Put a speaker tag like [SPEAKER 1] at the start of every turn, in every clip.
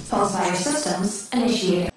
[SPEAKER 1] Falsifier systems initiated.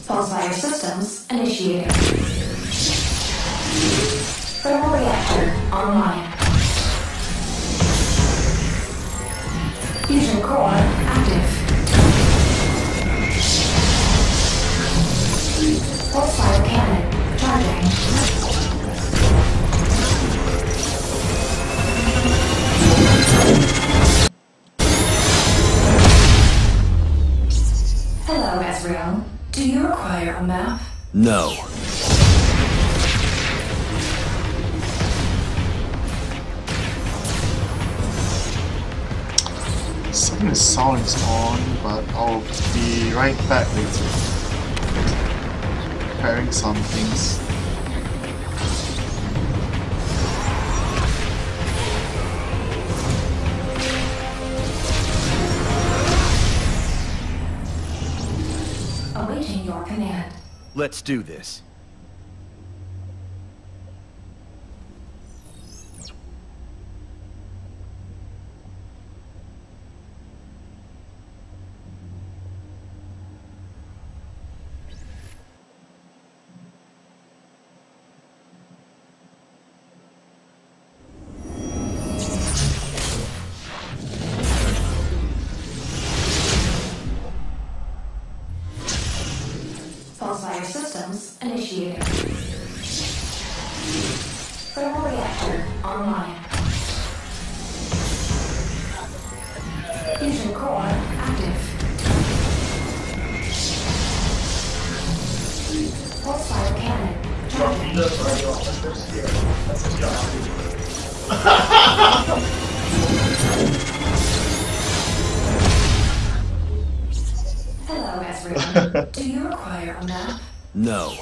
[SPEAKER 1] Falsifier systems initiated. Thermal reactor online. Fusion core active. Pulsefire cannon charging. Hello, Ezreal. Do you require a map?
[SPEAKER 2] No.
[SPEAKER 3] Something is sounds on, but I'll be right back later. Preparing some things.
[SPEAKER 1] Awaiting your command.
[SPEAKER 2] Let's do this.
[SPEAKER 1] Falsifier systems initiated. Thermal reactor online. Fusion core active. Pulsefire cannon charging. Hello, Ezreal. Do you require a map?
[SPEAKER 2] No.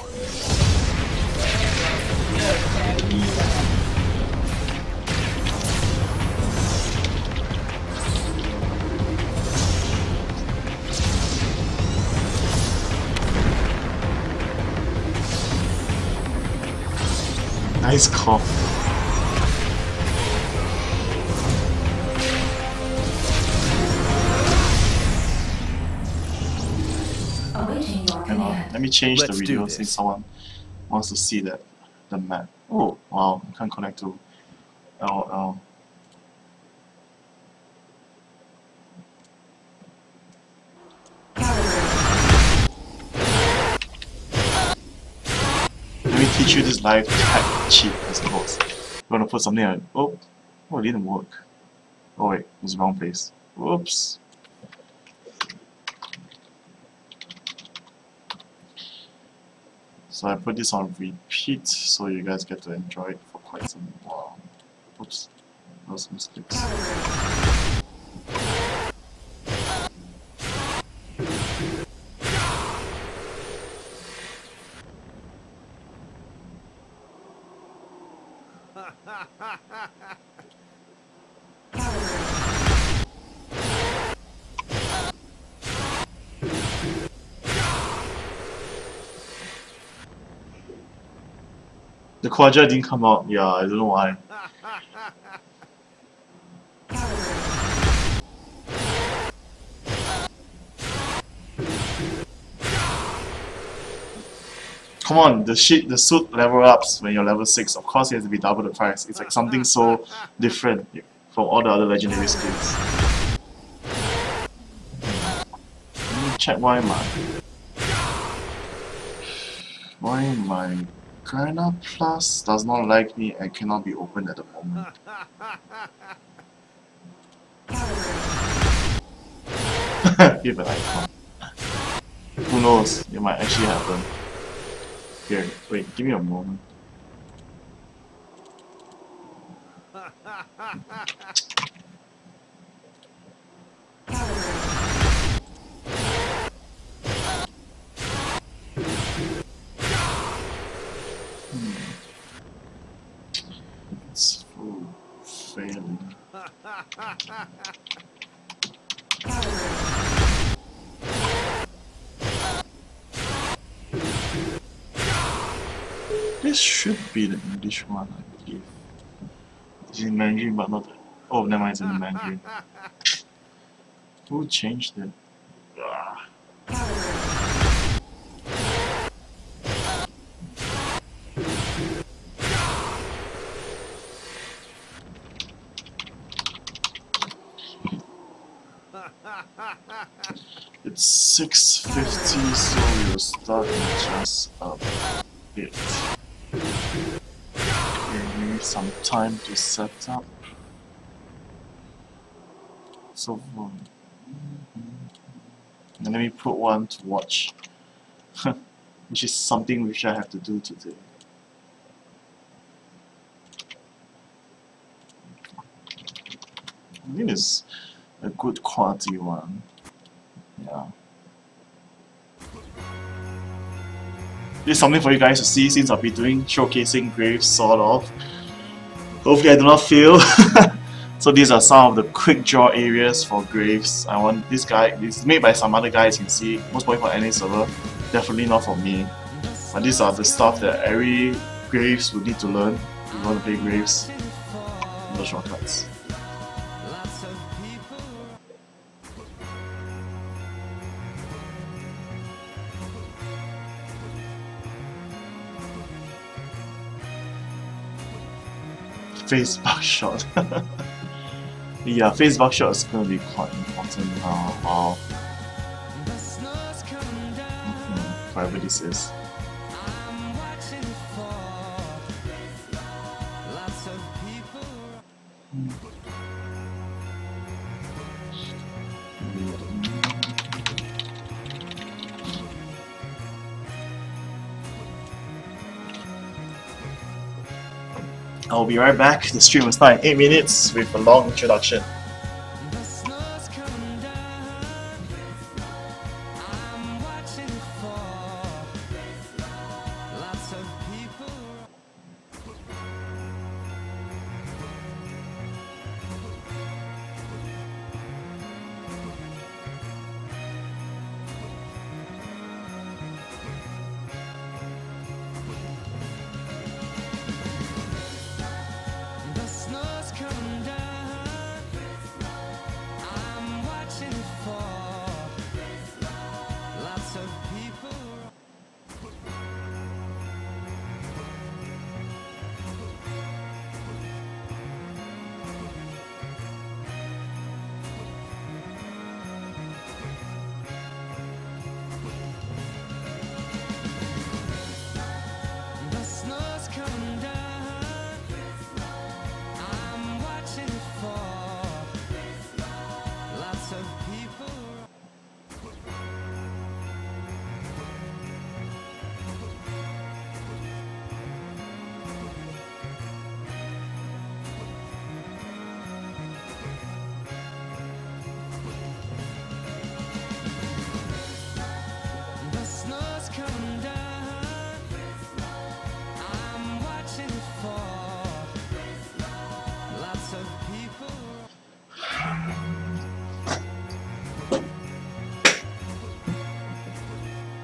[SPEAKER 3] Nice call.
[SPEAKER 1] Awaiting your
[SPEAKER 3] Hang on,
[SPEAKER 1] command.
[SPEAKER 3] let me change
[SPEAKER 2] Let's
[SPEAKER 3] the
[SPEAKER 2] do
[SPEAKER 3] video
[SPEAKER 2] this.
[SPEAKER 3] since someone wants to see the map. Oh wow, I can't connect to LL. Let me teach you this live type cheat, I suppose. We're gonna put something on. Oh, it didn't work. Oh wait, it's the wrong place. Whoops. So I put this on repeat so you guys get to enjoy it for quite some while. Oops, those mistakes. The Quadra didn't come out, yeah, I don't know why. Come on, the suit level ups when you're level 6. Of course it has to be double the price. It's like something so different from all the other legendary skins. Let me check why my Garena Plus does not like me and cannot be opened at the moment. Give an icon. Who knows, it might actually happen. Here, wait, give me a moment. This should be the English one, I believe. It's in Mandarin, but not the... Oh, never mind, it's in the Mandarin. Who changed it? Ah. It's 6:50, so we'll start in just a bit. We need some time to set up. So, and let me put one to watch, which is something which I have to do today. I think it's a good quality one. Yeah. This is something for you guys to see since I'll be doing showcasing graves sort of. Hopefully I do not fail. So these are some of the quick draw areas for graves. I want this guy, this is made by some other guys, you can see, most probably for any server, definitely not for me. But these are the stuff that every graves would need to learn if you want to play graves. No shortcuts. Face bug shot. Yeah, face bug shot is going to be quite important now. Wow. Whatever this is. I'll be right back. The stream will start in 8 minutes with a long introduction.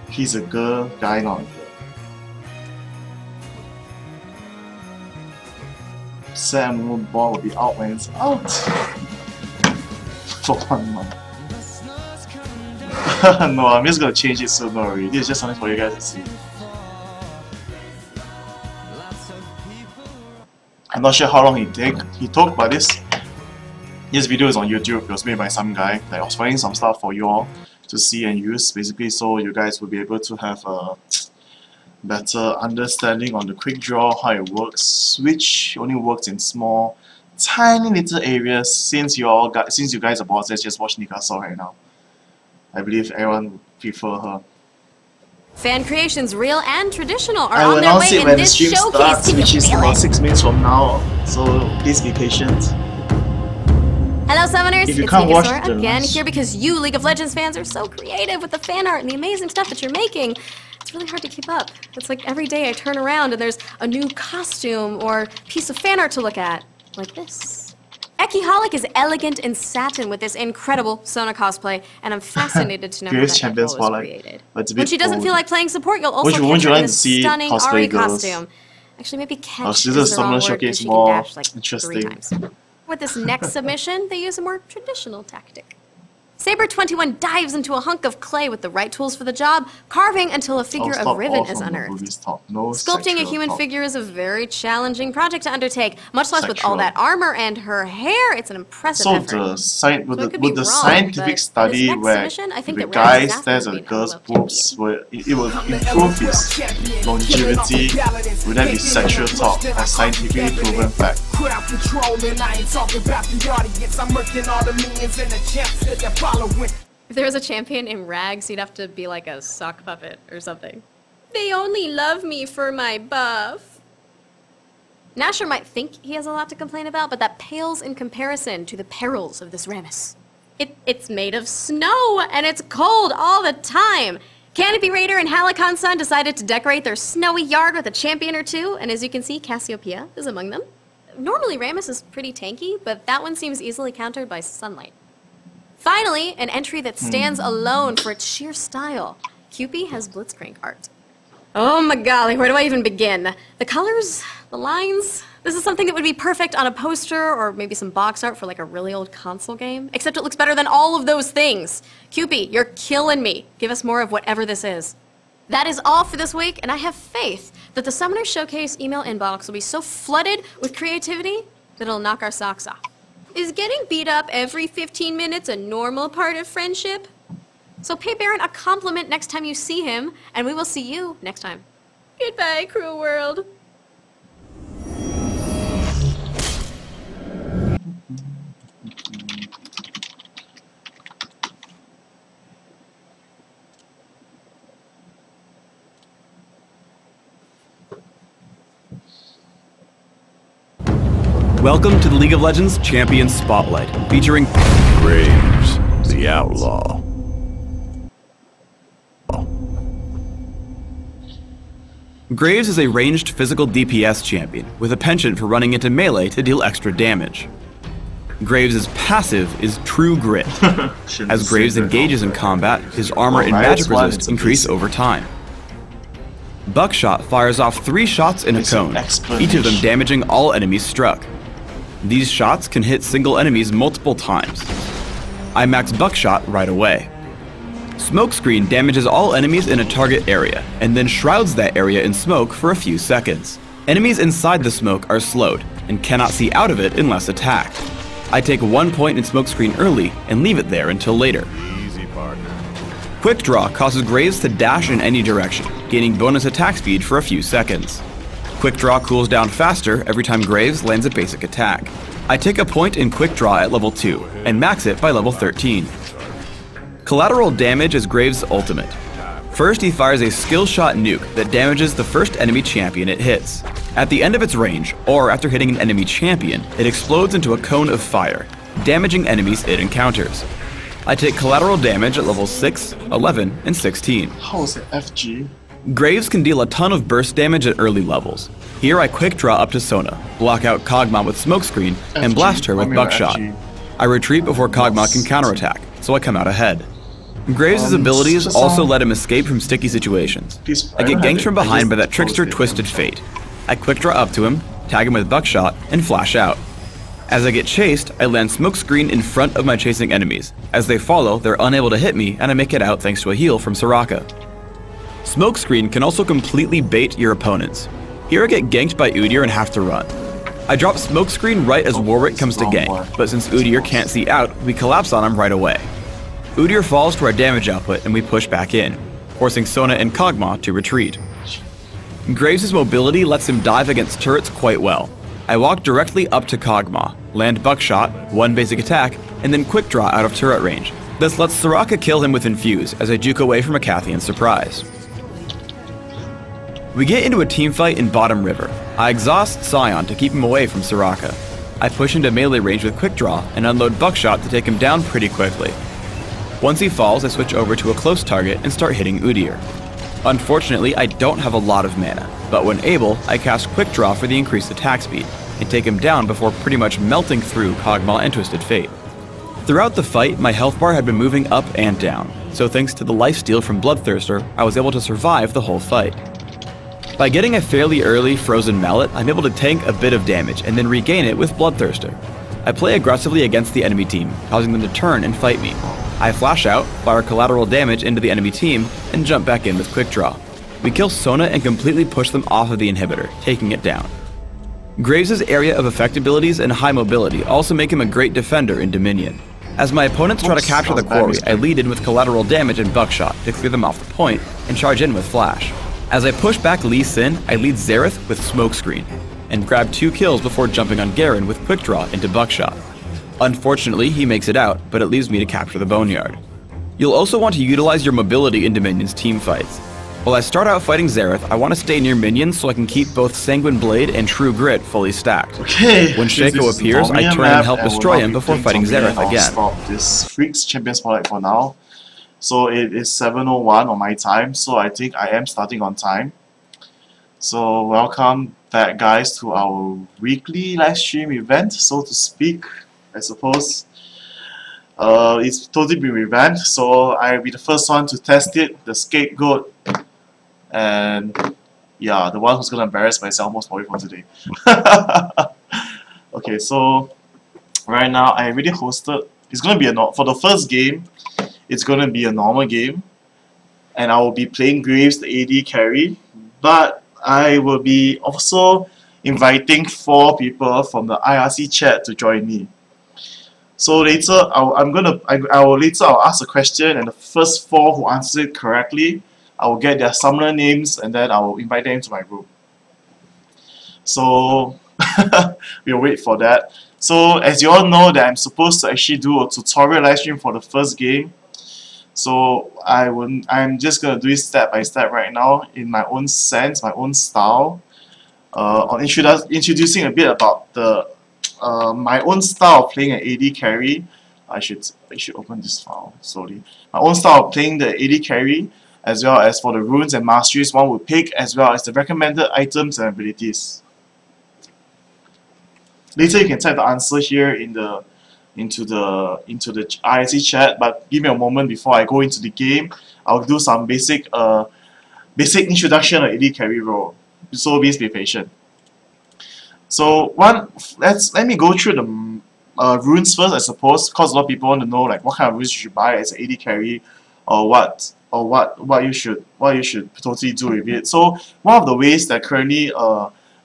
[SPEAKER 3] He's a girl, guy not a girl. Sam ball will be out when it's out. For 1 month. No, I'm just gonna change it soon, don't worry. This is just something for you guys to see. I'm not sure how long he took, but this video is on YouTube. It was made by some guy. Like, I was finding some stuff for you all to see and use, basically, so you guys will be able to have a better understanding on the quick draw, how it works, which only works in small, tiny little areas. Since you guys are bosses, just watch Nikasa right now. I believe everyone would prefer her.
[SPEAKER 2] Fan creations, real and traditional, are
[SPEAKER 3] I will
[SPEAKER 2] on their
[SPEAKER 3] announce
[SPEAKER 2] way
[SPEAKER 3] it
[SPEAKER 2] in
[SPEAKER 3] when the
[SPEAKER 2] this
[SPEAKER 3] stream
[SPEAKER 2] showcase.
[SPEAKER 3] starts,
[SPEAKER 2] Can
[SPEAKER 3] which
[SPEAKER 2] you
[SPEAKER 3] is
[SPEAKER 2] feel
[SPEAKER 3] about
[SPEAKER 2] it?
[SPEAKER 3] 6 minutes from now, so please be patient.
[SPEAKER 2] Hello, Summoners!
[SPEAKER 3] If you
[SPEAKER 2] It's
[SPEAKER 3] can't watch
[SPEAKER 2] Nikasora
[SPEAKER 3] the
[SPEAKER 2] again,
[SPEAKER 3] last-
[SPEAKER 2] here because you League of Legends fans are so creative with the fan art and the amazing stuff that you're making. It's really hard to keep up. It's like every day I turn around and there's a new costume or piece of fan art to look at. Like this. Ekiholic is elegant in satin with this incredible Sona cosplay, and I'm fascinated to know how
[SPEAKER 3] Graves
[SPEAKER 2] that
[SPEAKER 3] champion
[SPEAKER 2] Echo was
[SPEAKER 3] spotlight.
[SPEAKER 2] created.
[SPEAKER 3] But it's a
[SPEAKER 2] When
[SPEAKER 3] bit
[SPEAKER 2] she doesn't
[SPEAKER 3] old.
[SPEAKER 2] feel like playing support, you'll also
[SPEAKER 3] Wouldn't
[SPEAKER 2] catch
[SPEAKER 3] you
[SPEAKER 2] her
[SPEAKER 3] like
[SPEAKER 2] in a
[SPEAKER 3] to see
[SPEAKER 2] stunning
[SPEAKER 3] cosplay
[SPEAKER 2] Ari
[SPEAKER 3] girls?
[SPEAKER 2] costume. Actually, maybe catch
[SPEAKER 3] See
[SPEAKER 2] is
[SPEAKER 3] the
[SPEAKER 2] the
[SPEAKER 3] Summoner
[SPEAKER 2] wrong word,
[SPEAKER 3] Showcase
[SPEAKER 2] because she
[SPEAKER 3] more
[SPEAKER 2] can dash like 3
[SPEAKER 3] interesting.
[SPEAKER 2] times. With this next submission, they use a more traditional tactic. Saber21 dives into a hunk of clay with the right tools for the job, carving until a figure of Riven is unearthed. Sculpting a human figure is a very challenging project to undertake, much less with all that armor and her hair. It's an impressive
[SPEAKER 3] So
[SPEAKER 2] effort.
[SPEAKER 3] with the scientific study where the guy stares at the girl's boobs, it will improve his longevity. Would that be sexual talk or scientifically proven fact?
[SPEAKER 4] Crowd control, and I ain't talking about the audience. I'm murking all the millions and the champs that they're following.
[SPEAKER 2] If there was a champion in rags, he'd have to be like a sock puppet or something. They only love me for my buff. Nasher might think he has a lot to complain about, but that pales in comparison to the perils of this Rammus. It's made of snow, and it's cold all the time. Canopy Raider and Halicon-san decided to decorate their snowy yard with a champion or two, and as you can see, Cassiopeia is among them. Normally, Rammus is pretty tanky, but that one seems easily countered by sunlight. Finally, an entry that stands alone for its sheer style. Cupid has Blitzcrank art. Oh my golly, where do I even begin? The colors, the lines, this is something that would be perfect on a poster or maybe some box art for like a really old console game, except it looks better than all of those things. Cupid, you're killing me. Give us more of whatever this is. That is all for this week, and I have faith that the Summoner Showcase email inbox will be so flooded with creativity that it'll knock our socks off. Is getting beat up every 15 minutes a normal part of friendship? So pay Baron a compliment next time you see him, and we will see you next time. Goodbye, cruel world.
[SPEAKER 5] Welcome to the League of Legends Champion Spotlight, featuring Graves, the Outlaw. Graves is a ranged physical DPS champion with a penchant for running into melee to deal extra damage. Graves' passive is True Grit. As Graves engages in combat, his armor and magic resist increase over time. Buckshot fires off 3 shots in a cone, each of them damaging all enemies struck. These shots can hit single enemies multiple times. I max Buckshot right away. Smokescreen damages all enemies in a target area, and then shrouds that area in smoke for a few seconds. Enemies inside the smoke are slowed, and cannot see out of it unless attacked. I take 1 point in Smokescreen early, and leave it there until later.
[SPEAKER 6] Easy, partner.
[SPEAKER 5] Quick Draw causes Graves to dash in any direction, gaining bonus attack speed for a few seconds. Quick Draw cools down faster every time Graves lands a basic attack. I take a point in Quick Draw at level 2, and max it by level 13. Collateral damage is Graves' ultimate. First, he fires a skill shot nuke that damages the first enemy champion it hits. At the end of its range, or after hitting an enemy champion, it explodes into a cone of fire, damaging enemies it encounters. I take collateral damage at levels 6, 11, and 16.
[SPEAKER 3] How is it FG?
[SPEAKER 5] Graves can deal a ton of burst damage at early levels. Here I quick draw up to Sona, block out Kog'Maw with Smokescreen, and blast her with Buckshot. I retreat before Kog'Maw can counterattack, so I come out ahead. Graves' abilities also let him escape from sticky situations. I get ganked from behind by that trickster Twisted Fate. I quick draw up to him, tag him with Buckshot, and flash out. As I get chased, I land Smokescreen in front of my chasing enemies. As they follow, they're unable to hit me, and I make it out thanks to a heal from Soraka. Smokescreen can also completely bait your opponents. Here I get ganked by Udyr and have to run. I drop Smokescreen right as Warwick comes to gank, but since Udyr can't see out, we collapse on him right away. Udyr falls to our damage output and we push back in, forcing Sona and Kog'Maw to retreat. Graves' mobility lets him dive against turrets quite well. I walk directly up to Kog'Maw, land Buckshot, 1 basic attack, and then quick draw out of turret range. This lets Soraka kill him with Infuse as I juke away from a Cathian surprise. We get into a teamfight in Bottom River. I exhaust Scion to keep him away from Soraka. I push into melee range with quick draw and unload Buckshot to take him down pretty quickly. Once he falls, I switch over to a close target and start hitting Udyr. Unfortunately, I don't have a lot of mana, but when able, I cast Quick Draw for the increased attack speed, and take him down before pretty much melting through Kog'Maw and Twisted Fate. Throughout the fight, my health bar had been moving up and down, so thanks to the lifesteal from Bloodthirster, I was able to survive the whole fight. By getting a fairly early Frozen Mallet, I'm able to tank a bit of damage and then regain it with Bloodthirster. I play aggressively against the enemy team, causing them to turn and fight me. I flash out, fire collateral damage into the enemy team, and jump back in with Quick Draw. We kill Sona and completely push them off of the inhibitor, taking it down. Graves' area of effect abilities and high mobility also make him a great defender in Dominion. As my opponents try to capture the quarry, I lead in with collateral damage and buckshot to clear them off the point, and charge in with flash. As I push back Lee Sin, I lead Xerath with Smokescreen, and grab 2 kills before jumping on Garen with Quick Draw into buckshot. Unfortunately, he makes it out, but it leaves me to capture the Boneyard. You'll also want to utilize your mobility in Dominion's team fights. While I start out fighting Xerath, I want to stay near minions so I can keep both Sanguine Blade and True Grit fully stacked.
[SPEAKER 3] Okay.
[SPEAKER 5] When Shaco appears, I turn and help destroy him before fighting Xerath again.
[SPEAKER 3] Stop this Freaks Champion Spotlight for now. So it is 7:01 on my time, so I think I am starting on time. So welcome back, guys, to our weekly live stream event, so to speak, I suppose. It's totally been revamped, so I'll be the first one to test it, the scapegoat. And yeah, the one who's gonna embarrass myself most probably for today. Okay, so right now I already hosted. It's gonna be for the first game. It's gonna be a normal game, and I will be playing Graves, the AD carry. But I will be also inviting 4 people from the IRC chat to join me. So later, I'll ask a question, and the first 4 who answer it correctly, I will get their summoner names, and then I will invite them to my group. So we'll wait for that. So as you all know, that I'm supposed to actually do a tutorial live stream for the first game. So I'm just gonna do it step by step right now in my own sense, my own style. On introducing a bit about the my own style of playing an AD carry. I should open this file slowly. My own style of playing the AD carry, as well as for the runes and masteries one would pick, as well as the recommended items and abilities. Later you can type the answer here into the IRC chat, but give me a moment before I go into the game. I'll do some basic introduction of AD carry role. So please be patient. So let me go through the runes first, I suppose, because a lot of people want to know like what kind of runes you should buy as an AD carry, or what you should totally do with it. So one of the ways that currently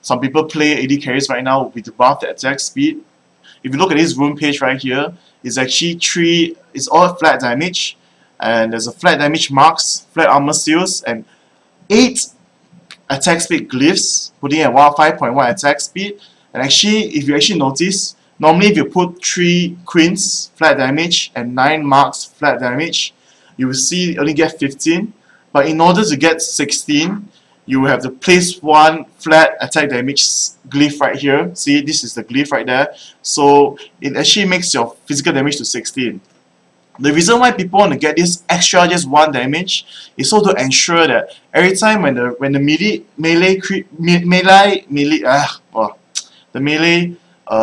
[SPEAKER 3] some people play AD carries right now would be to buff the attack speed. If you look at this rune page right here, it's actually 3. It's all flat damage, and there's a flat damage marks, flat armor seals, and 8 attack speed glyphs, putting at 5.1 attack speed. And actually, if you actually notice, normally if you put 3 queens flat damage and 9 marks flat damage, you will see you only get 15. But in order to get 16, you will have to place 1 flat attack damage glyph right here. See, this is the glyph right there. So it actually makes your physical damage to 16. The reason why people want to get this extra just 1 damage is so to ensure that every time when the melee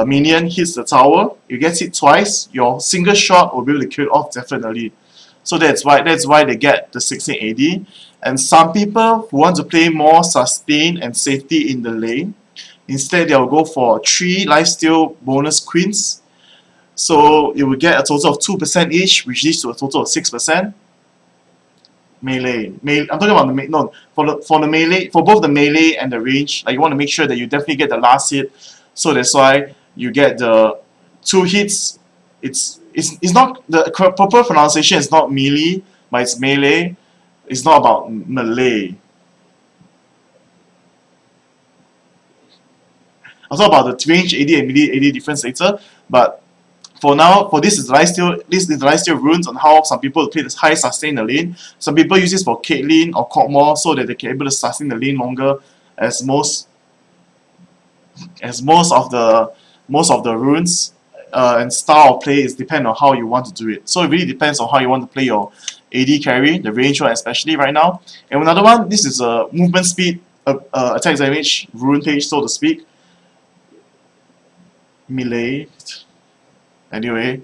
[SPEAKER 3] minion hits the tower, you get hit twice, your single shot will be able to kill it off definitely. So that's why they get the 16 AD. And some people who want to play more sustain and safety in the lane, instead they'll go for 3 lifesteal bonus queens. So you will get a total of 2% each, which leads to a total of 6%. Melee. I'm talking about for the melee, for both the melee and the range. Like you want to make sure that you definitely get the last hit. So that's why you get the 2 hits. It's not the proper pronunciation is not melee, but it's melee. It's not about melee. I'll talk about the range AD and melee AD difference later, but for now, this is the lifesteal runes on how some people play this high sustain the lane. Some people use this for Caitlyn or Kog'Maw so that they can be able to sustain the lane longer, as most of the runes and style of play is depend on how you want to do it. So it really depends on how you want to play your AD carry, the range one especially right now. And another one, this is a movement speed attack damage rune page, so to speak. melee. Anyway,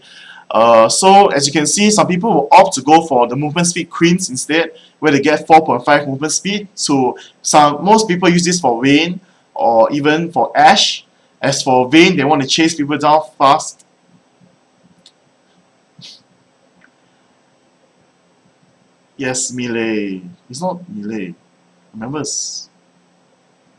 [SPEAKER 3] so as you can see, some people will opt to go for the movement speed queens instead, where they get 4.5 movement speed. So most people use this for Vayne or even for Ashe. As for Vayne, they want to chase people down fast. Yes, melee. It's not melee. Remember, it's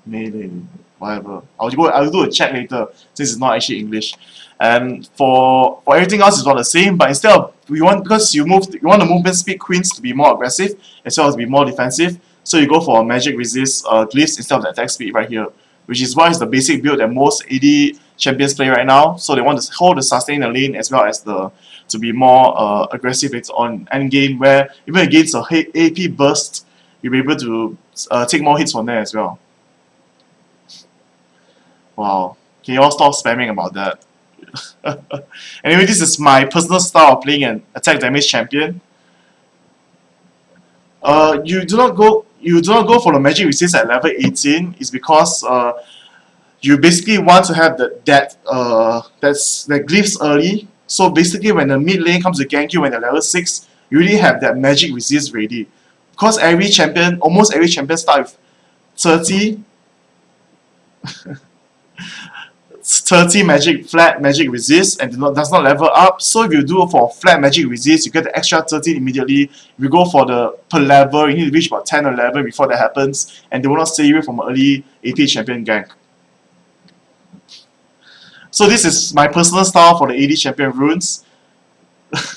[SPEAKER 3] melee. Whatever. I'll do a check later since it's not actually English. And for everything else, it's not the same. But instead of because you want the movement speed queens to be more aggressive as well as be more defensive. So you go for a magic resist glyphs instead of the attack speed right here, which is why it's the basic build that most AD champions play right now. So they want to hold the sustain the lane as well as to be more aggressive. It's on end game where even against a AP burst, you'll be able to take more hits from there as well. Wow, can you all stop spamming about that? Anyway, this is my personal style of playing an attack damage champion. You do not go for the magic resist at level 18 is because you basically want to have the glyphs early. So basically when the mid lane comes to gank you when you're level 6, you already have that magic resist ready. Because almost every champion starts with 30 flat magic resist and does not level up. So if you do for flat magic resist, you get the extra 13 immediately. If you go for the per level, you need to reach about 10 or 11 before that happens, and they will not save you from early AP champion gank. So this is my personal style for the AD champion runes,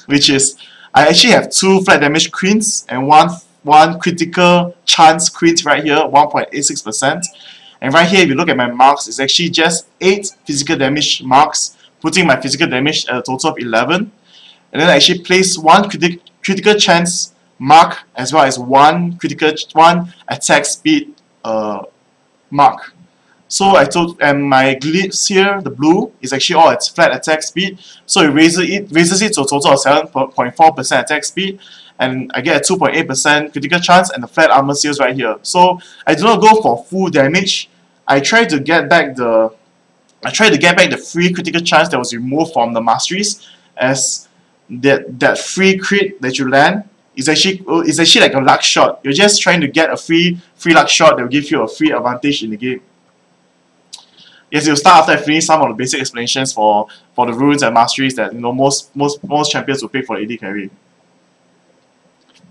[SPEAKER 3] which is I actually have 2 flat damage queens and one critical chance queens right here, 1.86%. And right here, if you look at my marks, it's actually just 8 physical damage marks, putting my physical damage at a total of 11. And then I actually place 1 critical chance mark as well as 1 attack speed mark. So and my glyphs here, the blue, is actually all at flat attack speed. So it raises it to a total of 7.4% attack speed. And I get a 2.8% critical chance and the flat armor seals right here. So I do not go for full damage. I try to get back the free critical chance that was removed from the masteries, as that free crit that you land is actually like a luck shot. You're just trying to get a free luck shot that will give you a free advantage in the game. Yes, you'll start after I finish some of the basic explanations for the runes and masteries that most champions will pick for AD carry.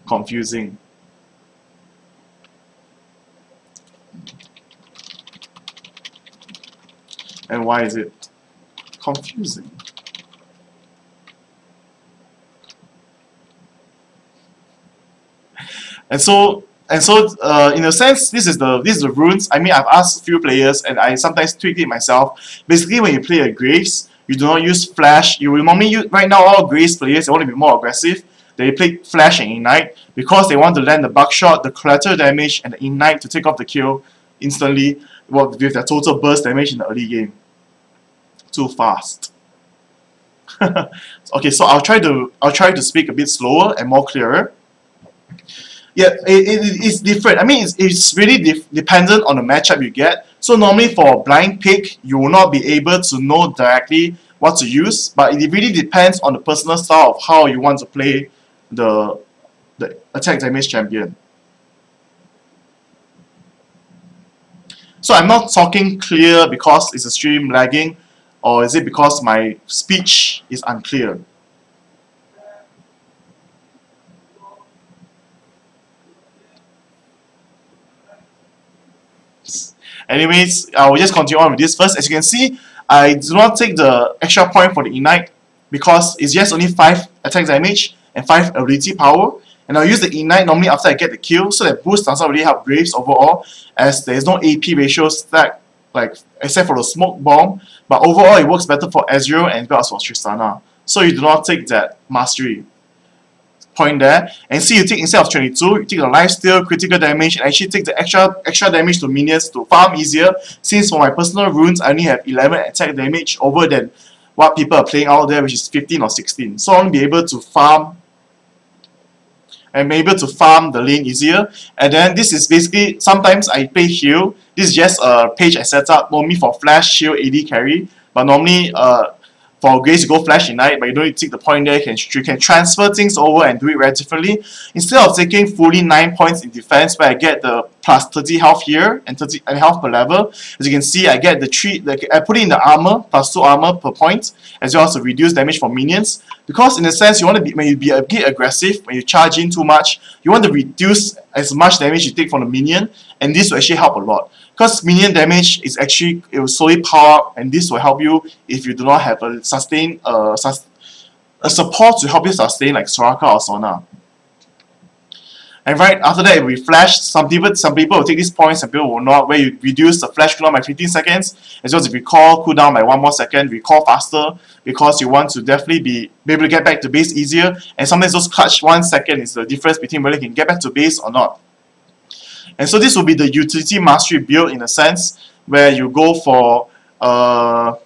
[SPEAKER 3] Confusing. And why is it confusing? And so in a sense, this is the runes. I mean, I've asked a few players and I sometimes tweak it myself. Basically, when you play a Graves, you do not use Flash. You will normally use, right now all Graves players, they want to be more aggressive. They play Flash and Ignite because they want to land the buckshot, the collateral damage, and the Ignite to take off the kill instantly with their total burst damage in the early game. Too fast. Okay, so I'll try to speak a bit slower and more clearer. Yeah, it's different. I mean, it's really dependent on the matchup you get. So normally for a blind pick, you will not be able to know directly what to use, but it really depends on the personal style of how you want to play the attack damage champion. So I'm not talking clear because it's a stream lagging, or is it because my speech is unclear? Anyways, I will just continue on with this first. As you can see, I do not take the extra point for the Ignite because it's just only 5 attack damage and 5 ability power. And I'll use the Ignite normally after I get the kill, so that boost does not really help Graves overall, as there is no AP ratio stack, except for the smoke bomb. But overall, it works better for Ezreal and as well as for Tristana. So you do not take that mastery point there. And see, you take, instead of 22, you take the lifesteal, critical damage, and actually take the extra damage to minions to farm easier. Since for my personal runes, I only have 11 attack damage over than what people are playing out there, which is 15 or 16. So I'll be able to farm. I'm able to farm the lane easier. And then this is basically, sometimes I play heal. This is just a page I set up normally for flash, shield, AD carry. But normally, for Grace, you go Flash Ignite, but you don't need to take the point there. You can transfer things over and do it very differently. Instead of taking fully 9 points in defense, where I get the plus 30 health here and 30 health per level, as you can see, I get I put it in the armor, plus 2 armor per point, as well as to reduce damage from minions. Because in a sense, you want to be, when you be a bit aggressive, when you charge in too much, you want to reduce as much damage you take from the minion, and this will actually help a lot. Because minion damage is actually, it will slowly power up, and this will help you if you do not have a sustain, a support to help you sustain like Soraka or Sona. And right after that, we flash. Some people will take these points, some people will not, where you reduce the flash cooldown by 15 seconds, as well as recall cooldown by 1 more second, recall faster, because you want to definitely be able to get back to base easier, and sometimes those clutch 1 second is the difference between whether you can get back to base or not. And so this will be the utility mastery build in a sense, where you go for the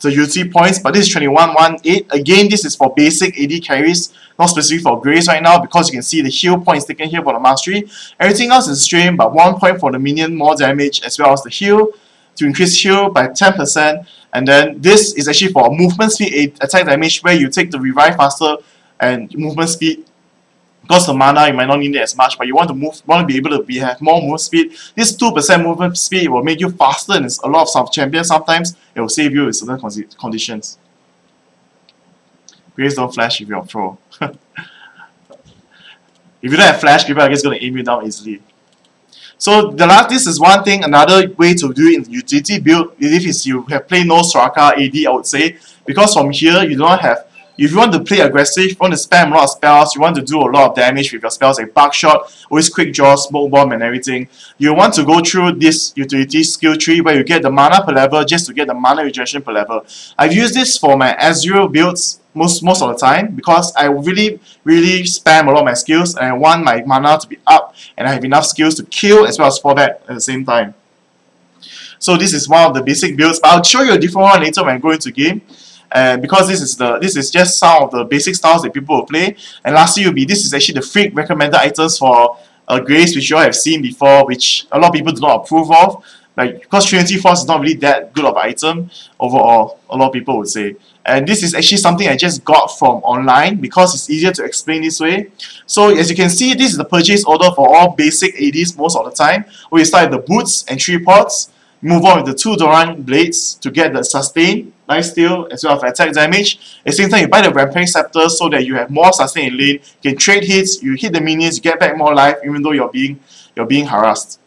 [SPEAKER 3] utility points, but this is 2118. Again, this is for basic AD carries, not specific for Grace right now, because you can see the heal points taken here for the mastery. Everything else is stream, but 1 point for the minion, more damage, as well as the heal, to increase heal by 10%. And then this is actually for movement speed attack damage, where you take the revive faster and movement speed. Because the mana, you might not need it as much, but you want to be able to have more move speed. This 2% movement speed will make you faster, and a lot of sub-champions sometimes it will save you in certain conditions. Please don't flash if you're pro. If you don't have flash, people are just going to aim you down easily. So this is one thing. Another way to do it in the utility build, if you have played no Soraka AD, I would say, because from here you don't have. If you want to play aggressive, you want to spam a lot of spells, you want to do a lot of damage with your spells like Buckshot, always Quick Draw, Smoke Bomb and everything, you want to go through this utility skill tree where you get the mana per level just to get the mana regeneration per level. I've used this for my Ezreal builds most of the time because I really spam a lot of my skills and I want my mana to be up and I have enough skills to kill as well as fall back at the same time. So this is one of the basic builds, but I'll show you a different one later when I go into game. Because this is just some of the basic styles that people will play. And lastly will be, this is actually the freak recommended items for Grace, which you all have seen before, which a lot of people do not approve of. Like, because Trinity Force is not really that good of an item overall, a lot of people would say. And this is actually something I just got from online because it's easier to explain this way. So as you can see, this is the purchase order for all basic ADs most of the time. We start with the boots and 3 pots. Move on with the 2 Doran blades to get the sustain, lifesteal, as well as attack damage. At the same time, you buy the Rampage Scepter so that you have more sustain in lane. You can trade hits, you hit the minions, you get back more life even though you're being harassed.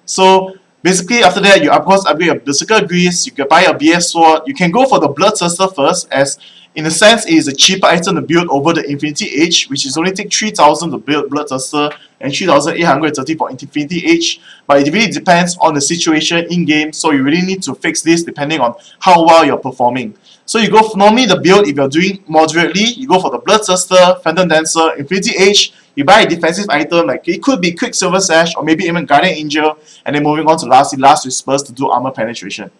[SPEAKER 3] So basically after that, you of course upgrade your Berserker Grease, you can buy a BF Sword. You can go for the Bloodthirster first, as in a sense it is a cheaper item to build over the Infinity Age, which is only take 3,000 to build Bloodthirster and 3,830 for Infinity Age. But it really depends on the situation in game, so you really need to fix this depending on how well you're performing. So you go for, normally the build, if you're doing moderately, you go for the Bloodthirster, Phantom Dancer, Infinity Age. You buy a defensive item, like it could be Quicksilver Sash or maybe even Guardian Angel, and then moving on to Last Whispers to do armor penetration.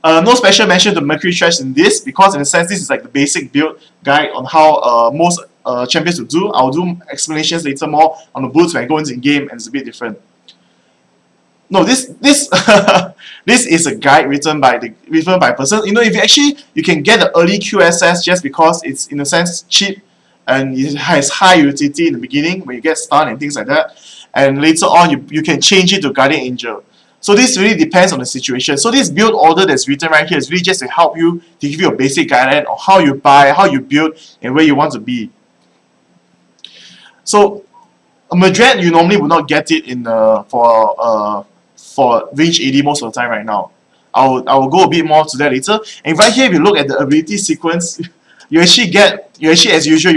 [SPEAKER 3] No special mention to Mercury Trash in this, because in a sense this is like the basic build guide on how most champions will do. I'll do explanations later more on the boots when I go into the game, and it's a bit different. No, this this is a guide written by a person. You know, if you can get the early QSS just because it's in a sense cheap and it has high utility in the beginning when you get stunned and things like that, and later on you can change it to Guardian Angel. So this really depends on the situation. So this build order that's written right here is really just to help you, to give you a basic guideline on how you buy, how you build, and where you want to be. So a Madrid, you normally would not get it in for range AD most of the time right now. I will go a bit more to that later. And right here, if you look at the ability sequence, you actually as usual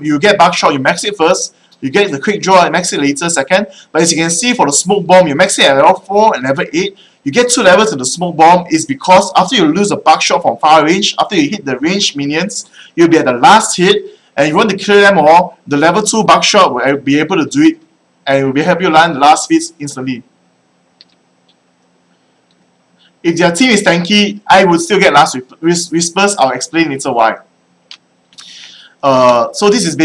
[SPEAKER 3] you get Buckshot, you max it first. You get the Quick Draw and max it later second. But as you can see for the Smoke Bomb, you max it at level 4 and level 8. You get 2 levels to the Smoke Bomb is because after you lose a Buckshot from far range, after you hit the ranged minions, you'll be at the last hit, and you want to clear them all, the level 2 Buckshot will be able to do it, and it will be help you land the last hits instantly. If their team is tanky, I would still get Last Whispers. I'll explain later why. So this is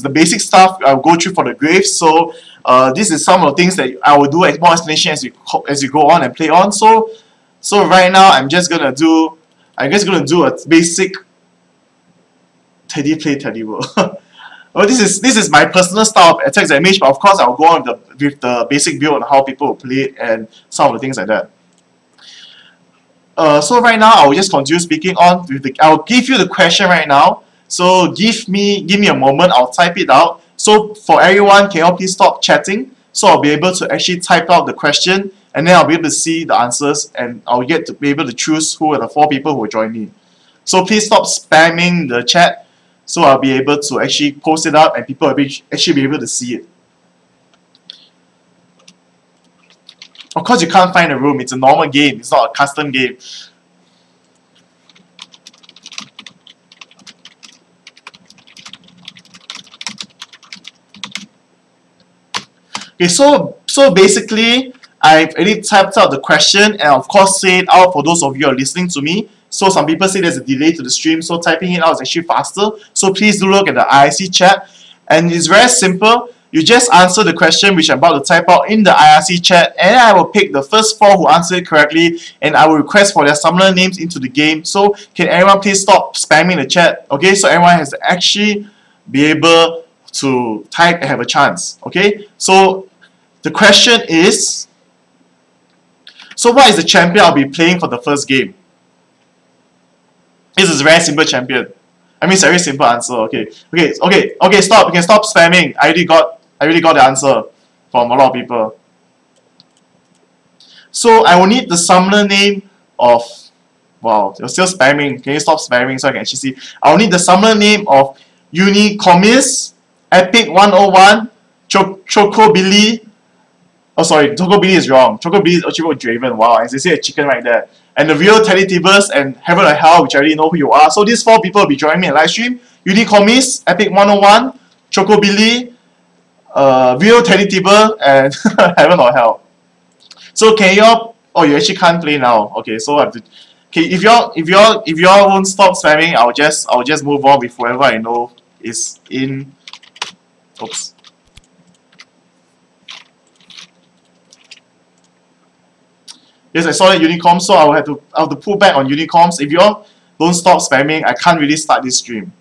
[SPEAKER 3] the basic stuff I'll go through for the Graves. So this is some of the things that I will do more explanation as you go on and play on. So So right now I'm just gonna do a basic Teddy play Teddy world. Well, this is my personal style of attacks damage, but of course I'll go on with the basic build on how people will play it and some of the things like that. So right now I will just continue speaking on with I'll give you the question right now. So give me a moment, I'll type it out. So for everyone, can you all please stop chatting? So I'll be able to actually type out the question, and then I'll be able to see the answers, and I'll get to be able to choose who are the 4 people who will join me. So please stop spamming the chat, so I'll be able to actually post it up and people will actually be able to see it. Of course you can't find a room, it's a normal game, it's not a custom game. Okay, so basically I've already typed out the question and of course say it out for those of you who are listening to me. So some people say there's a delay to the stream, so typing it out is actually faster. So please do look at the IRC chat, and it's very simple. You just answer the question which I'm about to type out in the IRC chat, and I will pick the first 4 who answer it correctly, and I will request for their summoner names into the game. So can everyone please stop spamming the chat? Okay, so everyone has to actually be able to type and have a chance. Okay, so the question is, so what is the champion I'll be playing for the first game? This is a very simple champion. I mean, it's a very simple answer. Okay, stop. You can stop spamming. I already got the answer from a lot of people. So I will need the summoner name of. Wow, you're still spamming. Can you stop spamming so I can actually see? I will need the summoner name of Unicomis, Epic 101, Chocobilly. Oh, sorry, Chocobilly is wrong. Chocobilly is actually Draven. Wow, as they say, a chicken right there. And the real TeddyTibbers and Heaven or Hell, which I already know who you are. So these 4 people will be joining me in live stream. Unicomis, Epic 101, Chocobilly, real TeddyTibber, and Heaven or Hell. So can y'all? Oh, you actually can't play now. Okay, so I have to. Okay, if y'all won't stop spamming, I'll just move on with whoever I know is in. Oops. Yes, I saw that Unicom, so I'll have to pull back on Unicoms. If you all don't stop spamming, I can't really start this stream.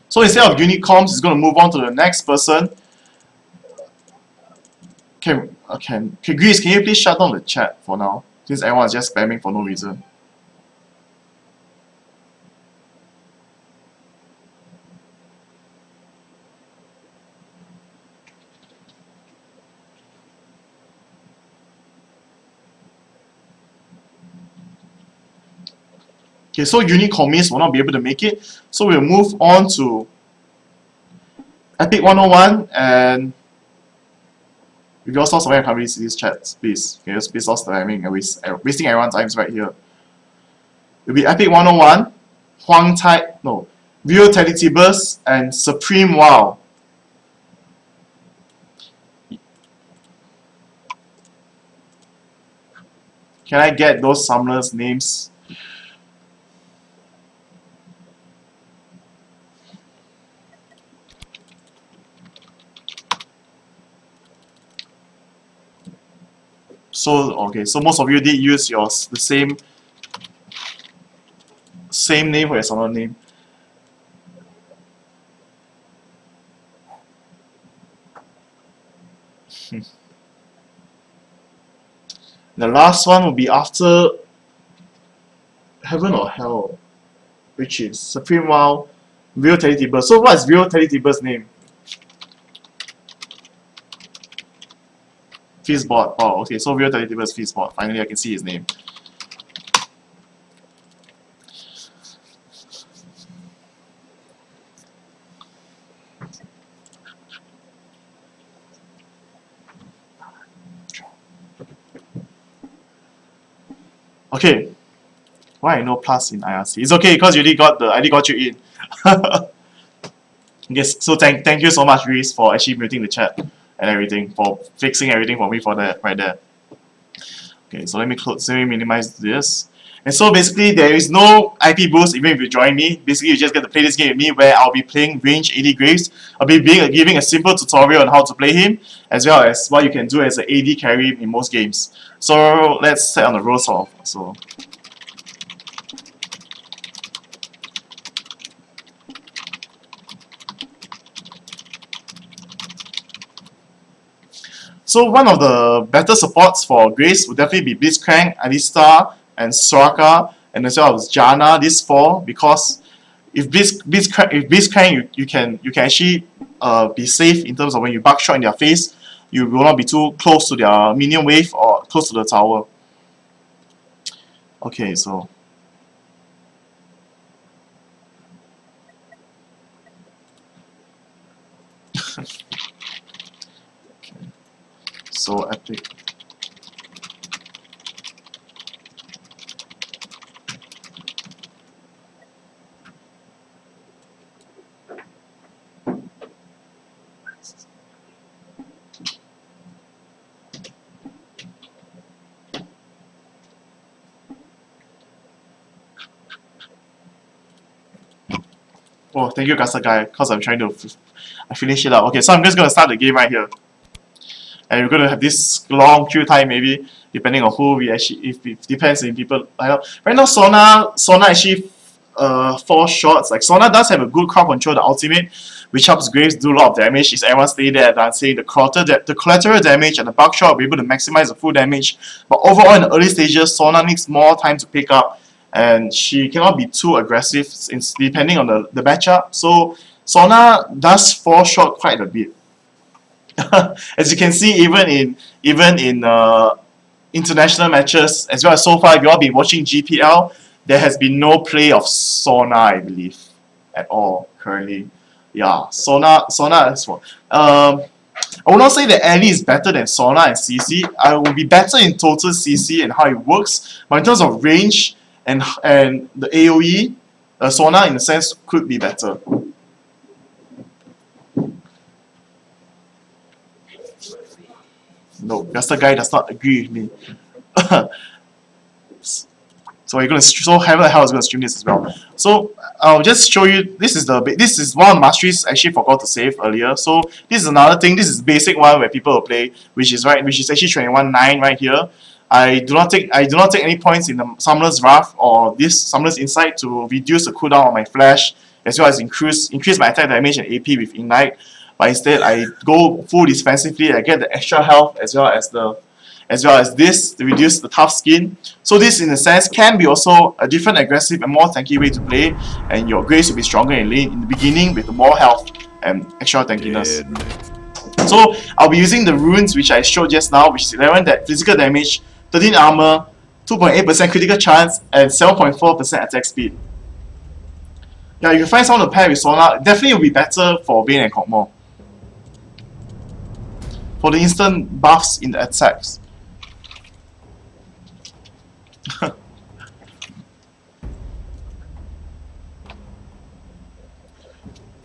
[SPEAKER 3] So instead of Unicoms, it's going to move on to the next person. Okay, Grease, can you please shut down the chat for now? Since everyone's just spamming for no reason. Okay, so Unicomis will not be able to make it. So we'll move on to Epic 101, and if you all stop spamming, I can't really see these chats, please. Okay, just please stop spamming and wasting everyone's time right here. It'll be Epic 101, Real TeddyTibbers, and Supreme Wow. Can I get those summoners' names? So okay, so most of you did use the same name for your summoner name. The last one will be after Heaven or Hell, which is Supreme Wow, Real TeddyTibbers. So what is Real TeddyTibbers' name? Fistbot. Oh, okay, so Real TeddyTibbers Fistbot. Finally, I can see his name. Okay. Why no plus in IRC? It's okay because you already got you in. Yes. So thank you so much, Reese, for actually muting the chat and everything, for fixing everything for me for that right there. Okay, so let me minimize this. And so basically there is no IP boost even if you join me. Basically you just get to play this game with me where I'll be playing range AD Graves. I'll be giving a simple tutorial on how to play him, as well as what you can do as an AD carry in most games. So let's set on the roles off. So one of the better supports for Grace would definitely be Blitzcrank, Alistar, and Soraka, and as well as Janna. These four, because if Blitzcrank you can actually be safe in terms of when you buckshot in their face, you will not be too close to their minion wave or close to the tower. Okay, so. So epic. Oh, thank you, Gasa guy, because I'm trying to finish it up. Okay, so I'm just going to start the game right here. And we're going to have this long queue time maybe, depending on who we actually, if it depends on people. Right now, Sona actually 4 shots. Like, Sona does have a good crowd control, the ultimate, which helps Graves do a lot of damage. If everyone stay there dancing, the collateral damage and the buckshot will be able to maximize the full damage. But overall, in the early stages, Sona needs more time to pick up, and she cannot be too aggressive depending on the matchup. So, Sona does 4 shot quite a bit. As you can see, even in international matches, as well as so far, if you all been watching GPL, there has been no play of Sona, I believe, at all currently. Yeah, Sona is one. I will not say that Ellie is better than Sona and CC. I will be better in total CC and how it works, but in terms of range and the AoE, Sona in a sense could be better. No, Gasta guy does not agree with me. So we're gonna how the hell is gonna stream this as well. So I'll just show you. This is one of the masteries I actually forgot to save earlier. So this is another thing. This is basic one where people will play, which is actually 21-9 right here. I do not take any points in the Summoner's Wrath or this Summoner's Insight to reduce the cooldown on my flash, as well as increase my attack damage and AP with Ignite. But instead, I go full defensively. I get the extra health as well as this to reduce the tough skin. So this, in a sense, can be also a different aggressive and more tanky way to play, and your Grace will be stronger in lane in the beginning with more health and extra tankiness. So I'll be using the runes which I showed just now, which is 11 physical damage, 13 armor, 2.8% critical chance, and 7.4% attack speed. Yeah, you can find someone to pair with Sona. Definitely will be better for Vayne and Kog'Maw, for the instant buffs in the attacks.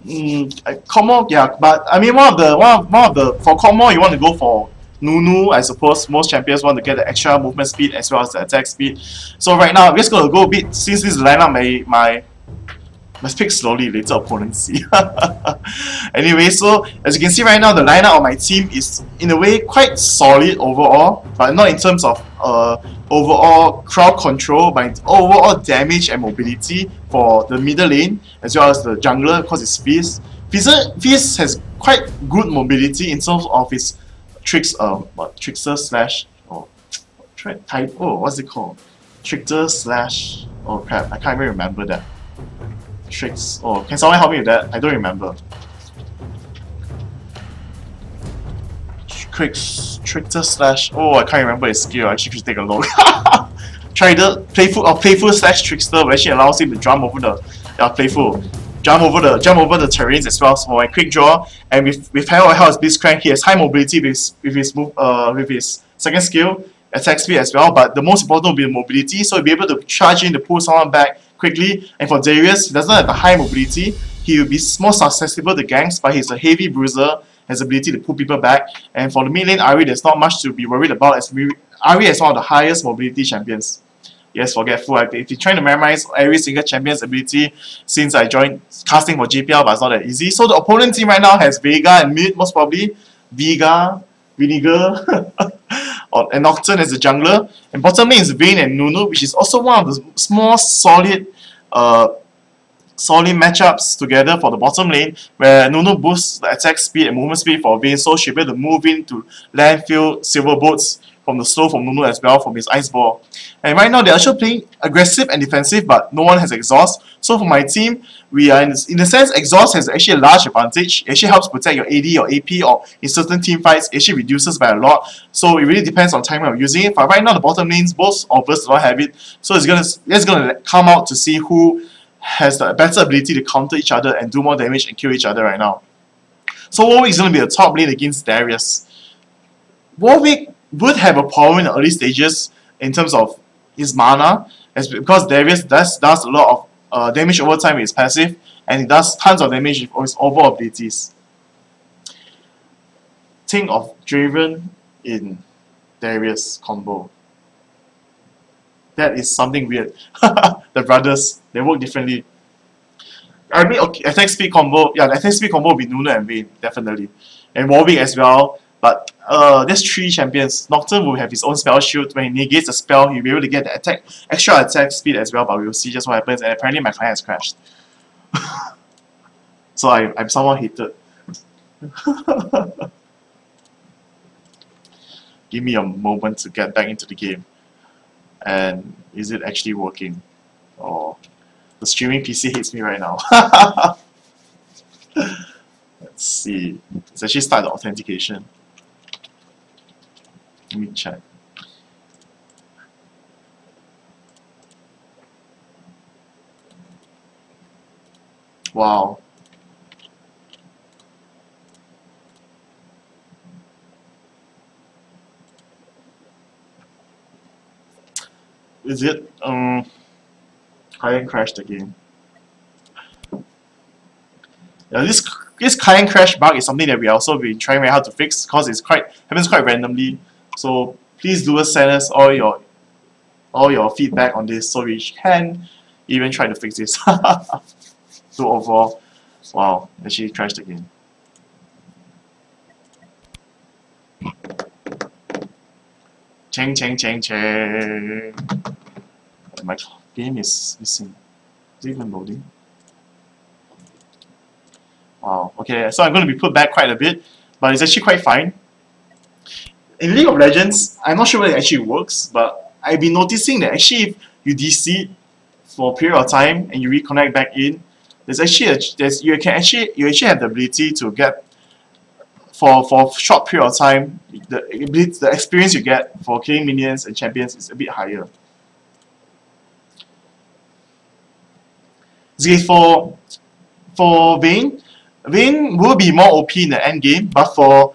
[SPEAKER 3] Kog'Maw, yeah, but I mean one of the for Kog'Maw you want to go for Nunu. I suppose most champions want to get the extra movement speed as well as the attack speed. So right now I'm just gonna go a bit, since this lineup my must pick slowly, later opponents see. Anyway, so as you can see right now, the lineup of my team is in a way quite solid overall, but not in terms of overall crowd control, but in overall damage and mobility for the middle lane, as well as the jungler, because it's Fizz. Fizz has quite good mobility in terms of his trickster slash what's it called? Trickster slash, oh crap, I can't even remember that. Tricks. Oh, can someone help me with that? I don't remember. Trickster slash. Oh, I can't remember his skill. I actually should take a look. Try the playful slash trickster, which actually allows him to jump over the jump over the terrains as well. So for my quick draw, and with how his Blitzcrank, he has high mobility with his second skill, attack speed as well. But the most important will be the mobility, so he'll be able to charge in to pull someone back quickly. And for Darius, he doesn't have the high mobility. He will be more susceptible to ganks, but he's a heavy bruiser, has the ability to pull people back. And for the mid lane Ahri, there's not much to be worried about, as Ahri is one of the highest mobility champions. Yes, forgetful. If you're trying to memorize every single champion's ability since I joined casting for JPL, but it's not that easy. So the opponent team right now has Vega and mid, most probably. Vinegar, and Nocturne as the jungler. And bottom lane is Vayne and Nunu, which is also one of the more solid matchups together for the bottom lane, where Nunu boosts the attack speed and movement speed for Vayne, so she'll be able to move into landfill silver boats from the slow from Nunu as well, from his ice ball. And right now they're actually playing aggressive and defensive, but no one has exhaust. So for my team, we are in a sense, exhaust has actually a large advantage. It actually helps protect your AD or AP, or in certain team fights, it actually reduces by a lot. So it really depends on timing of using it. But right now the bottom lanes, both of us do not have it. So it's gonna come out to see who has the better ability to counter each other and do more damage and kill each other right now. So Warwick is going to be a top lane against Darius. Warwick would have a problem in the early stages in terms of his mana, because Darius does a lot of damage over time with his passive, and he does tons of damage with his overall abilities. Think of Draven in Darius combo. That is something weird. The brothers, they work differently. I mean, okay, attack speed combo, yeah, the attack speed combo will be Nunu and Vayne, definitely. And Warwick as well, but there's 3 champions. Nocturne will have his own spell shield. When he negates a spell, he'll be able to get the extra attack speed as well, but we will see just what happens. And apparently my client has crashed. So I'm somewhat hated. Give me a moment to get back into the game. And is it actually working? Oh, the streaming PC hates me right now. Let's see. Let's actually start the authentication. Let me check. Wow. Is it? Client crashed again. Yeah, this client crash bug is something that we also been trying very hard to fix, because it's happens quite randomly. So please do send us all your feedback on this, so we can even try to fix this. So overall, wow, actually crashed again. Chang. My game is missing. Is it even loading? Wow, okay, so I'm going to be put back quite a bit, but it's actually quite fine. In League of Legends, I'm not sure whether it actually works, but I've been noticing that actually if you DC for a period of time and you reconnect back in, there's actually you actually have the ability to get for a short period of time, the experience you get for killing minions and champions is a bit higher. Okay, for Vayne will be more OP in the end game, but for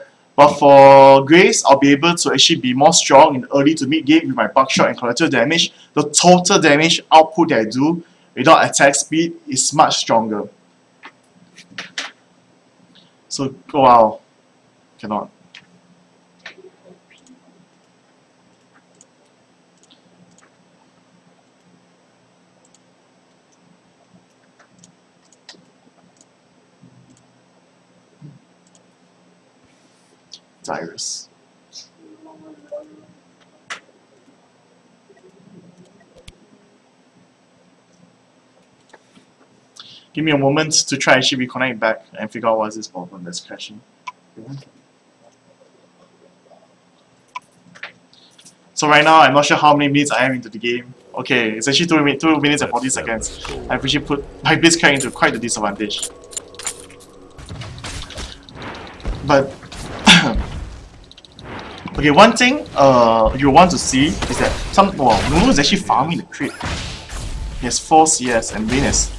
[SPEAKER 3] Grace, I'll be able to actually be more strong in early to mid game with my buckshot and collateral damage. The total damage output that I do without attack speed is much stronger. So, wow, cannot. Cyrus. Give me a moment to try actually reconnect back and figure out what's this problem that's crashing. So right now, I'm not sure how many minutes I am into the game. Okay, it's actually 2 minutes and 40 seconds. I've actually put my Blitzcrank into quite a disadvantage. But okay, one thing you want to see is that Nunu is actually farming the crit. He has 4 CS and Vayne has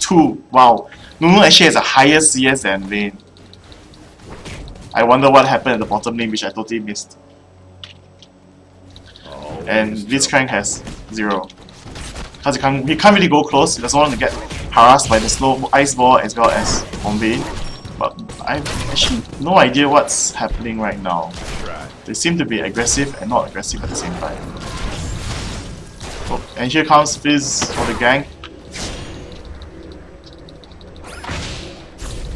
[SPEAKER 3] 2. Wow, Nunu actually has a higher CS than Vayne. I wonder what happened at the bottom lane, which I totally missed. And Blitzcrank has 0. Because he can't really go close, he doesn't want to get harassed by the slow ice ball as well as on Vayne. But I have actually no idea what's happening right now. They seem to be aggressive and not aggressive at the same time. Oh. And here comes Fizz for the gank.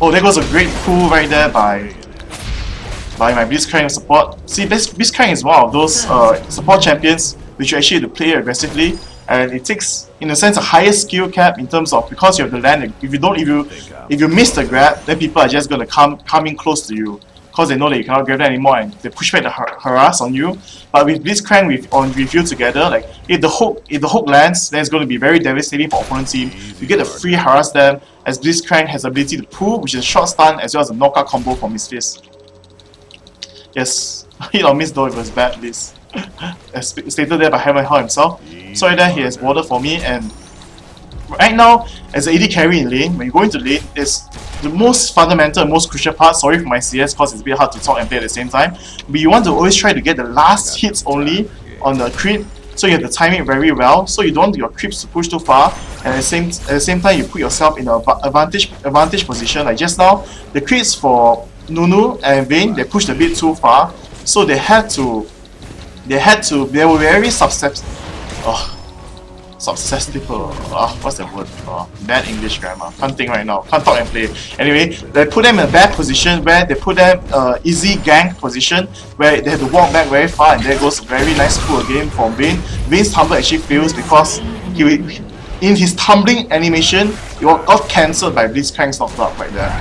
[SPEAKER 3] Oh, there goes a great pull right there by my Blitzcrank support. See, Blitzcrank is one of those support champions which you actually have to play aggressively, and it takes, in a sense, a higher skill cap in terms of, because you have to land. If you miss the grab, then people are just gonna come in close to you because they know that you cannot grab them anymore, and they push back the harass on you. But with Blitzcrank with you together, like if the hook lands, then it's going to be very devastating for opponent team. You get a free harass them, as Blitzcrank has the ability to pull, which is a short stun as well as a knockout combo from his fist. Yes, hit or miss though, it was bad, this. As stated there by Hammerhell himself. So right there, he has border for me, and right now, as an AD carry in lane, when you go into lane, it's the most fundamental and most crucial part. Sorry for my CS because it's a bit hard to talk and play at the same time. But you want to always try to get the last hits only on the creep, so you have to time it very well. So you don't want your creeps to push too far, and at the same time you put yourself in an advantage position. Like just now, the creeps for Nunu and Vayne, they pushed a bit too far, so they were very susceptible. What's that word? Bad English grammar. Can't think right now. Can't talk and play. Anyway, they put them in a bad position where they put them easy gank position where they have to walk back very far, and there goes a very nice pull again from Vayne. Vayne's tumble actually fails because in his tumbling animation, it got cancelled by Blitzcrank's knockback right there.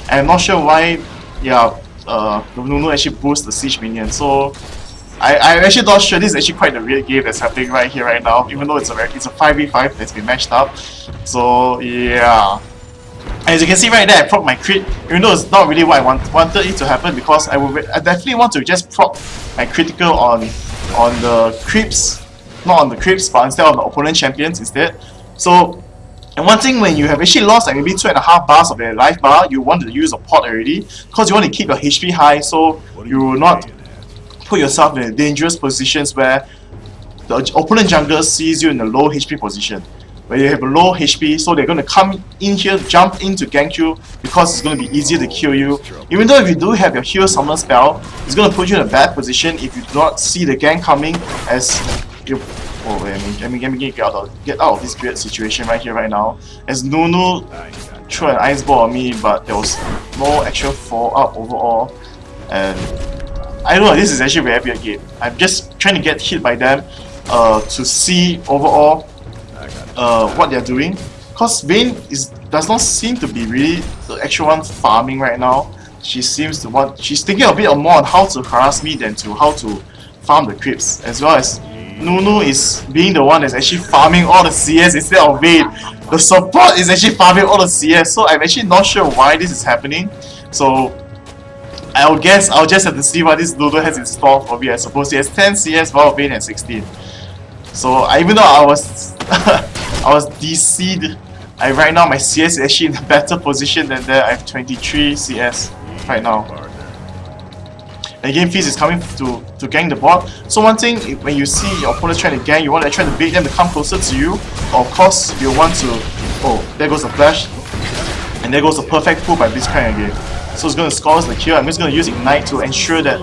[SPEAKER 3] And I'm not sure why, Nunu actually boosts the siege minion. So I'm actually not sure. This is actually quite a real game that's happening right here, right now, even though it's a 5v5 that's been matched up. So yeah, as you can see right there, I proc my crit, even though it's not really what I wanted it to happen, because I definitely want to just proc my critical on the creeps, not on the creeps, but instead of the opponent champions instead. So, and one thing, when you have actually lost like maybe 2.5 bars of your life bar, you want to use a pot already, because you want to keep your HP high, so you will not put yourself in dangerous positions where the opponent jungler sees you in a low HP position, where you have a low HP, so they're going to come in here, jump in to gank you, because it's going to be easier to kill you. Even though if you do have your heal summon spell, it's going to put you in a bad position if you do not see the gank coming, as you... Oh wait, let me get out of this weird situation right here, right now. As Nunu threw an ice ball on me, but there was no actual fallout overall, and I don't know, this is actually a very weird game. I'm just trying to get hit by them to see overall what they're doing. Because Vayne does not seem to be really the actual one farming right now. She's thinking a bit more on how to harass me than to how to farm the creeps. As well as Nunu is being the one that's actually farming all the CS instead of Vayne. The support is actually farming all the CS, so I'm actually not sure why this is happening. So I'll guess I'll just have to see what this Nunu has in store for me. I suppose he has 10 CS while Vayne has 16. So even though I was I was DC'd, right now my CS is actually in a better position than that. I have 23 CS right now. And again, Fizz is coming to gank the bot. So one thing, when you see your opponent trying to gank, you want to try to bait them to come closer to you. Of course, you want to... Oh, there goes the flash. And there goes the perfect pull by Blitzcrank again. So it's going to score us the kill. I'm just going to use Ignite to ensure that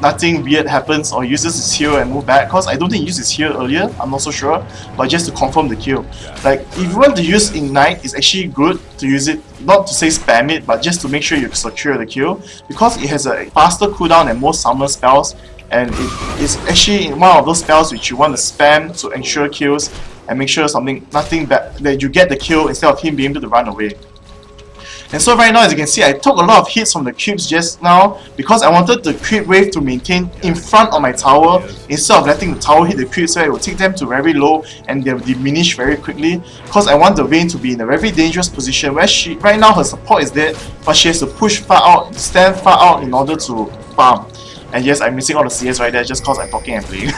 [SPEAKER 3] nothing weird happens, or uses his heal and move back. Because I don't think he used his heal earlier, I'm not so sure. But just to confirm the kill. Like, if you want to use Ignite, it's actually good to use it, not to say spam it, but just to make sure you secure the kill. Because it has a faster cooldown than most summoner spells. And it is actually one of those spells which you want to spam to ensure kills. And make sure nothing bad, that you get the kill instead of him being able to run away. And so right now, as you can see, I took a lot of hits from the creeps just now because I wanted the creep wave to maintain in front of my tower instead of letting the tower hit the creeps, where it will take them to very low and they'll diminish very quickly. Because I want the Vayne to be in a very dangerous position where right now her support is dead, but she has to push far out, stand far out in order to farm. And yes, I'm missing all the CS right there just because I'm talking and playing.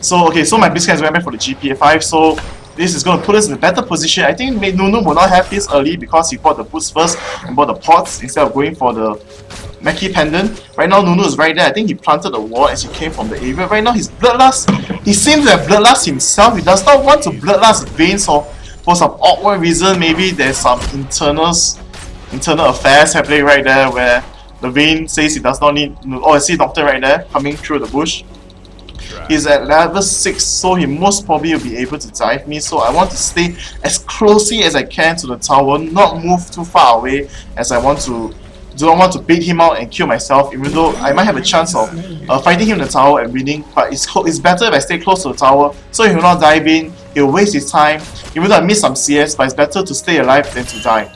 [SPEAKER 3] So okay, so my Blitzcrank is went for the GPA5, so this is going to put us in a better position. I think Nunu will not have this early because he bought the boost first and bought the pots instead of going for the Mackie Pendant. Right now Nunu is right there. I think he planted the wall as he came from the area. Right now he's Bloodlust. He seems to have Bloodlust himself. He does not want to Bloodlust Vayne, so for some awkward reason, maybe there's some internal affairs happening right there where the Vayne says he does not need... Oh, I see Doctor right there coming through the bush. He's at level 6, so he most probably will be able to dive me. So I want to stay as closely as I can to the tower, not move too far away, as I don't want to bait him out and kill myself, even though I might have a chance of fighting him in the tower and winning. But it's better if I stay close to the tower, so he will not dive in, he'll waste his time, even though I miss some CS, but it's better to stay alive than to die.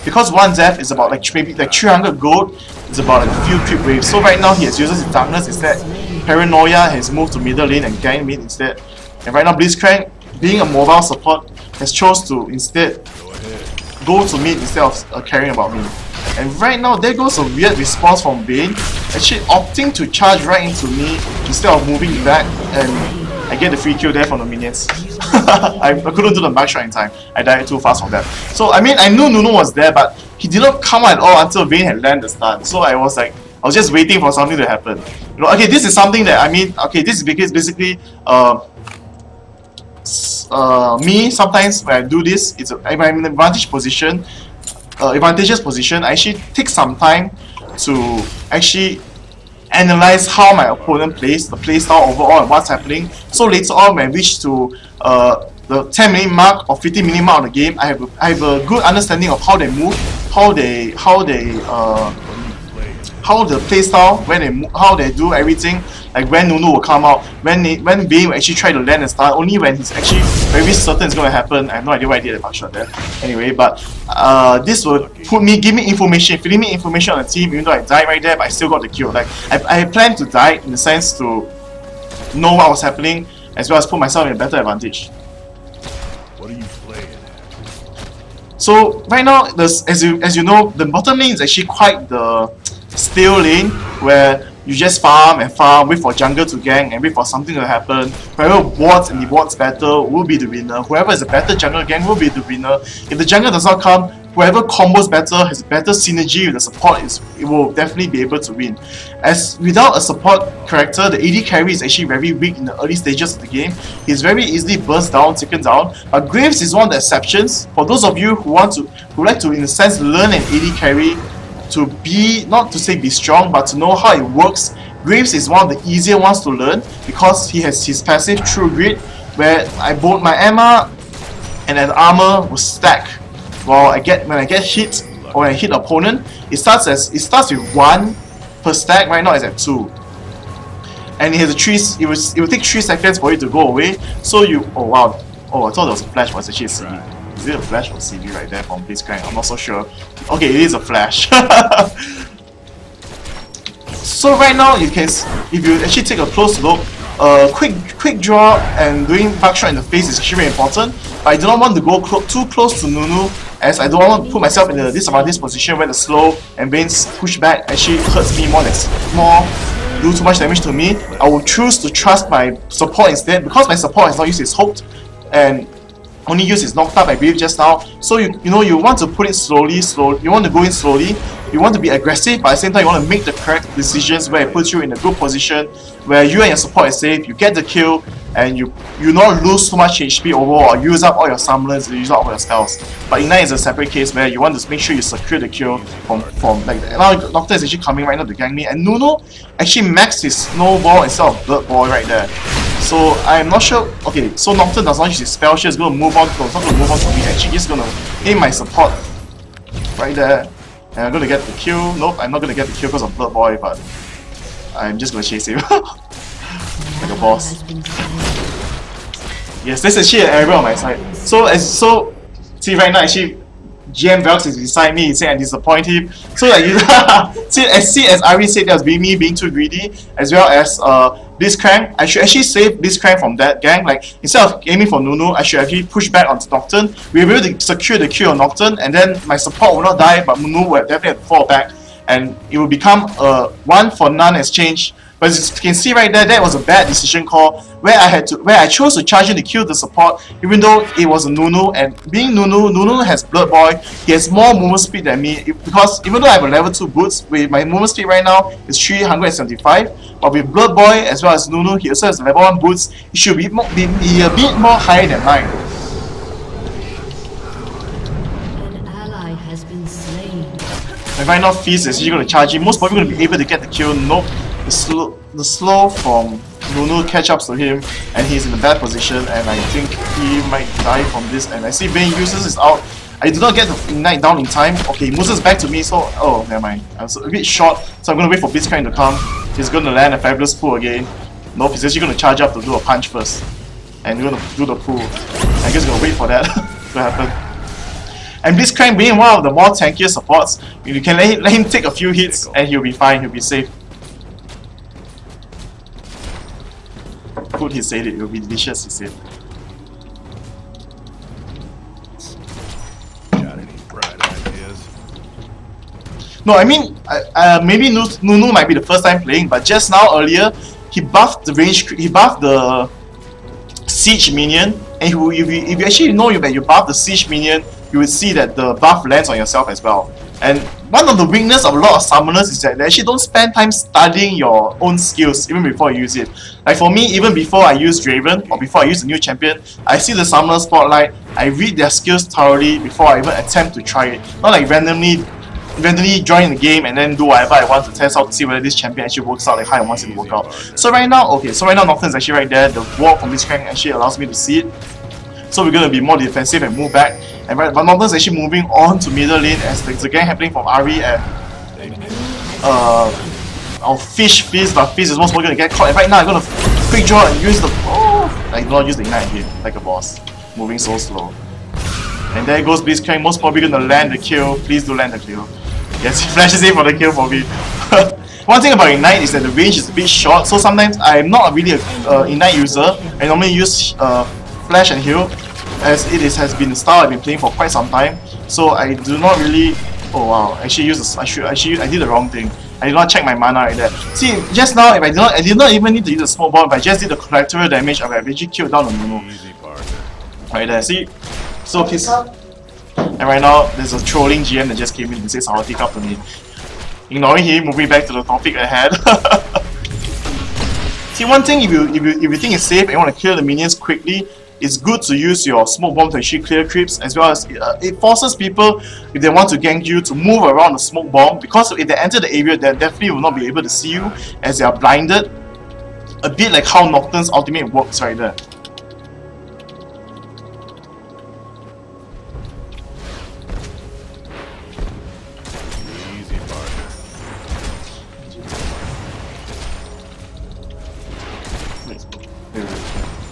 [SPEAKER 3] Because one death is about maybe 300 gold, it's about a few creep waves. So right now he has uses his darkness instead. Paranoia has moved to middle lane and gang mid instead. And right now Blitzcrank, being a mobile support, has chose to instead go to mid instead of caring about me. And right now there goes a weird response from Bane, actually opting to charge right into me instead of moving back, and I get the free kill there from the minions. I couldn't do the back shot in time. I died too fast from that. So I mean, I knew Nunu was there, but he did not come out at all until Vayne had landed the stun. So I was just waiting for something to happen. You know, okay, this is something that this is because basically me sometimes when I do this, I'm in an advantageous position. I actually take some time to actually analyze how my opponent plays, the playstyle overall, and what's happening. So later on, when I reach to the 10-minute mark or 15-minute mark of the game, I have a good understanding of how they move, how the playstyle, how they do everything. Like when Nunu will come out, when Vayne will actually try to land and start, only when he's actually very certain it's going to happen. I have no idea why I did the back shot there. Anyway, but this will give me information, feeding me information on the team, even though I died right there, but I still got the kill. Like I planned to die in the sense to know what was happening, as well as put myself in a better advantage.
[SPEAKER 6] What are you playing?
[SPEAKER 3] So right now, as you know, the bottom lane is actually quite the stale lane where you just farm and farm, wait for jungle to gank and wait for something to happen. Whoever wards and wards better will be the winner. Whoever is a better jungle gang will be the winner. If the jungle does not come, whoever combos better, has better synergy with the support, it will definitely be able to win. As without a support character, the AD carry is actually very weak in the early stages of the game. He's very easily burst down, taken down. But Graves is one of the exceptions. For those of you who like to in a sense learn an AD carry, to be, not to say be strong, but to know how it works, Graves is one of the easier ones to learn because he has his passive True Grit, where both my Emma and an armor will stack. While when I get hit or when I hit opponent, it starts with 1 per stack. Right now it's at 2, and it has it will take 3 seconds for it to go away. So oh wow, I thought there was a flash, but it's actually a CB. Is it a flash or CB right there from Blitzcrank? I'm not so sure. Okay, it is a flash. So right now, if you actually take a close look, quick draw and doing backshot in the face is actually very important. But I do not want to go too close to Nunu, as I don't want to put myself in a disadvantageous position where the slow and Vayne's pushback actually hurts me do too much damage to me. I will choose to trust my support instead, because my support has not used his hooked and only use his knocked up, I believe, just now. So you want to put it slowly. You want to go in slowly. You want to be aggressive, but at the same time you want to make the correct decisions where it puts you in a good position, where you and your support is safe, you get the kill, and you not lose too much HP overall or use up all your summoners, use up all your spells. But Ignite is a separate case where you want to make sure you secure the kill from like now Nocturne is actually coming right now to gank me, and Nunu actually maxed his snowball instead of blood ball right there. So I'm not sure. Okay, so Nocturne does not use his spell. She's going to move on. Not going to move on to me. Actually, he's going to aim my support right there, and I'm going to get the kill. Nope, I'm not going to get the kill because of Blood Boy, but I'm just going to chase him like a boss. Yes, there's actually an error on my side. So see right now actually GM Velx is beside me. He's saying I disappoint him. So like as Ari said, that was me being too greedy, as well as Blitzcrank. I should actually save Blitzcrank from that gang. Like instead of aiming for Nunu, I should actually push back onto Nocturne. We were able to secure the kill on Nocturne, and then my support will not die, but Nunu will definitely have to fall back, and it will become a 1 for none exchange. But as you can see right there, that was a bad decision call where I chose to charge in to kill the support, even though it was a Nunu, and being Nunu has Blood Boy, he has more movement speed than me, because even though I have a level 2 boots, with my movement speed right now is 375, but with Blood Boy as well as Nunu, he also has level 1 boots, he should be a bit more higher than mine.
[SPEAKER 1] An ally has been slain.
[SPEAKER 3] And right now Fizz is actually going to charge him, most probably going to be able to get the kill. Nope. The slow from Nunu catch up to him, and he's in a bad position, and I think he might die from this. And I see Vayne uses his out. I do not get the Ignite down in time. Okay, he moves back to me, so oh, never mind. I was a bit short, so I'm gonna wait for Blitzcrank to come. He's gonna land a fabulous pull again. Nope, he's actually gonna charge up to do a punch first, and we're gonna do the pull. I guess we're gonna wait for that to happen. And Blitzcrank being one of the more tankier supports, you can let him take a few hits, and he'll be fine. He'll be safe. Good, he said it. It will be delicious, he said.
[SPEAKER 6] Got any bright ideas?
[SPEAKER 3] No, I mean, maybe Nunu might be the first time playing, but just now earlier, he buffed the range, he buffed the siege minion, and if you actually know that you buff the siege minion, you will see that the buff lands on yourself as well. And one of the weakness of a lot of summoners is that they actually don't spend time studying your own skills even before you use it. Like for me, even before I use Draven or before I use the new champion, I see the summoner spotlight, I read their skills thoroughly before I even attempt to try it. Not like randomly join the game and then do whatever I want to test out to see whether this champion actually works out like how I want it to work out. So right now, Nocturne is actually right there. The wall from this crank actually allows me to see it. So we're gonna be more defensive and move back. And but Nocturne is actually moving on to middle lane as there's a gang happening from Ari and our Fish, but Fish is most probably gonna get caught. And right now I'm gonna quick draw and use the I do not use the ignite here like a boss. Moving so slow. And there goes Blitzcrank, most probably gonna land the kill. Please do land the kill. Yes, he flashes in for the kill for me. One thing about Ignite is that the range is a bit short, so sometimes I'm not really an Ignite user. I normally use Flash and Heal, as it has been the style I've been playing for quite some time. So I do not really. Oh wow! I did the wrong thing. I did not check my mana like that. See, just now if I did not even need to use a smoke bomb. If I just did the collateral damage, I would have actually killed down the Nunu. Right there, see. So please. And right now there's a trolling GM that just came in and says I'll take up to me. Ignoring him, moving back to the topic ahead. See, one thing if you think it's safe and you want to clear the minions quickly, it's good to use your smoke bomb to actually clear creeps, as well as it forces people, if they want to gank you, to move around the smoke bomb, because if they enter the area, they definitely will not be able to see you as they are blinded. A bit like how Nocturne's ultimate works right there.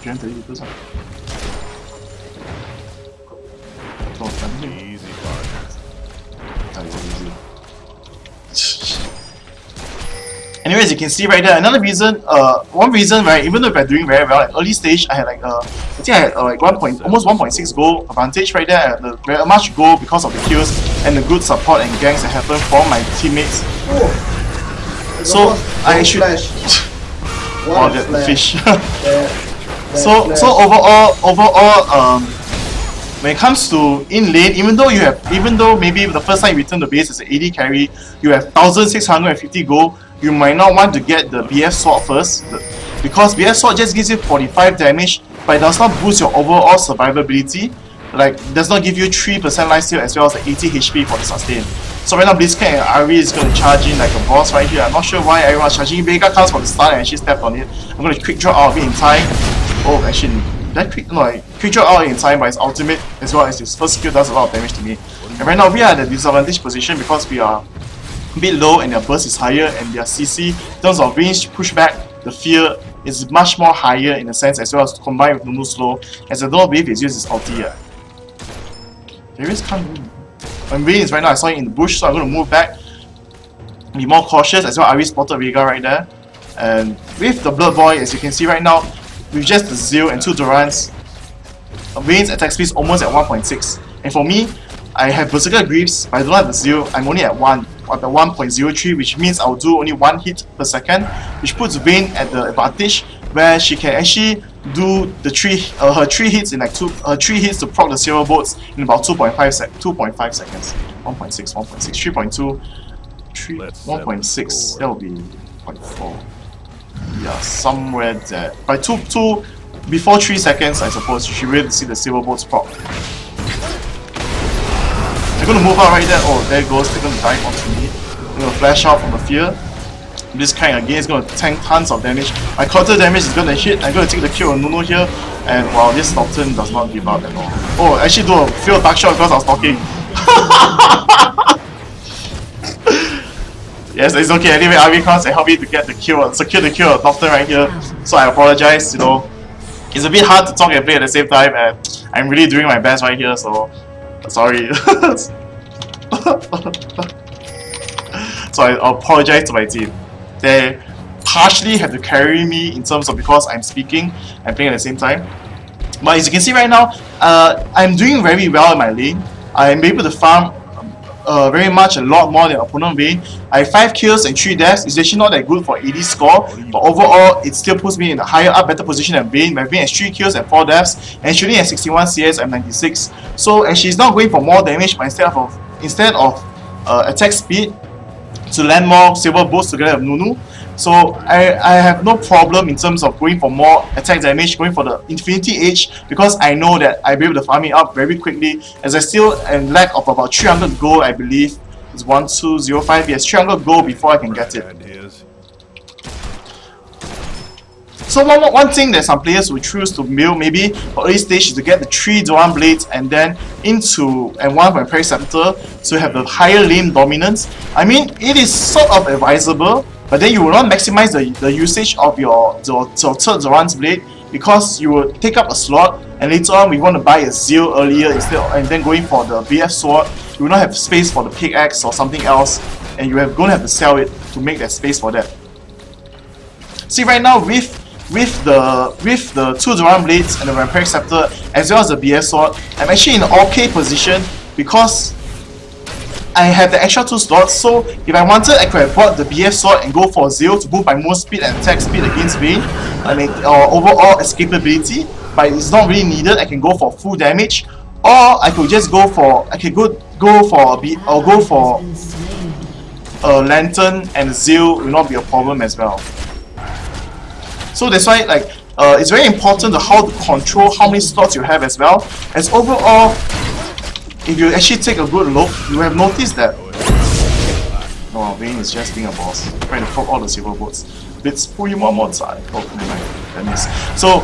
[SPEAKER 3] GM.TeddyTibbers.
[SPEAKER 6] Easy partner.
[SPEAKER 3] Anyways, you can see right there, another reason, one reason, right, even though we're doing very well at early stage, I had like I think I had like almost 1.6 goal advantage right there. I had very much goal because of the kills and the good support and ganks that happened from my teammates. So I actually oh, that fish. So overall, when it comes to in lane, even though maybe the first time you return the base as an AD carry, you have 1650 gold, you might not want to get the BF sword first, because BF sword just gives you 45 damage, but it does not boost your overall survivability. Like, does not give you 3% lifesteal as well as the 80 HP for the sustain. So right now Blitzcrank and Ari is going to charge in like a boss right here. I'm not sure why everyone's charging. Vega comes for the stun and actually stepped on it. I'm going to quick draw out of it in time. Oh, actually, that quick draw out in time by his ultimate as well as his first skill does a lot of damage to me. And right now we are at a disadvantage position because we are a bit low and their burst is higher, and their CC in terms of range pushback, the fear is much more higher in a sense, as well as combined with Nunu's slow, as I don't believe he's used his ulti yet. There is can't. When Vayne is right now, I saw it in the bush, so I'm going to move back, be more cautious, as well. Ari spotted Vega right there. And with the Blood Boy, as you can see right now, with just the Zeal and 2 Durans, Vayne's attack speed is almost at 1.6. And for me, I have Berserker Greaves, but I don't have the Zeal. I'm only at 1.03, which means I'll do only 1 hit per second, which puts Vayne at the advantage, where she can actually do the her 3 hits in like 3 hits to proc the Silver Bolts in about 2.5 seconds. 1.6, 3.2, 1.6. That will be 0.4. Yeah, somewhere there. By before 3 seconds, I suppose you should be able to see the Silver Bolts proc. They're gonna move out right there. Oh, there it goes. They're gonna dive onto me. I'm gonna flash out from the fear. This kind again is going to tank tons of damage. My counter damage is going to hit. I'm going to take the kill on Nunu here. And wow, this Nocturne does not give up at all. Oh, I actually do a failed dark shot because I was talking. Yes, it's okay. Anyway, RV counts and help me to get the kill, secure the kill of Nocturne right here. So I apologize, you know. It's a bit hard to talk and play at the same time, and I'm really doing my best right here, so sorry. So I apologize to my team. They partially have to carry me in terms of because I'm speaking and playing at the same time. But as you can see right now, I'm doing very well in my lane. I'm able to farm very much a lot more than opponent lane. I have 5 kills and 3 deaths. It's actually not that good for AD score, but overall it still puts me in a higher up, better position than Vayne. My Vayne has 3 kills and 4 deaths, and shooting at 61 CS and 96. So, and she's not going for more damage, but instead of attack speed, to land more silver boosts together with Nunu. So I have no problem in terms of going for more attack damage, going for the Infinity Age, because I know that I'll be able to farm it up very quickly, as I still am lack of about 300 gold, I believe. It's 1205, yes, 300 gold before I can get it. So one thing that some players will choose to mill maybe for early stage is to get the 3 Doran Blades and then into and 1 Vampiric Scepter to have the higher lane dominance. I mean, it is sort of advisable, but then you will not maximize the usage of your third Doran's Blade, because you will take up a slot, and later on we want to buy a Zeal earlier instead of, and then going for the BF Sword. You will not have space for the pickaxe or something else, and you are going to have to sell it to make that space for that. See, right now with the 2 Doran Blades and the Vampiric Scepter as well as the BF Sword, I'm actually in an okay position because I have the extra 2 slots. So if I wanted, I could have bought the BF Sword and go for Zeal to boost my move speed and attack speed against Vayne, or overall escapability, but it's not really needed. I can go for full damage, or I could just go for a Lantern, and Zeal will not be a problem as well. So that's why, like, it's very important to how to control how many slots you have as well. As overall, if you actually take a good look, you have noticed that oh, Vayne is just being a boss, trying to poke all the silver boats. Let's pull him one more time. Oh, never mind. That missed. So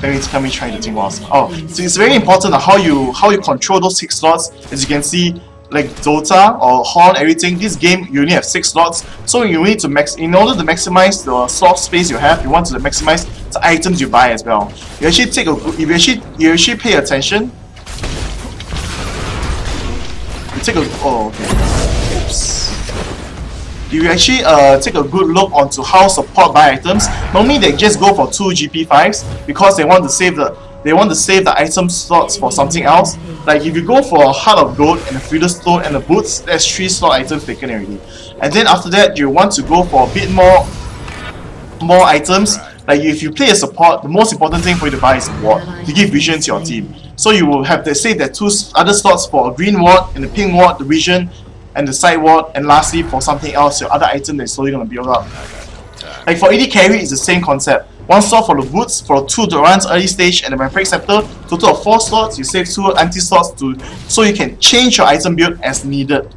[SPEAKER 3] let me try to think once. Oh, so it's very important how you control those 6 slots. As you can see, like Dota or Horn, everything, this game you only have 6 slots, so you need to in order to maximize the slot space you have, you want to maximize the items you buy as well. You actually take you actually pay attention. You take a oops. You actually take a good look onto how support buy items. Normally they just go for 2 GP5s because they want to save the item slots for something else. Like if you go for a Heart of Gold and a Feudal Stone and a Boots, there's 3 slot items taken already. And then after that, you want to go for a bit more items. Like if you play a support, the most important thing for you to buy is a ward to give vision to your team. So you will have to save that 2 other slots for a green ward and the pink ward, the vision, and the side ward, and lastly for something else, your other item that is slowly going to build up. Like for AD carry, it's the same concept. 1 slot for the boots, for 2 Dorans early stage and the Vampiric Scepter. Total of 4 slots, you save 2 empty slots so you can change your item build as needed.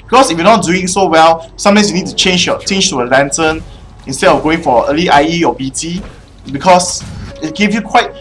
[SPEAKER 3] Because if you're not doing so well, sometimes you need to change to a Lantern instead of going for early IE or BT, because it gives you quite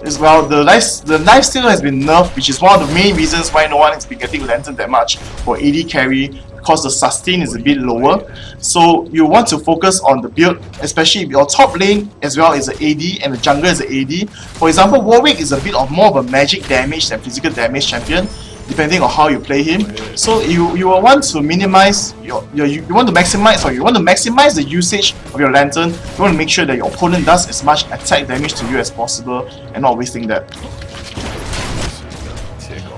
[SPEAKER 3] as well. The lifesteal has been nerfed, which is one of the main reasons why no one has been getting Lantern that much for AD carry, because the sustain is a bit lower. So you want to focus on the build, especially if your top lane as well is an AD and the jungler is an AD. For example, Warwick is a bit of more of a magic damage than physical damage champion, depending on how you play him. So you will want to minimize you want to maximize the usage of your Lantern. You want to make sure that your opponent does as much attack damage to you as possible and not wasting that.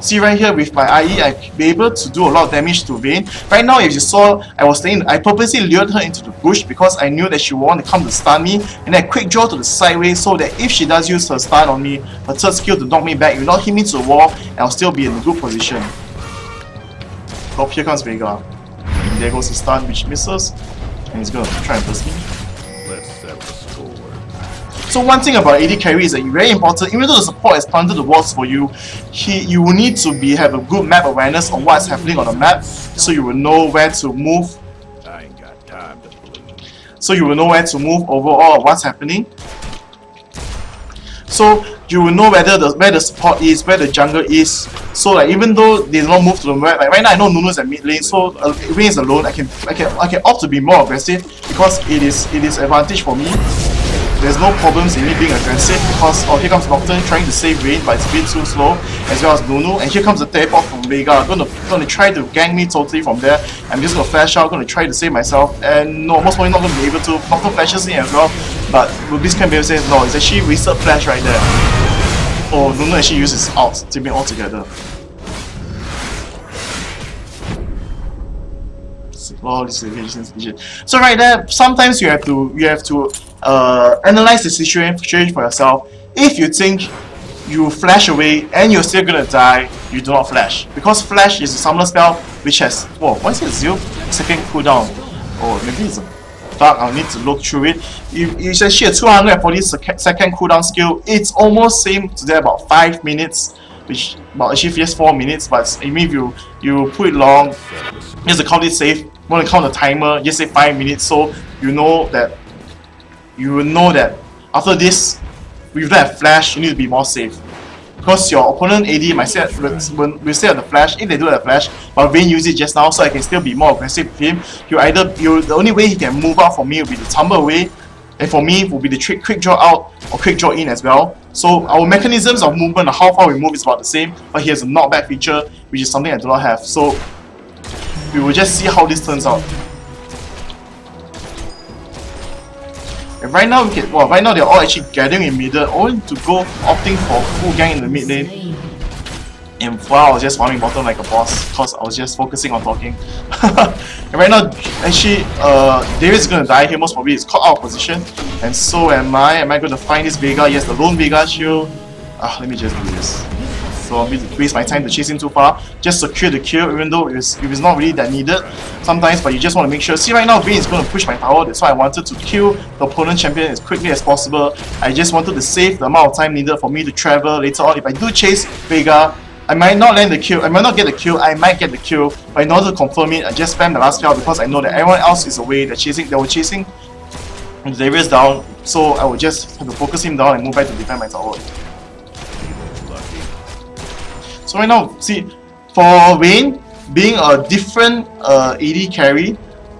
[SPEAKER 3] See right here with my IE, I'll be able to do a lot of damage to Vayne. Right now, if you saw, I purposely lured her into the bush because I knew that she would want to come to stun me, and then quick draw to the sideways so that if she does use her stun on me, her third skill to knock me back, it will not hit me to the wall, and I'll still be in a good position. Oh, here comes Vega. And there goes the stun, which misses, and he's going to try and burst me.
[SPEAKER 6] Let's settle the score.
[SPEAKER 3] So one thing about AD carry is that it's very important, even though the support has planted the walls for you, you will need to have a good map awareness on what's happening on the map, so you will know where to move.
[SPEAKER 6] I ain't got time
[SPEAKER 3] so you will know where to move overall, what's happening. So you will know where the support is, where the jungle is. So like even though they do not move to the right, like right now I know Nunu's at mid lane, so Vayne is alone. I can opt to be more aggressive because it is advantage for me. There's no problems in me being aggressive because here comes Nocturne trying to save Vayne, but it's a bit too slow, as well as Nunu, and here comes the teleport from Vega. Gonna try to gank me totally from there. I'm just gonna flash out, gonna try to save myself, and no, most probably not gonna be able to. Nocturne flashes in as well, but with this kind of say no, it's actually wasted flash right there. Oh, Nunu actually uses ult to be all together. Oh, this is vision. So right there, sometimes you have to analyze the situation for yourself. If you think you flash away and you're still gonna die, you do not flash, because flash is a summoner spell which has why is it 0-second cooldown? Oh, maybe it's a bug. I'll need to look through it. It's actually a 240-second cooldown skill. It's almost same to that, about 5 minutes, which actually just 4 minutes. But I mean, if you put it long, just to count it safe. Want to count the timer, just say 5 minutes, so you will know that after this, with that flash, you need to be more safe. Because your opponent AD might say will stay at the flash if they do have the flash, but Vayne used it just now, so I can still be more aggressive with him. The only way he can move out for me will be to tumble away, and for me will be the quick draw out or quick draw in as well. So our mechanisms of movement and how far we move is about the same, but he has a knockback feature, which is something I do not have. So we will just see how this turns out. And right now right now they're all actually gathering in middle, only to go opting for full gang in the mid lane. And wow, I was just farming bottom like a boss because I was just focusing on talking. And right now, actually, Darius is gonna die here. Most probably, it's caught out of position, and so am I. Am I gonna find this Vega? Yes, the lone Vega shield. Let me just do this. So I'll waste my time to chase him too far. Just secure the kill, even though it's not really that needed sometimes, but you just want to make sure. See, right now Vayne is going to push my tower. That's why I wanted to kill the opponent champion as quickly as possible. I just wanted to save the amount of time needed for me to travel later on. If I do chase Vega, I might not land the kill, I might not get the kill, I might get the kill, but in order to confirm it, I just spam the last spell because I know that everyone else is away. They were chasing Darius down, so I would just have to focus him down and move back to defend my tower. So right now, see, for Vayne, being a different AD carry,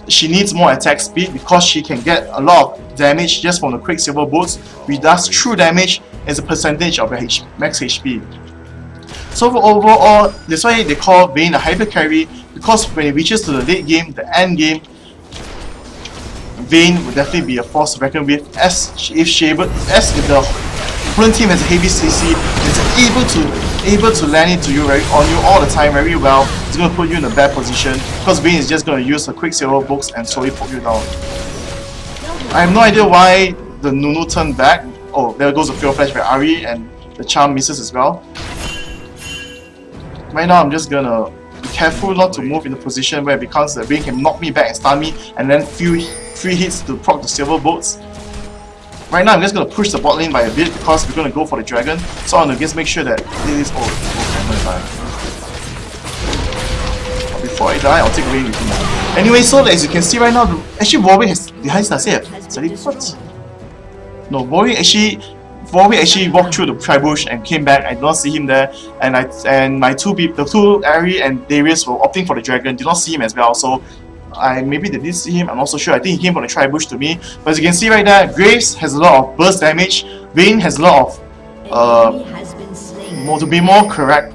[SPEAKER 3] she needs more attack speed because she can get a lot of damage just from the Quicksilver boots, which does true damage as a percentage of her max HP. So overall, that's why they call Vayne a hyper carry, because when it reaches to the late game, the end game, Vayne would definitely be a force to reckon with, as if the opponent team has a heavy CC, it's able to land it on you all the time very well. It's going to put you in a bad position because Vayne is just going to use the Quicksilver books and slowly put you down. I have no idea why the Nunu turned back. Oh, there goes the Fear Flash by Ahri, and the charm misses as well. Right now I'm just gonna be careful not to move in a position where it becomes that Vayne can knock me back and stun me and then few free hits to proc the silver bolts. Right now I'm just gonna push the bot lane by a bit because we're gonna go for the dragon. So I'm gonna just make sure that it is I'm gonna die. But before I die, I'll take Vayne with me. Anyway, so as you can see right now, actually Warwick has teleport. No, Warwick actually walked through the tribush and came back. I did not see him there, and my two people, the two Ahri and Darius, were opting for the dragon. Did not see him as well, so maybe they did see him. I'm not so sure. I think he came from the tribush to me. But as you can see right there, Graves has a lot of burst damage. Vayne has a lot of to be more correct.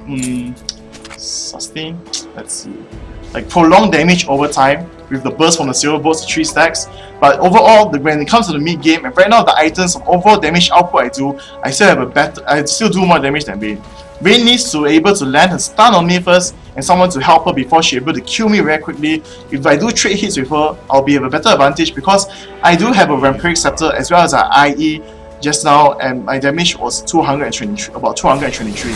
[SPEAKER 3] Sustain. Let's see. Like prolonged damage over time with the burst from the silver bolts, 3 stacks. But overall, when it comes to the mid game, and right now the items of overall damage output I still do more damage than Vayne. Vayne needs to be able to land a stun on me first and someone to help her before she's able to kill me very quickly. If I do trade hits with her, I'll be at a better advantage because I do have a Vampiric Scepter as well as an IE just now, and my damage was about 223.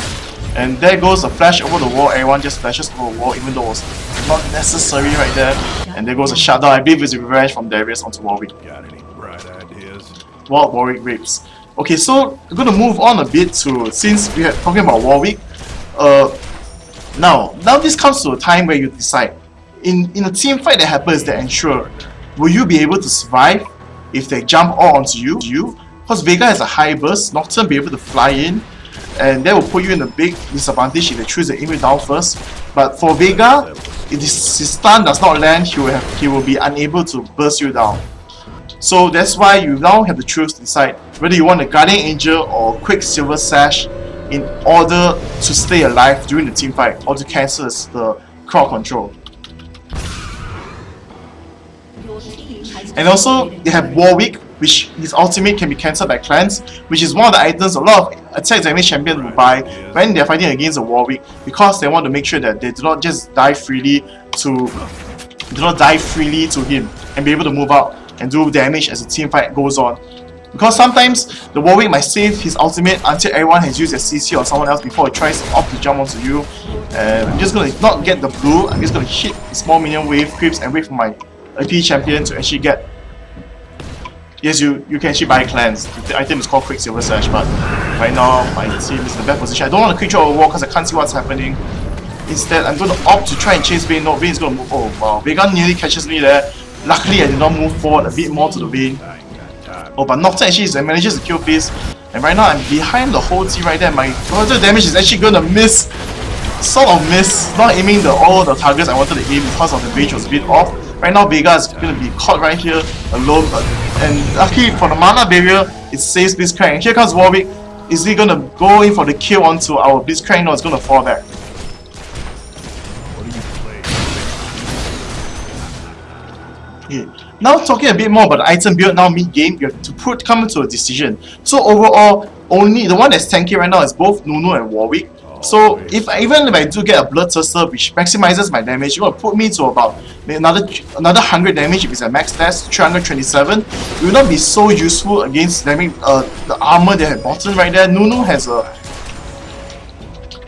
[SPEAKER 3] And there goes the flash over the wall. Everyone just flashes over the wall even though it was not necessary right there. And there goes a shutdown. I believe it's a revenge from Darius onto Warwick.
[SPEAKER 6] Got any bright ideas?
[SPEAKER 3] Well, Warwick rapes. Okay, so we're gonna move on a bit to, since we are talking about Warwick, now this comes to a time where you decide in a team fight that happens that ensure, will you be able to survive if they jump all onto you, because Vega has a high burst, Nocturne will be able to fly in, and that will put you in a big disadvantage if they choose to aim you down first. But for Vega, if his stun does not land, he will be unable to burst you down. So that's why you now have to choose to decide whether you want a Guardian Angel or Quicksilver Sash in order to stay alive during the team fight or to cancel the crowd control. And also, they have Warwick, which his ultimate can be cancelled by clans, which is one of the items a lot of attack damage champions will buy when they're fighting against a Warwick, because they want to make sure that they do not just die freely to him and be able to move out and do damage as the team fight goes on. Because sometimes the Warwick might save his ultimate until everyone has used their CC or someone else before it tries to jump onto you. And I'm just going to not get the blue, I'm just going to hit the small minion wave creeps and wait for my AP champion to actually get... Yes, you can actually buy clans. The item is called Quicksilver Sash, but right now my team is in the bad position. I don't want to quick draw a wall because I can't see what's happening. Instead, I'm going to opt to try and chase Vayne. No, Vayne is going to move. Oh wow, Vega nearly catches me there. Luckily, I did not move forward a bit more to the Vayne. Oh, but Nocturne actually manages to kill Fizz. And right now, I'm behind the whole team right there. My total damage is actually going to miss. Sort of miss. Not aiming all the targets I wanted to aim because of the range was a bit off. Right now, Vega is going to be caught right here alone. And luckily for the mana barrier, it saves Blitzcrank. And here comes Warwick. Is he going to go in for the kill onto our Blitzcrank? No, it's going to fall back. Okay. Now talking a bit more about the item build now mid-game, you have to come to a decision. So overall, only the one that's tanky right now is both Nunu and Warwick. So even if I do get a Bloodthirster which maximizes my damage, it will put me to about another 100 damage if it's at max stats, 327. It will not be so useful against the armor they have bottom right there. Nunu has a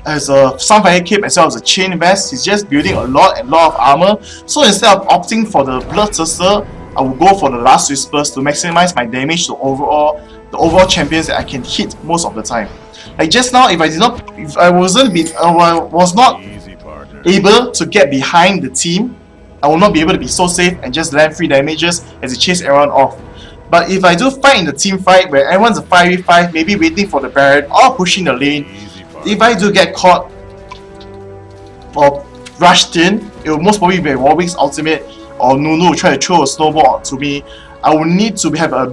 [SPEAKER 3] Sunfire Cape as well as a Chain Vest. He's just building a lot of armor. So instead of opting for the Bloodthirster, I will go for the Last Whispers to maximize my damage to the overall champions that I can hit most of the time. Like just now, if I was not able to get behind the team, I will not be able to be so safe and just land free damages as it chase everyone off. But if I do fight in the team fight where everyone's a 5v5, maybe waiting for the Baron or pushing the lane, if I do get caught or rushed in, it will most probably be Warwick's ultimate or Nunu will try to throw a snowball to me. I will need to have the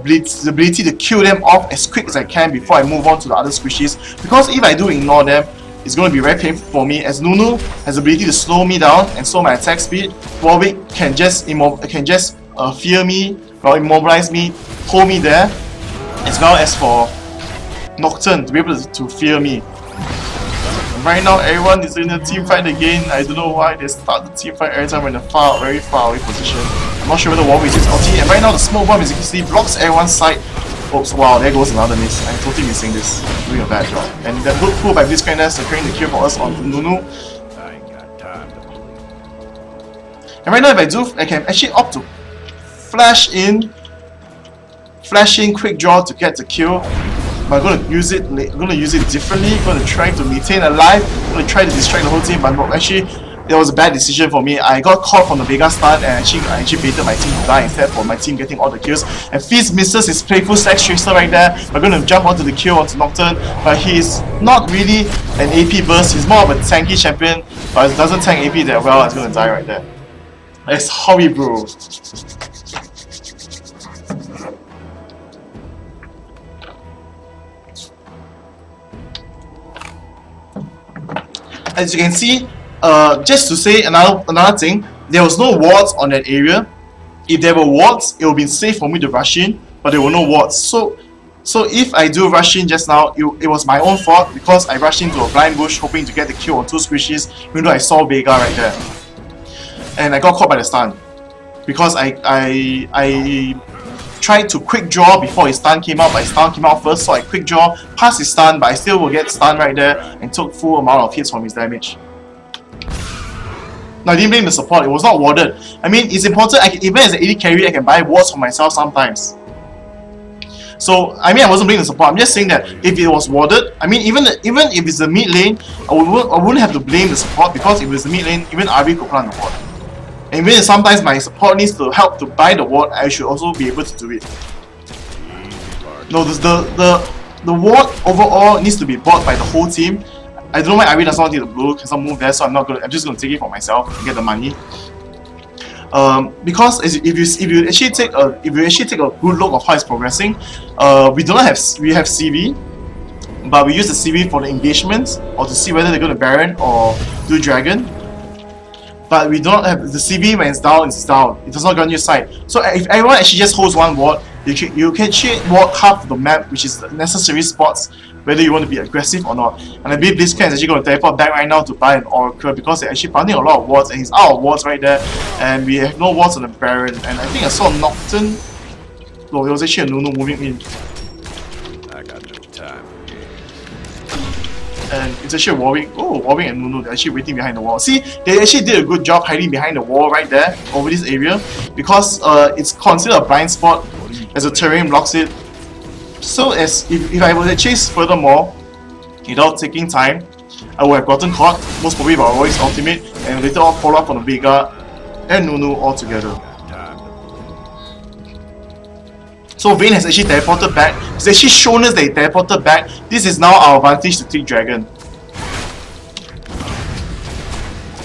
[SPEAKER 3] ability to kill them off as quick as I can before I move on to the other squishies, because if I do ignore them, it's going to be very painful for me, as Nunu has the ability to slow me down and slow my attack speed. Warwick can just fear me or immobilize me, hold me there, as well as for Nocturne to be able to fear me. Right now, everyone is in a team fight again. I don't know why they start the team fight every time we're in a very far away position. I'm not sure whether Warwick is ulti. And right now, the smoke bomb as you can see blocks everyone's side. Oops, wow, there goes another miss. I'm totally missing this. Doing a bad job. And that good pull by Blitzcrank securing the kill for us on Nunu. And right now, if I do, I can actually opt to flash in quick draw to get the kill. But I'm going to use it differently. I'm going to try to maintain alive. I'm going to try to distract the whole team, but actually that was a bad decision for me. I got caught from the Vega stun and I actually baited my team to die instead for my team getting all the kills. And Fizz misses his playful Sex Tracer right there. We're going to jump onto the kill onto Nocturne, but he's not really an AP burst. He's more of a tanky champion, but it doesn't tank AP that well. It's going to die right there. That's horrible. As you can see, just to say another thing, there was no wards on that area. If there were wards, it would be safe for me to rush in, but there were no wards. So if I do rush in just now, it was my own fault because I rushed into a blind bush hoping to get the kill on two squishies, even though I saw Vega right there. And I got caught by the stun. Because I tried to quick draw before his stun came out, but his stun came out first, so I quick draw past his stun, but I still will get stunned right there and took full amount of hits from his damage. No, I didn't blame the support, it was not warded. I mean, it's important, even as an AD carry, I can buy wards for myself sometimes. So, I mean, I wasn't blaming the support, I'm just saying that if it was warded, I mean, even if it's the mid lane, I wouldn't have to blame the support, because if it's the mid lane, even RB could plant the ward. And even sometimes my support needs to help to buy the ward, I should also be able to do it. No, the ward overall needs to be bought by the whole team. I don't know why Irene does not need the blue, cannot move there, so I'm just gonna take it for myself and get the money. Because if you actually take a good look of how it's progressing, we have CV, but we use the CV for the engagement or to see whether they're going to Baron or do Dragon. But we don't have the CV. When it's down, it's down. It does not go on your side. So if everyone actually just holds one ward, you can actually walk half the map, which is the necessary spots, whether you want to be aggressive or not. And I believe Blitzcrank is actually going to teleport back right now to buy an Oracle because they're actually planting a lot of wards and he's out of wards right there. And we have no wards on the Baron. And I think I saw Nocturne. No, it was actually a Nunu moving in.
[SPEAKER 6] I got no time.
[SPEAKER 3] And it's actually Warwick. Oh, Warwick and Nunu, they're actually waiting behind the wall. See, they actually did a good job hiding behind the wall right there, over this area, because it's considered a blind spot as the terrain blocks it. So as if I were to chase furthermore, without taking time, I would have gotten caught, most probably by Warwick's ultimate, and later on follow up on the Vega and Nunu all together. So Vayne has actually teleported back. He's actually shown us that he teleported back. This is now our advantage to take Dragon.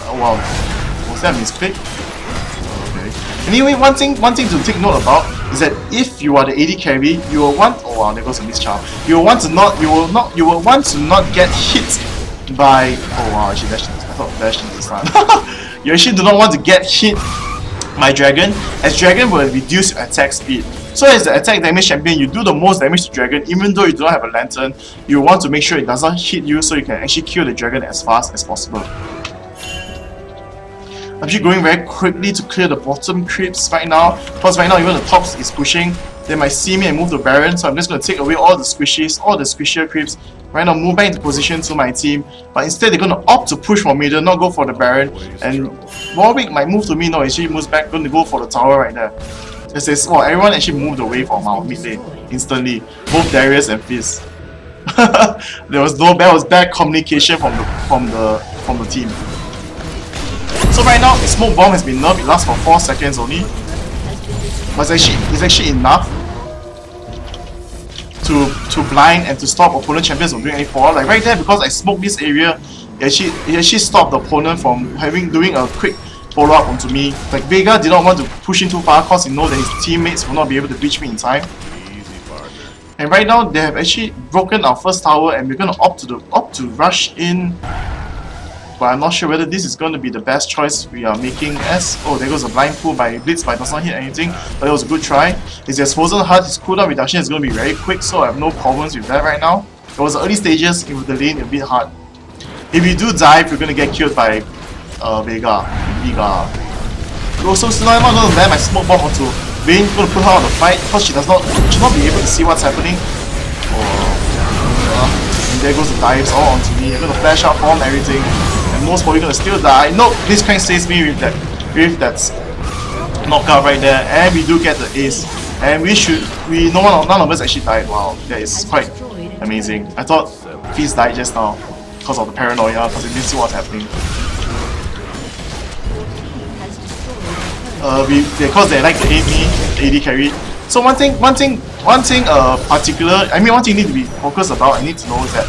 [SPEAKER 3] Oh wow. Was that a misclick? Okay. Anyway, one thing to take note about is that if you are the AD carry, you will want there goes a mischarm. You will want to not get hit by actually I thought dash into the stun. You actually do not want to get hit by Dragon, as Dragon will reduce your attack speed. So as the attack damage champion, you do the most damage to Dragon, even though you do not have a lantern. You want to make sure it does not hit you so you can actually kill the Dragon as fast as possible. I'm actually going very quickly to clear the bottom creeps right now, because right now even the top is pushing. They might see me and move the Baron, so I'm just going to take away all the squishier creeps. Right now move back into position to my team, but instead they're going to opt to push for middle, not go for the Baron. And Warwick might move to me, no, he moves back, going to go for the tower right there. It says, everyone actually moved away from our mid lane instantly. Both Darius and Fizz. there was bad communication from the team. So right now, the smoke bomb has been nerfed. It lasts for 4 seconds only, but it's actually enough to blind and to stop opponent champions from doing any fallout. Like right there, because I smoked this area, it actually stopped the opponent from doing a quick follow-up onto me. Like Vega did not want to push in too far because he knows that his teammates will not be able to reach me in time. And right now they have actually broken our first tower and we're gonna opt to rush in. But I'm not sure whether this is going to be the best choice we are making, as there goes a blind pull by Blitz, but it does not hit anything, but it was a good try. It's just Frozen Heart, his cooldown reduction is going to be very quick, so I have no problems with that right now. It was the early stages, with the lane a bit hard. If you do dive, you're going to get killed by Vega. Also, still I'm not going to land my smoke bomb onto Vayne, going to put her on the fight, because she will not be able to see what's happening. And there goes the dives all onto me. I'm going to flash out bomb everything. And most probably gonna still die. No, Blitzcrank saves me with that knockout right there, and we do get the ace. And none of us actually died. Wow, that is quite amazing. I thought Fizz died just now because of the paranoia, because he didn't see what's happening. Because they like to hate me, AD carry. So one thing you need to be focused about, I need to know is that,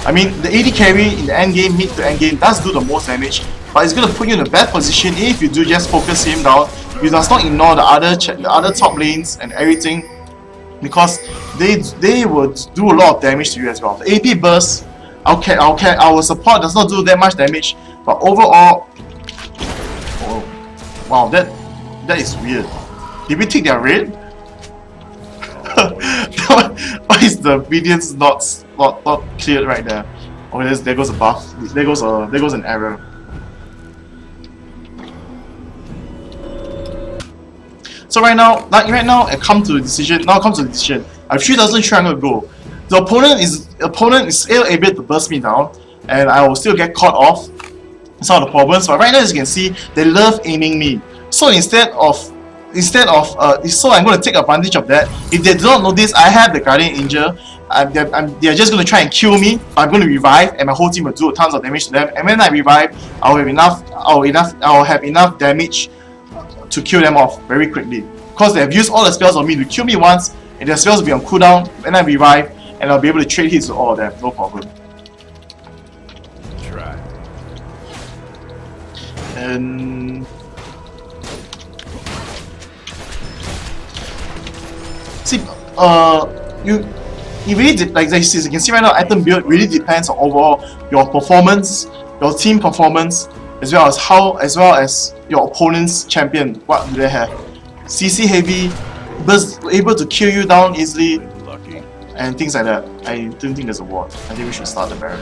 [SPEAKER 3] the AD carry in the end game, mid to end game, does do the most damage, but it's going to put you in a bad position if you do just focus him down. You does not ignore the other top lanes and everything, because they would do a lot of damage to you as well. The AP burst, our support does not do that much damage, but overall, wow, that is weird. Did we take their raid? Why is the obedience not cleared right there? There goes a buff. There goes an error. So right now, I come to the decision. I have 3,300 gold. The opponent is still able to burst me down, and I will still get caught off. It's not the problems. But right now, as you can see, they love aiming me. So so I'm going to take advantage of that. If they do not notice I have the Guardian Angel, they're just going to try and kill me. I'm going to revive, and my whole team will do tons of damage to them. And when I revive, I'll have enough damage to kill them off very quickly, because they have used all the spells on me to kill me once, and their spells will be on cooldown, and I revive, and I'll be able to trade hits with all of them, no problem.
[SPEAKER 6] Try.
[SPEAKER 3] And see, you really like this. You can see right now, item build really depends on overall your performance, your team performance, as well as your opponent's champion. What do they have? CC heavy, able to kill you down easily, and things like that. I don't think there's a ward. I think we should start the Baron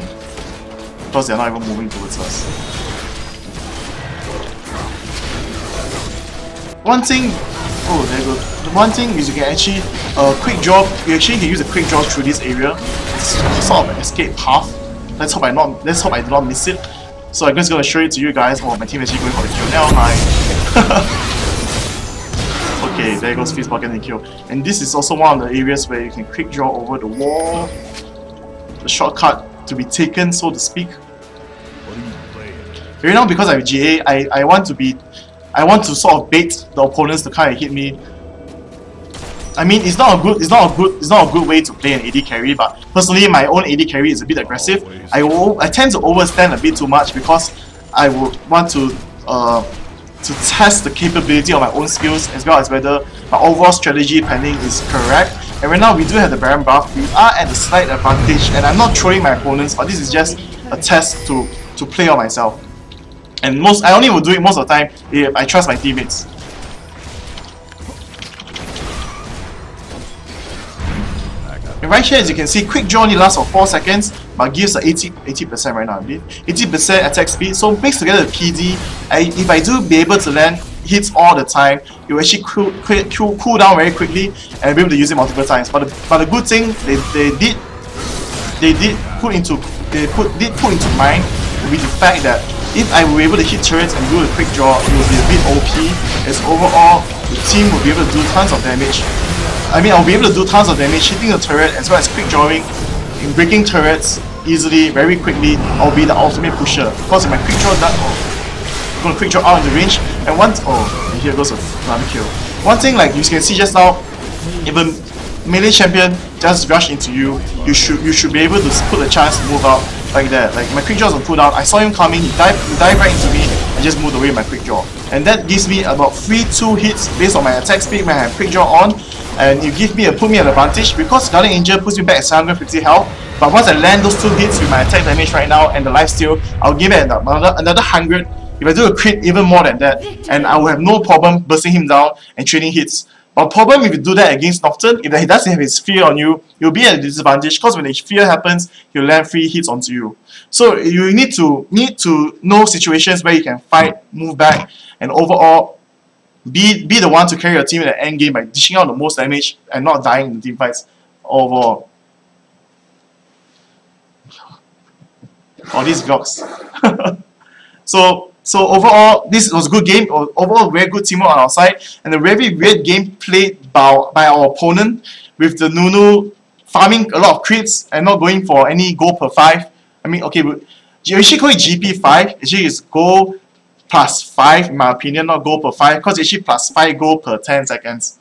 [SPEAKER 3] because they're not even moving towards us. One thing, oh there you go. The one thing is you can actually quick draw. You actually can use a quick draw through this area. It's sort of an escape path. Let's hope I do not miss it. So I'm just gonna show it to you guys. Oh, my team is actually going for the kill now. Hi. Okay, there goes Fizz getting the kill. And this is also one of the areas where you can quick draw over the wall. The shortcut to be taken, so to speak. Right now, because I have GA, I want to sort of bait the opponents to kind of hit me. I mean, it's not a good way to play an AD carry, but personally, my own AD carry is a bit aggressive. I tend to overstand a bit too much because I would want to test the capability of my own skills as well as whether my overall strategy planning is correct. And right now, we do have the Baron buff. We are at a slight advantage, and I'm not trolling my opponents, but this is just a test to play on myself. And I only will do it most of the time if I trust my teammates. And right here, as you can see, quick draw only lasts for 4 seconds, but gives a 80% right now, I believe. 80% attack speed, so mixed together with PD, if I do be able to land hits all the time, it will actually cool down very quickly, and I'll be able to use it multiple times. But the good thing they did put into mind will be the fact that if I were able to hit turrets and do a quick draw, it will be a bit OP, as overall the team will be able to do tons of damage. I mean, I'll be able to do tons of damage hitting the turret as well as quick drawing, in breaking turrets easily, very quickly. I'll be the ultimate pusher. Because if my quick draw done, I'm gonna quick draw out of the range, and once and here goes another kill. One thing, like you can see just now, if a melee champion just rush into you, you should be able to put a chance to move out like that. Like my quick draw is on cooldown. I saw him coming, he dived right into me, and just moved away with my quick draw. And that gives me about 3-2 hits based on my attack speed when I have quick draw on. And it put me at advantage because Guardian Angel puts me back at 750 health. But once I land those 2 hits with my attack damage right now and the lifesteal, I'll give it another 100. If I do a crit, even more than that, and I will have no problem bursting him down and trading hits. But problem if you do that against Nocturne, if he doesn't have his fear on you, you'll be at a disadvantage because when the fear happens, he'll land 3 hits onto you. So you need to know situations where you can fight, move back, and overall be the one to carry your team in the end game by dishing out the most damage and not dying in the team fights overall. All these blocks. So overall, this was a good game. Overall, very good teamwork on our side, and a very weird game played by our opponent with the Nunu farming a lot of crits and not going for any gold per 5. I mean, okay, but you should call it GP5. Actually, it's gold plus 5 in my opinion, not gold per 5, because it's actually plus 5 gold per 10 seconds.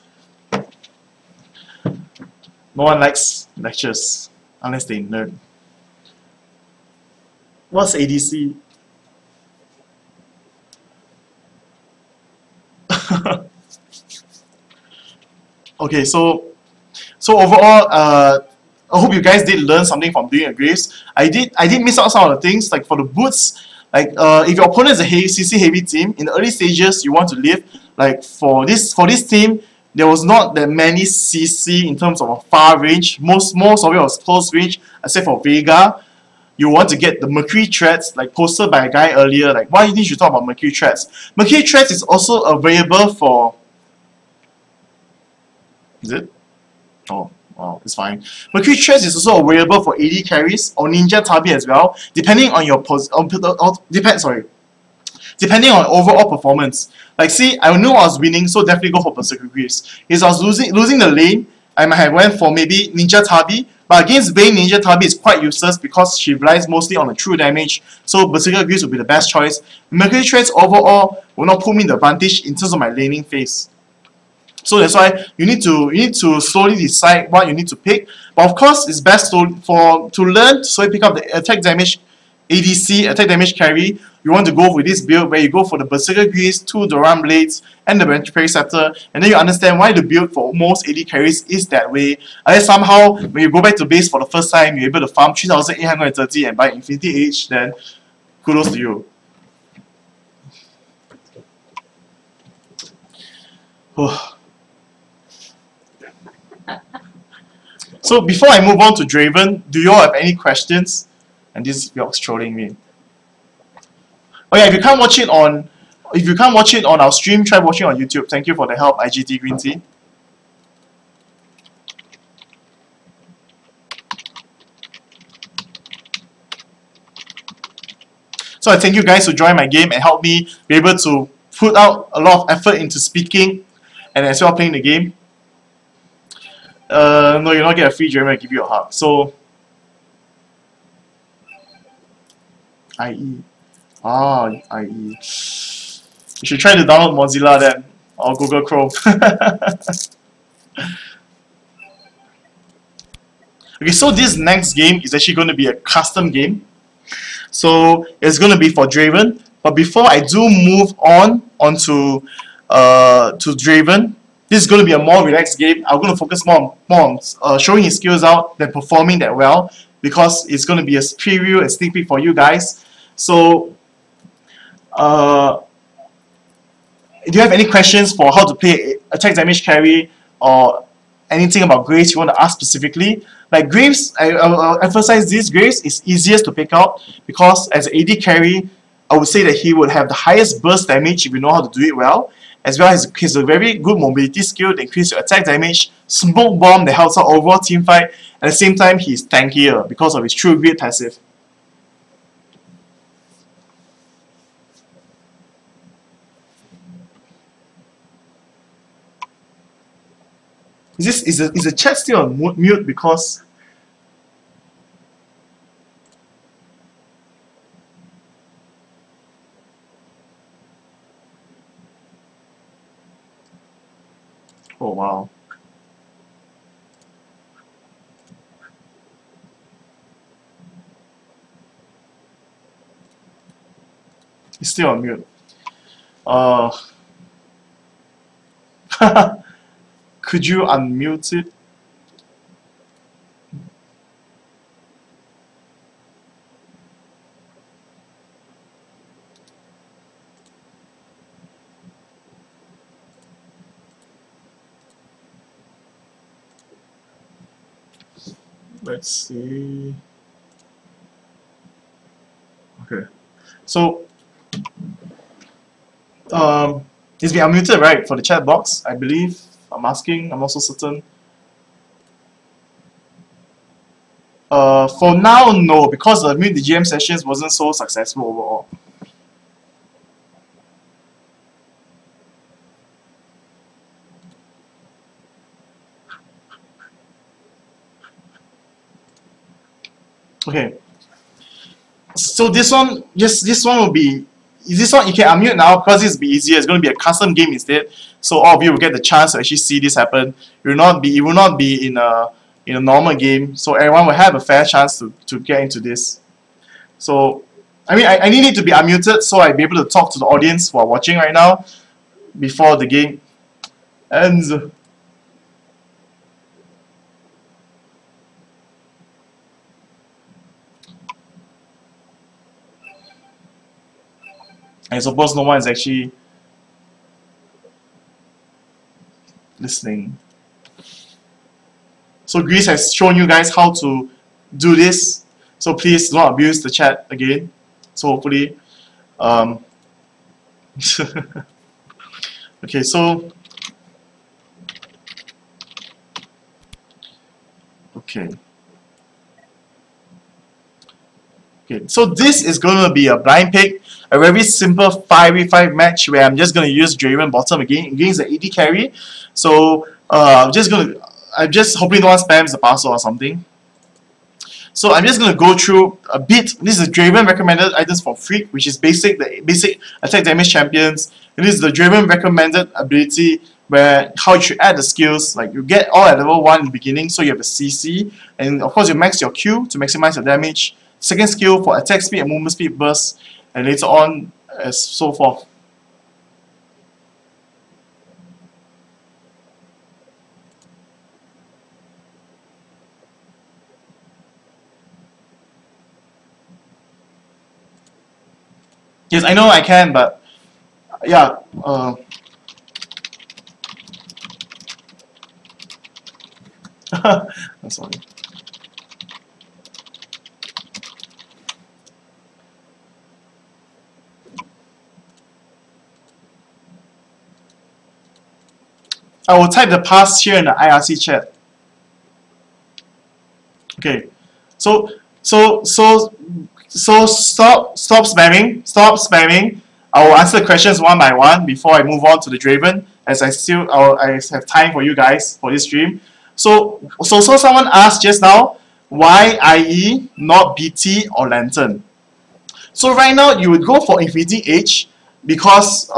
[SPEAKER 3] No one likes lectures unless they nerd. What's ADC? Okay, so overall, I hope you guys did learn something from doing a Graves. I did miss out some of the things, like for the boots. Like if your opponent is a CC heavy team, in the early stages you want to live. Like for this team, there was not that many CC in terms of a far range. Most of it was close range, except for Vega. You want to get the Mercury Threads, like posted by a guy earlier. Like, why did you talk about Mercury Threads? Mercury Threads is also available for. Is it? Oh, wow, it's fine. Mercury Threads is also available for AD carries or Ninja Tabi as well, depending on your depending on overall performance. Like, see, I knew I was winning, so definitely go for Berserker Greaves. If I was losing the lane, I might have went for maybe Ninja Tabi. But against Vayne, Ninja Tabi is quite useless because she relies mostly on the true damage, so Berserker Greaves would be the best choice. Mercury Threads overall will not put me in the advantage in terms of my laning phase. So that's why you need to slowly decide what you need to pick. But of course, it's best to learn so you pick up the attack damage ADC, attack damage carry. You want to go with this build where you go for the Berserker Grease, 2 Doran Blades, and the Periceptor, and then you understand why the build for most AD carries is that way. Unless somehow, when you go back to base for the first time, you're able to farm 3830 and buy Infinity Age, then kudos to you. So before I move on to Draven, do you all have any questions? And this is Bjork's trolling me. Oh yeah, if you can't watch it on our stream, try watching on YouTube. Thank you for the help, IGT Green Tea. So I thank you guys to join my game and help me be able to put out a lot of effort into speaking and as well playing the game. No, you'll not get a free Draven, I'll give you a hug. So IE. IE. You should try to download Mozilla then, or Google Chrome. Okay, so this next game is actually going to be a custom game. So it's going to be for Draven. But before I do move onto to Draven, this is going to be a more relaxed game. I'm going to focus more on showing his skills out than performing that well, because it's going to be a preview and sneak peek for you guys. So, do you have any questions for how to play attack damage carry or anything about Graves you want to ask specifically? Like Graves, I'll emphasize this, Graves is easiest to pick out because as an AD carry, I would say that he would have the highest burst damage if you know how to do it well, as well as he has a very good mobility skill to increase your attack damage, smoke bomb that helps out overall team fight, at the same time he's tankier because of his true grid passive. Is the chat still on mute because oh wow. It's still on mute. Could you unmute it? Let's see. Okay. So, it's been unmuted, right, for the chat box, I believe. I'm asking, I'm also certain. For now, no, because the Meet the GM sessions wasn't so successful overall. Okay. So this one, this one will be. This one you can unmute now because it's be easier. It's going to be a custom game instead, so all of you will get the chance to actually see this happen. It will not be in a normal game, so everyone will have a fair chance to get into this. So I mean I need it to be unmuted so I'll be able to talk to the audience who are watching right now before the game ends. I suppose no one is actually listening. So Grease has shown you guys how to do this. So please don't abuse the chat again. So hopefully, okay. So okay. Okay. So this is gonna be a blind pick. A very simple 5v5 match where I'm just going to use Draven bottom against the AD carry. So I'm just hoping no one spams the password or something. So I'm just going to go through a bit. This is Draven recommended items for Freak, which is the basic attack damage champions. And this is the Draven recommended ability where how you should add the skills. Like you get all at level 1 in the beginning, so you have a CC, and of course you max your Q to maximize your damage. Second skill for attack speed and movement speed burst, and later on as so forth. Yes, I know I can, but yeah. I'm sorry. I will type the pass here in the IRC chat. Okay, so stop spamming. I will answer the questions one by one before I move on to the Draven, as I have time for you guys for this stream. So someone asked just now, why IE not BT or Lantern? So right now you would go for Infinity Age because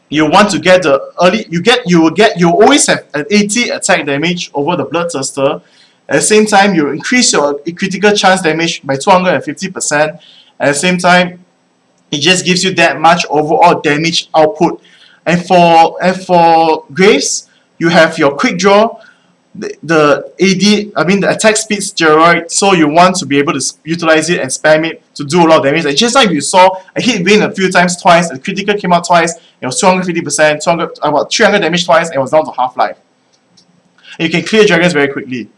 [SPEAKER 3] you want to get the early. You always have an 80 attack damage over the Bloodthirster. At the same time, you increase your critical chance damage by 250%. At the same time, it just gives you that much overall damage output. And for Graves, you have your quick draw, the attack speed steroid, so you want to be able to utilize it and spam it to do a lot of damage. And just like you saw, I hit Vayne a few times twice, the critical came out twice, it was 250%, about 300 damage twice, and it was down to half-life. You can clear dragons very quickly.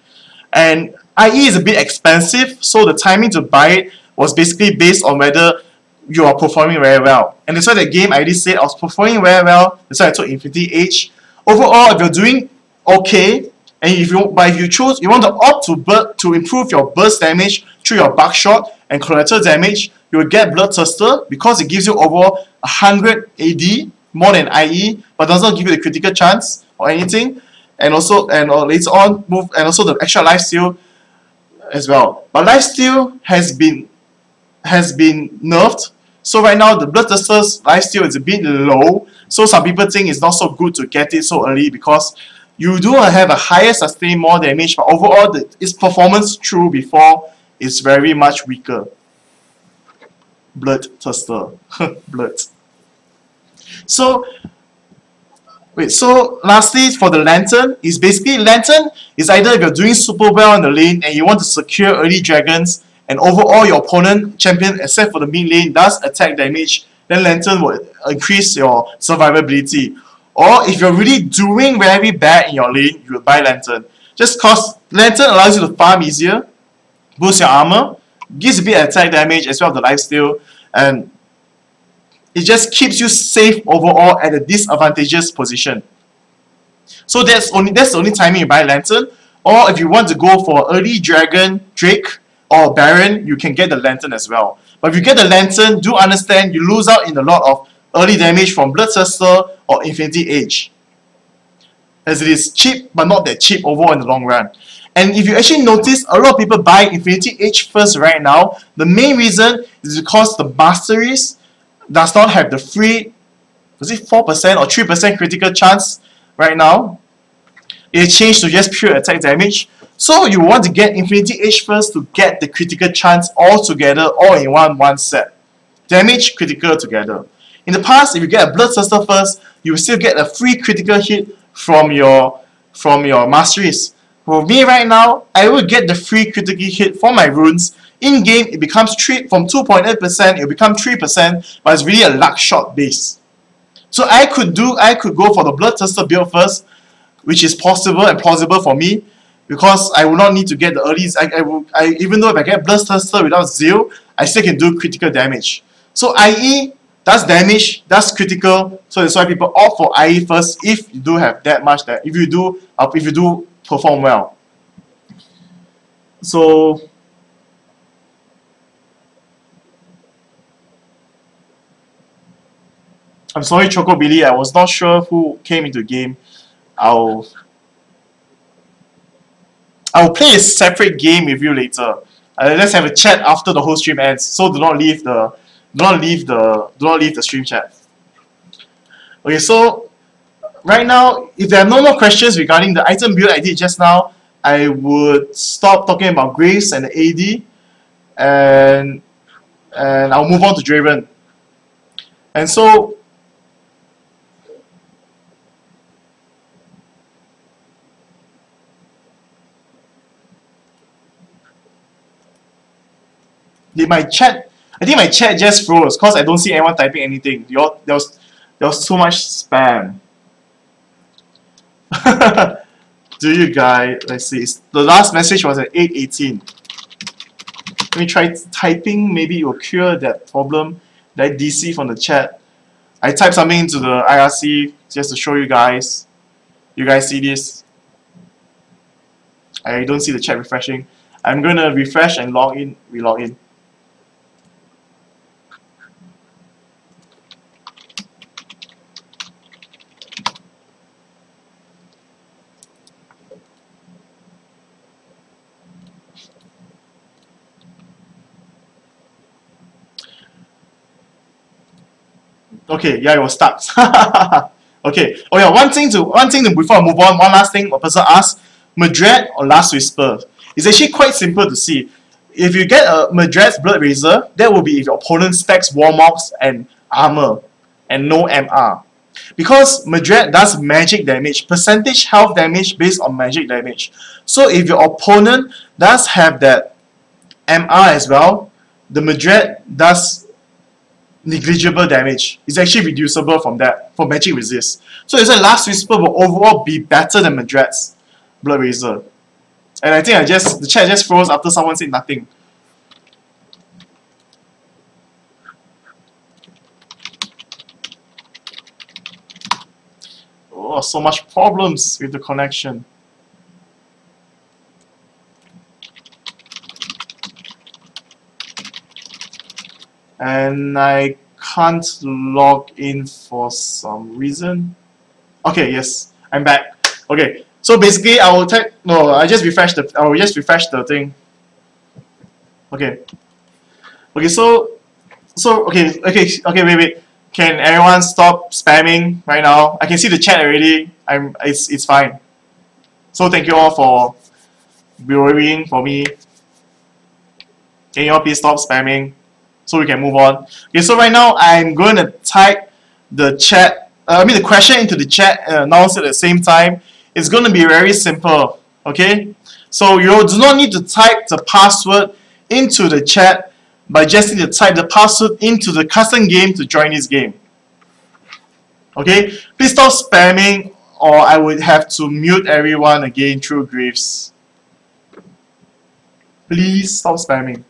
[SPEAKER 3] And IE is a bit expensive, so the timing to buy it was basically based on whether you are performing very well. And that's why the game I already said I was performing very well, that's why I took Infinity Age. Overall, if you're doing okay, and if you want to opt to improve your burst damage through your buckshot and collateral damage, you will get Bloodthirster because it gives you overall 100 AD more than IE, but doesn't give you the critical chance or anything. And also later on also the extra lifesteal as well. But lifesteal has been nerfed. So right now the Bloodthirster's lifesteal is a bit low. So some people think it's not so good to get it so early because you do have a higher sustain, more damage, but overall its performance through before is very much weaker. Bloodthirster. Blood. So lastly, for the Lantern, Lantern is either if you're doing super well in the lane and you want to secure early dragons and overall your opponent champion, except for the mid lane, does attack damage, then Lantern will increase your survivability. Or if you're really doing very bad in your lane, you will buy Lantern. Just cause Lantern allows you to farm easier, boost your armor, gives a bit of attack damage as well as the lifesteal, and it just keeps you safe overall at a disadvantageous position. So that's the only timing you buy Lantern. Or if you want to go for early Dragon, Drake, or Baron, you can get the Lantern as well. But if you get the Lantern, do understand you lose out in a lot of early damage from Bloodthirster or Infinity Age, as it is cheap but not that cheap overall in the long run. And if you actually notice, a lot of people buy Infinity Age first right now. The main reason is because the Masteries does not have the free, was it 4% or 3% critical chance right now? It changed to just pure attack damage. So you want to get Infinity Age first to get the critical chance all together, all in one set. Damage, critical together. In the past, if you get a Bloodthirster first, you will still get a free critical hit from your Masteries. For me right now, I will get the free critical hit for my runes. In game, it becomes from 2.8%, it will become 3%, but it's really a luck shot base. So I could go for the Bloodthirster build first, which is possible and plausible for me, because I will not need to get the earlies. Even though if I get Bloodthirster without Zeal, I still can do critical damage. So IE does damage, does critical, so that's why people opt for IE first if you do have that much that if you do perform well. So I'm sorry, Choco Billy, I was not sure who came into the game. I'll play a separate game with you later. Let's have a chat after the whole stream ends. So do not leave the stream chat. Okay, so right now, if there are no more questions regarding the item build I did just now, I would stop talking about Graves and the AD, and I'll move on to Draven. And so, did my chat? I think my chat just froze because I don't see anyone typing anything. There was so much spam. Do you guys? Let's see. The last message was at 8:18. Let me try typing. Maybe it will cure that problem that I DC from the chat. I typed something into the IRC just to show you guys. You guys see this? I don't see the chat refreshing. I'm gonna refresh and log in. Relog in. Okay, yeah, it was stuck. Okay. Oh yeah, one thing to before I move on, one last thing a person asked, Madred or Last Whisper? It's actually quite simple to see. If you get a Madred's Blood Razor, that will be if your opponent stacks Warmogs and armor and no MR. Because Madred does magic damage, percentage health damage based on magic damage. So if your opponent does have that MR as well, the Madred does negligible damage. It's actually reducible from that for magic resist. So it's a Last Whisper will overall be better than Madred's Blood Razor. And I think the chat just froze after someone said nothing. Oh, so much problems with the connection. And I can't log in for some reason. Okay, yes, I'm back. Okay, so basically I will type. No, I will just refresh the thing. Okay. Okay, so wait. Can everyone stop spamming right now? I can see the chat already. It's fine. So thank you all for worrying for me. Can you all please stop spamming so we can move on? Okay, so right now I'm going to type the question into the chat and announce it at the same time. It's going to be very simple. Okay, so you do not need to type the password into the chat, but just need to type the password into the custom game to join this game. Okay, please stop spamming or I would have to mute everyone again through Graves. Please stop spamming.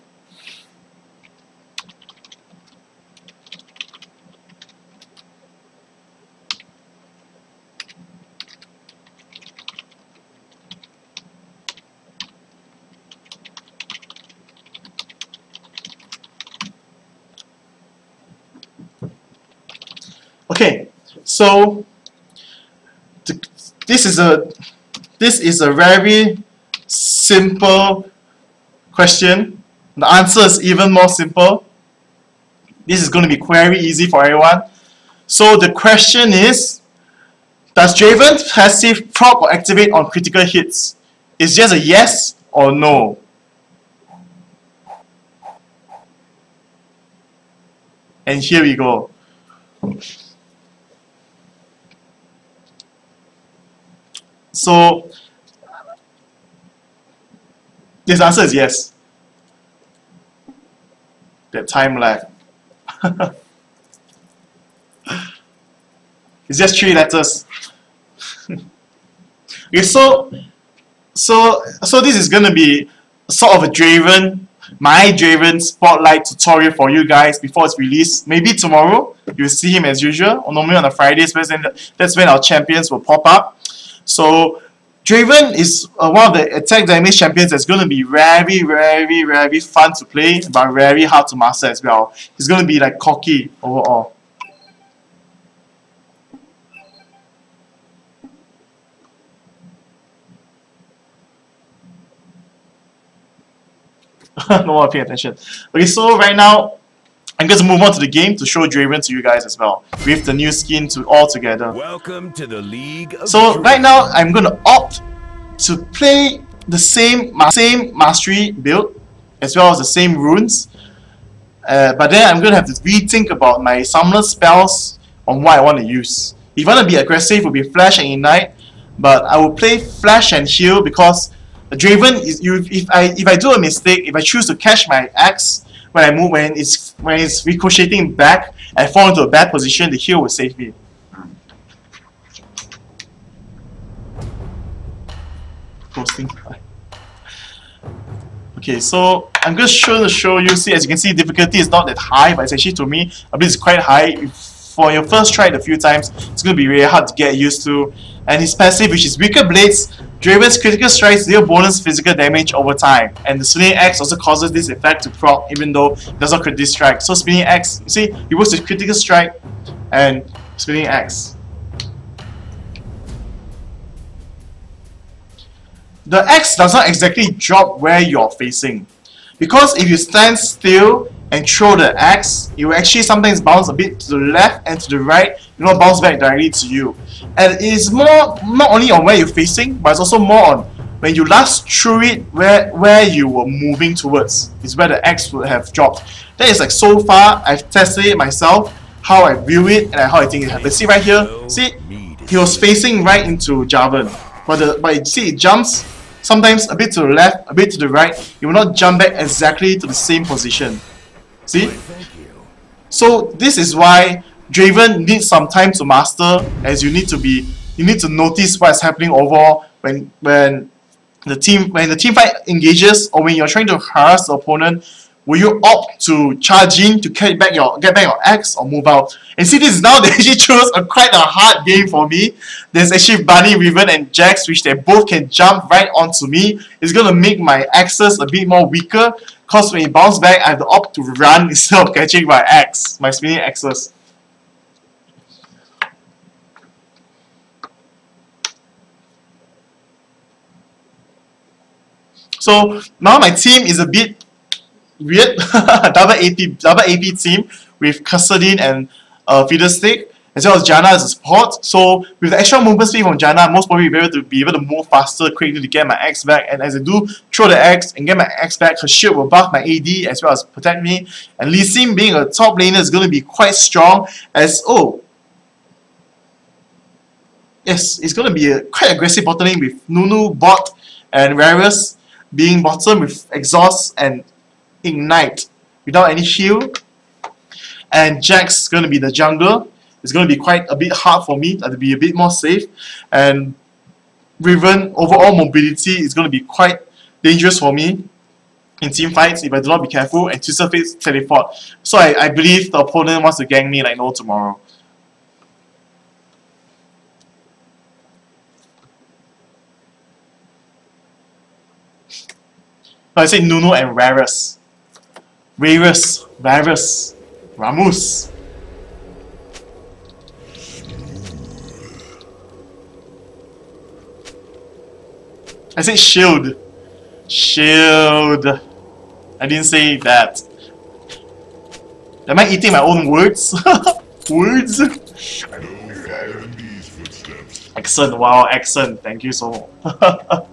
[SPEAKER 3] Okay, so this is a very simple question. The answer is even more simple. This is going to be very easy for everyone. So the question is, does Draven passive proc or activate on critical hits? It's just a yes or no. And here we go. So this answer is yes. That time lag. It's just 3 letters. Okay, so this is gonna be sort of a my Draven spotlight tutorial for you guys before it's released. Maybe tomorrow you'll see him as usual, or normally on the Fridays, but that's when our champions will pop up. So Draven is one of the attack damage champions that's going to be very, very, very fun to play, but very hard to master as well. He's going to be like cocky overall. No one paying attention. Okay, so right now I'm going to move on to the game to show Draven to you guys as well, with the new skin to all together.
[SPEAKER 6] Welcome to the League of
[SPEAKER 3] So
[SPEAKER 6] Dreams.
[SPEAKER 3] right now, I'm going to opt to play the same mastery build, as well as the same runes. But then I'm going to have to rethink about my summoner spells on what I want to use. If you want to be aggressive, it will be Flash and Ignite, but I will play Flash and Heal because the Draven is if I do a mistake, if I choose to catch my axe when I move, when it's ricocheting back and fall into a bad position, the heal will save me. Posting. Okay, so I'm just trying to show you. See, as you can see, difficulty is not that high, but it's actually, to me, a bit quite high. For your first try it a few times, it's going to be really hard to get used to. And his passive, which is Weaker Blades, Draven's critical strikes deal bonus physical damage over time. And the Spinning Axe also causes this effect to proc, even though it does not critical strike. So Spinning Axe, you see, it works with critical strike and Spinning Axe. The axe does not exactly drop where you're facing, because if you stand still and throw the axe, it will actually sometimes bounce a bit to the left and to the right, bounce back directly to you. And it is more not only on where you're facing, but it's also more on when you last threw it, where you were moving towards is where the axe would have dropped. That is like, so far I've tested it myself, how I view it and how I think it happens. See right here, see, he was facing right into Draven, but you see, it jumps sometimes a bit to the left, a bit to the right. It will not jump back exactly to the same position. See? So this is why Draven needs some time to master, as you need to notice what's happening overall when the team fight engages, or when you're trying to harass the opponent. Will you opt to charge in to get back your axe, or move out? And see, this is now they actually chose quite a hard game for me. There's actually Bunny, Revan, and Jax, which they both can jump right onto me. It's gonna make my axes a bit more weaker, because when it bounces back, I have to opt to run instead of catching my axe, my spinning axes. So now my team is a bit weird. double AP team with Kassadin and Fiddlestick, as well as Janna as a support. So with the extra movement speed from Janna, most probably be able to move faster quickly to get my axe back. And as I do throw the axe and get my axe back, her shield will buff my AD as well as protect me. And Lee Sin, being a top laner, is going to be quite strong, as yes, it's going to be a quite aggressive bot lane with Nunu bot and Rarus being bottom with exhaust and ignite without any shield. And Jax is going to be the jungler. It's going to be quite a bit hard for me to be a bit more safe. And Riven, overall mobility is going to be quite dangerous for me in team fights if I do not be careful. And Twisted Fate's teleport. So I believe the opponent wants to gang me like no tomorrow. I say Nunu and Rarus. Ramus. I said shield. Shield. I didn't say that. Am I eating my own words? Words? Accent, wow, accent. Thank you so much.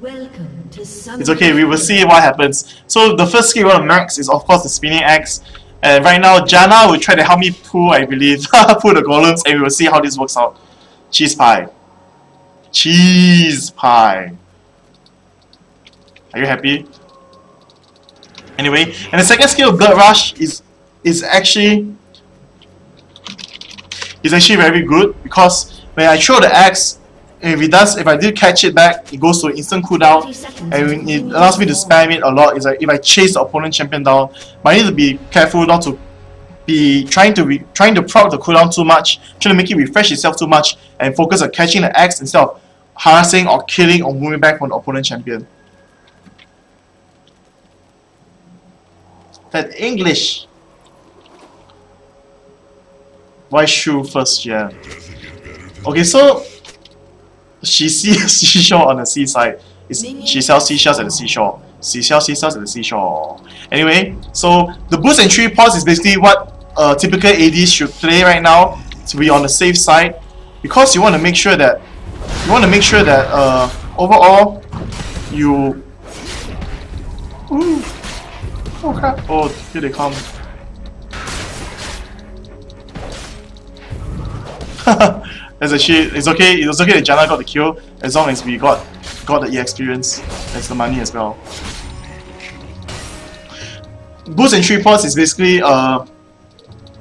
[SPEAKER 1] Welcome to
[SPEAKER 3] It's okay, we will see what happens. So the first skill we want to max is of course the spinning axe. And right now Janna will try to help me pull, I believe, pull the golems, and we will see how this works out. Cheese pie. Cheese pie. Are you happy? Anyway, and the second skill, Blood Rush, is actually very good, because when I throw the axe, if I do catch it back, it goes to an instant cooldown, and it allows me to spam it a lot. It's like if I chase the opponent champion down, but I need to be careful not to be trying to proc the cooldown too much, trying to make it refresh itself too much, and focus on catching the axe instead of harassing or killing or moving back from the opponent champion. That English. Why shoe first, yeah. Okay, so she sees seashore on the seaside. She sells seashells at the seashore. Seashells at the seashore. Anyway, so the boost and 3 pods is basically what typical ADs should play right now to be on the safe side, because you want to make sure that overall you. Ooh. Oh crap! Oh, here they come. It's okay. It was okay that Janna got the kill as long as we got the E experience. That's the money as well. Boost and 3 pods is basically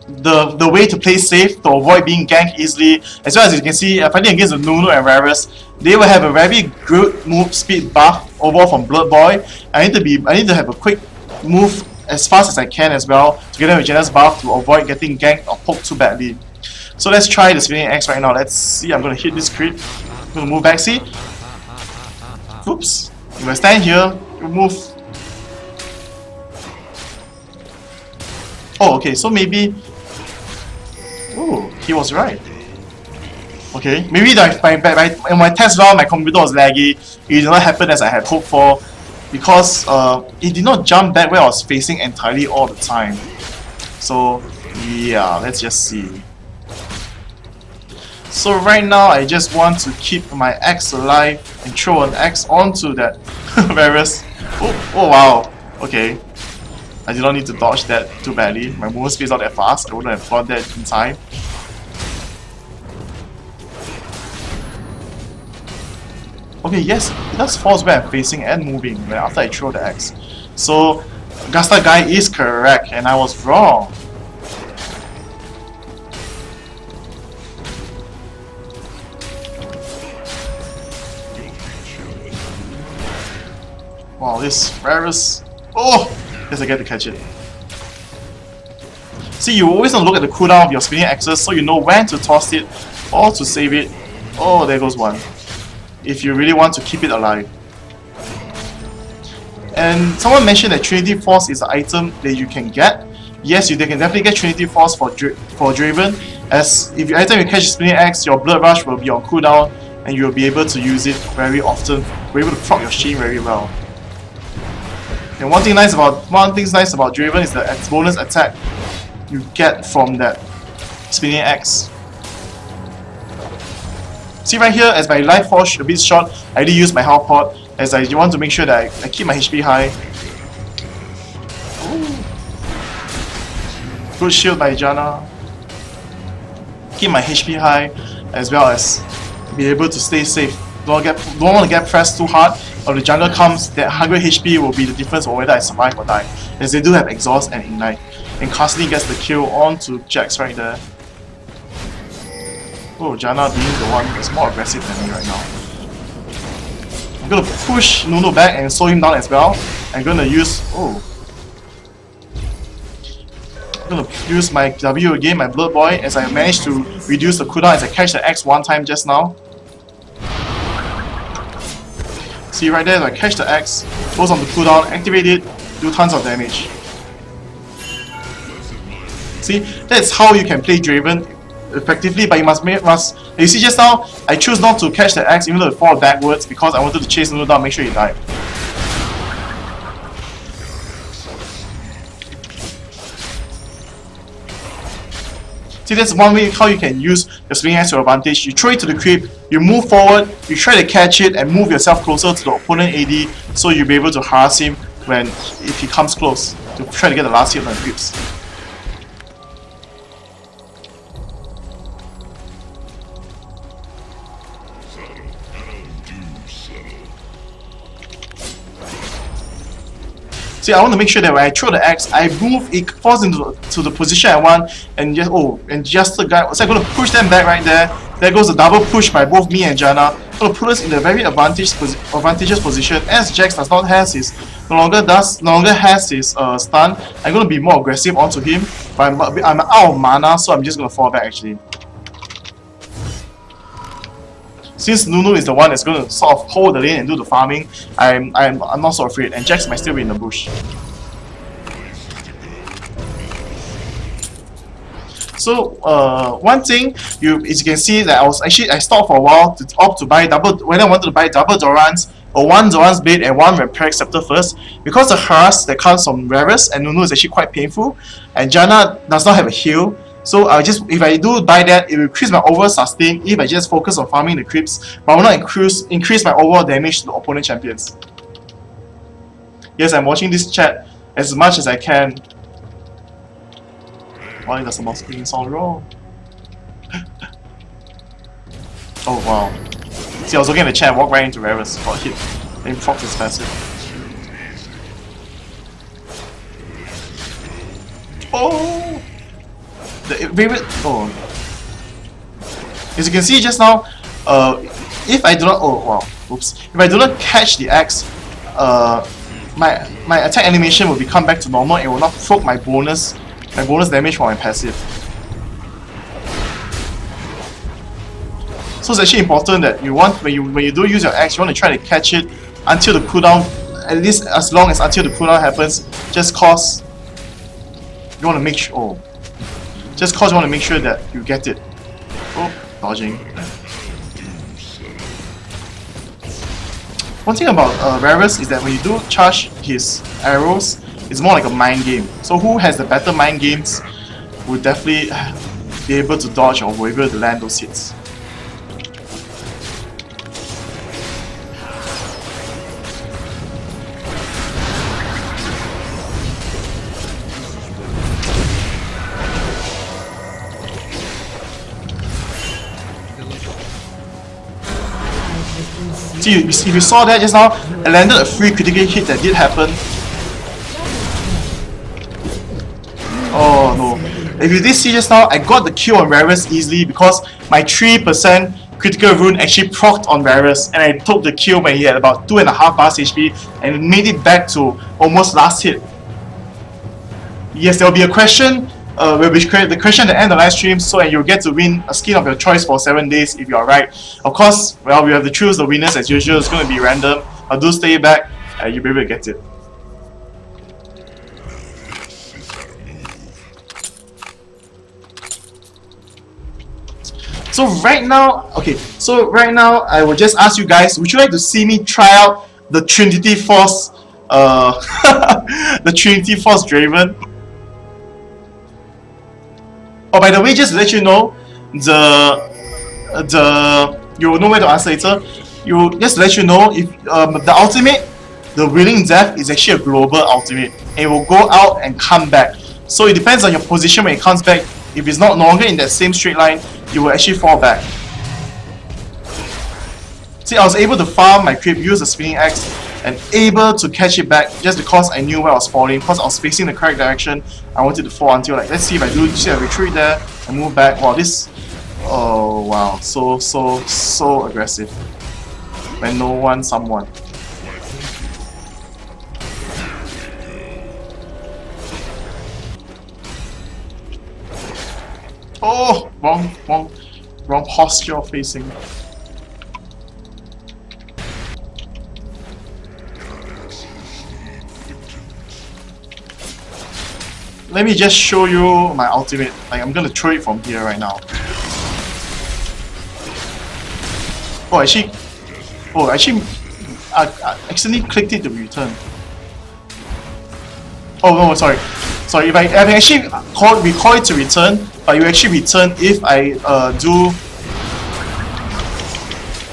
[SPEAKER 3] the way to play safe to avoid being ganked easily. As well as you can see, fighting against the Nunu and Rarus, they will have a very good move speed buff overall from Blood Boy. I need to have a quick move as fast as I can as well, together with Janna's buff to avoid getting ganked or poked too badly. So let's try the Spinning Axe right now. Let's see. I'm gonna hit this creep. I'm gonna move back. See? Oops. If I stand here, you move. Oh, okay. So maybe. Oh, he was right. Okay, maybe in my test round my computer was laggy. It did not happen as I had hoped for, because it did not jump back where I was facing entirely all the time. So yeah, let's just see. So right now I just want to keep my axe alive and throw an axe onto that Varus. Oh wow, okay. I did not need to dodge that too badly. My movement speed is not that fast. I wouldn't have got that in time. Okay, yes, it does force where I'm facing and moving after I throw the axe. So Gasta guy is correct and I was wrong. Wow, this Varus. Oh! Yes, I get to catch it. See, you always want to look at the cooldown of your spinning axes so you know when to toss it or to save it. Oh, there goes one. If you really want to keep it alive. And someone mentioned that Trinity Force is an item that you can get. Yes, you can definitely get Trinity Force for Draven, as if every time you catch a spinning axe, your Blood Rush will be on cooldown and you'll be able to use it very often. You're able to proc your Sheen very well. And one thing nice about Draven is the bonus attack you get from that spinning axe. See right here, as my life force a bit short, I really use my health pot as I want to make sure that I keep my HP high. Ooh. Good shield by Janna. Keep my HP high as well as be able to stay safe. Don't want to get pressed too hard. If the jungle comes, that 100 HP will be the difference on whether I survive or die, as they do have exhaust and ignite. And Castley gets the kill onto Jax right there. Oh, Janna being the one that's more aggressive than me right now. I'm gonna push Nunu back and slow him down as well. I'm gonna use I'm gonna use my W again, my Blood Boy, as I managed to reduce the cooldown as I catch the X one time just now. See right there, I catch the X, goes on the cooldown, activate it, do tons of damage. See, that's how you can play Draven effectively, but you you see just now, I choose not to catch the X even though it fall backwards because I wanted to chase Nunu down, make sure he died. See, that's one way how you can use your spinning axe to your advantage. You throw it to the creep, you move forward, you try to catch it and move yourself closer to the opponent AD so you'll be able to harass him if he comes close to try to get the last hit on the creeps. See, I want to make sure that when I throw the axe, I move, it falls into the position I want, and just the guy. So I'm going to push them back right there. There goes the double push by both me and Janna. I'm going to put us in a very advantageous position. As Jax no longer has his stun, I'm going to be more aggressive onto him. But I'm out of mana, so I'm just going to fall back actually. Since Nunu is the one that's going to sort of hold the lane and do the farming, I'm not so afraid, and Jax might still be in the bush. So one thing as you can see that I stopped for a while to opt to buy double when I wanted to buy double Dorans a 1-1 Blade and 1 Repair Scepter first, because the harass that comes from Rarus and Nunu is actually quite painful, and Janna does not have a heal. So if I do buy that, it will increase my overall sustain if I just focus on farming the creeps, but I will not increase my overall damage to the opponent champions. Yes, I'm watching this chat as much as I can. Why does the mouse screen sound wrong? Oh wow. See, I was looking at the chat, walked right into Rarus, got hit, then proc his passive. Oh! The favorite. Oh. As you can see just now, if I do not. Oh wow. Oops. If I do not catch the axe, my attack animation will become back to normal. It will not proc my bonus damage for my passive. So it's actually important that you want when you do use your axe, you want to try to catch it until the cooldown, at least as long as until the cooldown happens. Just cause you want to make sure. Oh. Just cause you want to make sure that you get it. Oh, dodging. One thing about Rarus is that when you do charge his arrows, it's more like a mind game. So who has the better mind games will definitely be able to dodge or will be able to land those hits. See, if you saw that just now, I landed a free critical hit that did happen. Oh no. If you did see just now, I got the kill on Rarus easily because my 3% critical rune actually procced on Rarus, and I took the kill when he had about 2.5 bars HP and made it back to almost last hit. Yes, there will be a question. We'll be create the question at the end of the live stream, so and you'll get to win a skin of your choice for 7 days if you are right. Of course, well, we have to choose the winners as usual. It's going to be random. But do stay back, you'll be able to get it. So right now, I will just ask you guys, would you like to see me try out the Trinity Force, the Trinity Force Draven? Oh, by the way, just to let you know, you will know where to answer later. Just to let you know, if the ultimate, the Willing Death, is actually a global ultimate. It will go out and come back. So it depends on your position when it comes back. If it's not longer in that same straight line, it will actually fall back. See, I was able to farm my creep, use the spinning axe, and able to catch it back just because I knew where I was falling, because I was facing the correct direction. I wanted to fall until, like, let's see if I do. See, I retreat there and move back. Wow, this. Oh wow, so aggressive. When no one, someone. Oh, wrong posture of facing. Let me just show you my ultimate. Like, I'm gonna throw it from here right now. Oh, actually, I accidentally clicked it to return. Oh no, sorry. If I actually recall it to return, but you actually return if I do.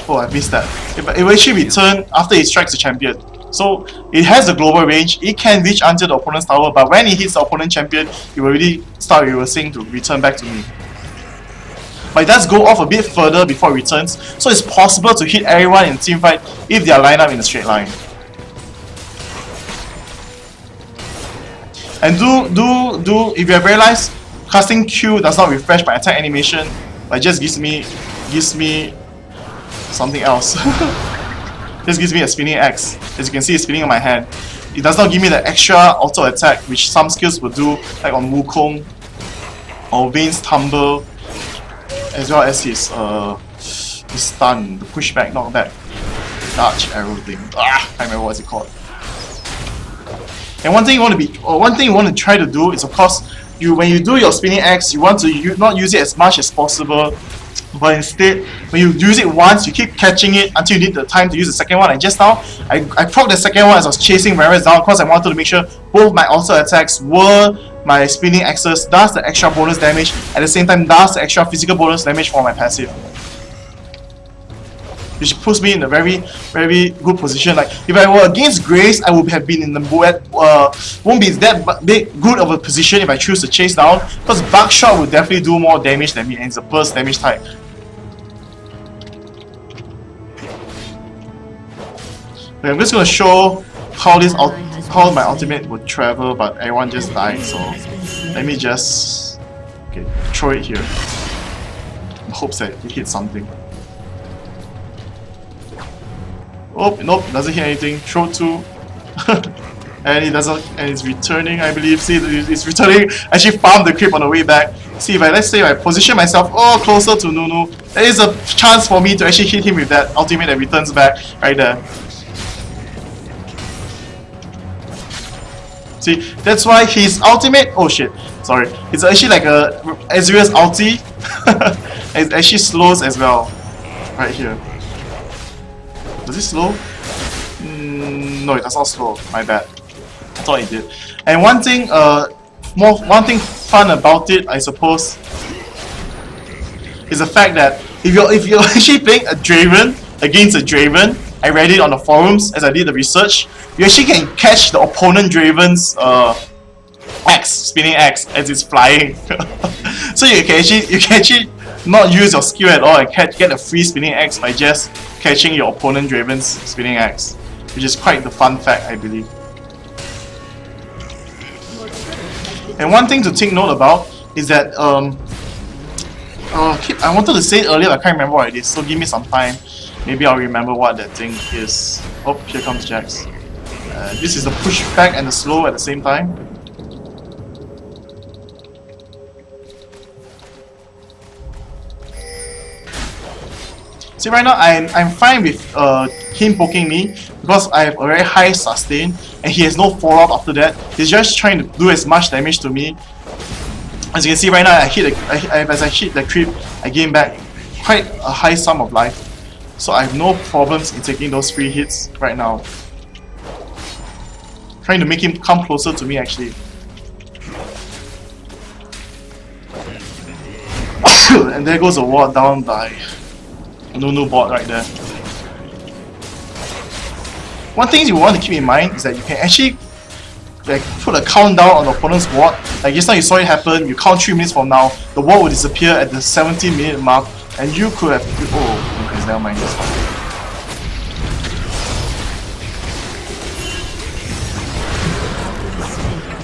[SPEAKER 3] Oh, I missed that. It will actually return after it strikes the champion. So it has a global range. It can reach until the opponent's tower, but when it hits the opponent champion, it will really start reversing to return back to me. But it does go off a bit further before it returns, so it's possible to hit everyone in teamfight if they are lined up in a straight line. And if you have realized, casting Q does not refresh my attack animation, but it just gives me something else. This gives me a spinning axe. As you can see, it's spinning on my hand. It does not give me the extra auto attack which some skills will do, like on Wukong or Vayne's Tumble, as well as his stun, the pushback, knockback, dodge arrow thing. I can't remember what it's called. And one thing you want to try to do is, of course, when you do your spinning axe, you want to not use it as much as possible But instead, when you use it once, you keep catching it until you need the time to use the second one. And just now, I procced the second one as I was chasing Varus down because I wanted to make sure both my auto attacks were my spinning axes, does the extra bonus damage, at the same time does the extra physical bonus damage for my passive. Which puts me in a very, very good position. Like, if I were against Grace, I would have been in the won't be that big good of a position if I choose to chase down, because Buckshot would definitely do more damage than me, and it's a burst damage type. Okay, I'm just gonna show how how my ultimate would travel, but everyone just died, so let me just throw it here. In hopes that it hits something. Oh, nope, doesn't hit anything. Throw 2. And it doesn't, and it's returning, I believe. See, it's returning. Actually farmed the creep on the way back. See, if let's say I position myself closer to Nunu, there is a chance for me to actually hit him with that ultimate that returns back right there. See, that's why his ultimate, oh shit, sorry, it's actually like a Ezreal's ulti. It actually slows as well, right here. Does it slow? No, it does not slow. My bad. I thought it did. And one thing fun about it, I suppose, is the fact that if you're actually playing a Draven against a Draven, I read it on the forums as I did the research, you actually can catch the opponent Draven's spinning axe as it's flying. So you can actually not use your skill at all and get a free spinning axe by just catching your opponent Draven's spinning axe, which is quite the fun fact, I believe. And one thing to take note about is that I wanted to say it earlier, but I can't remember what it is, so give me some time. Maybe I'll remember what that thing is. Oh, here comes Jax. This is the push back and the slow at the same time. See, right now I'm fine with him poking me because I have a very high sustain and he has no fallout after that. He's just trying to do as much damage to me. As you can see right now, as I hit the creep, I gain back quite a high sum of life. So I have no problems in taking those free hits right now. Trying to make him come closer to me actually. And there goes a ward down by Nunu bot right there. One thing you want to keep in mind is that you can actually put a countdown on the opponent's ward. Like just now you saw it happen, you count 3 minutes from now, the ward will disappear at the 17-minute mark, and you could have... Oh, okay, never mind, that's fine.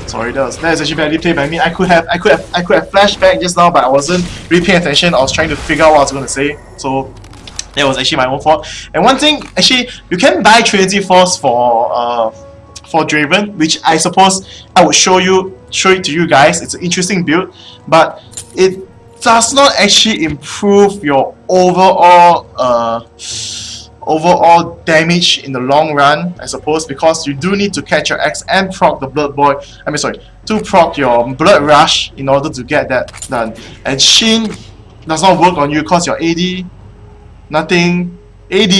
[SPEAKER 3] Sorry, that's actually badly played by me. I could have flashed back just now, but I wasn't really paying attention. I was trying to figure out what I was going to say, so that was actually my own fault. And one thing, actually, you can buy Trinity Force for Draven, which I suppose I would show it to you guys. It's an interesting build, but it does not actually improve your overall damage in the long run, I suppose, because you do need to catch your X and proc the Blood Boy. To proc your Blood Rush in order to get that done. And Shin does not work on you because your AD, nothing, AD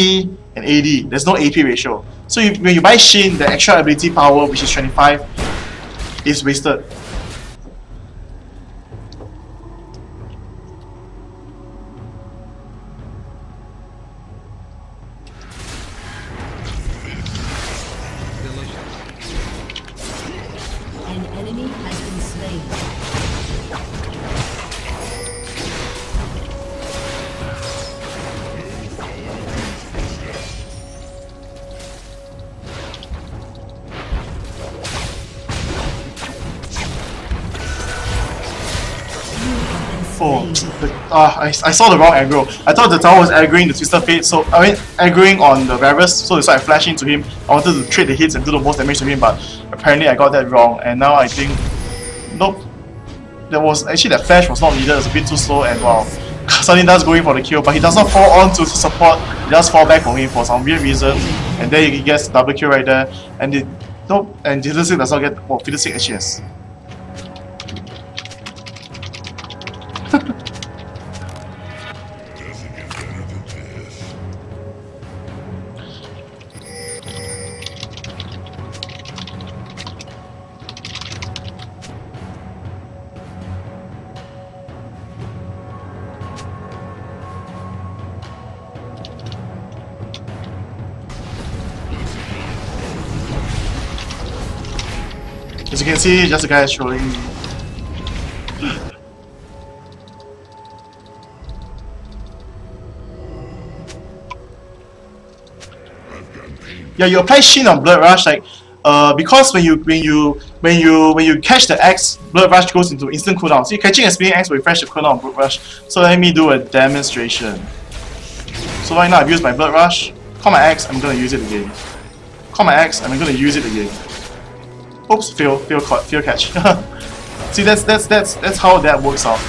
[SPEAKER 3] and AD. There's no AP ratio. So when you buy Shin, the extra ability power, which is 25, is wasted.
[SPEAKER 1] An enemy has been slain.
[SPEAKER 3] I saw the wrong aggro. I thought the tower was aggroing the Twisted Fate, so I mean aggroing on the Varus, so that's why I flashed into him. I wanted to trade the hits and do the most damage to him, but apparently I got that wrong, and now I think... Nope. That flash was not needed, it was a bit too slow, and wow. Suddenly does going for the kill, but he does not fall on to support, he does fall back for him for some weird reason, and then he gets double kill right there, and and Fiddlestick does not get... Oh, Fiddlestick actually has. As you can see, just a guy is trolling me. Yeah, you apply Shin on Blood Rush, like because when you catch the X, Blood Rush goes into instant cooldown. So you're catching a spinning X will refresh the cooldown on Blood Rush. So let me do a demonstration. So right now I've used my Blood Rush. Call my X, I'm gonna use it again. Call my X, and I'm gonna use it again. Oops, fail catch. See, that's how that works out.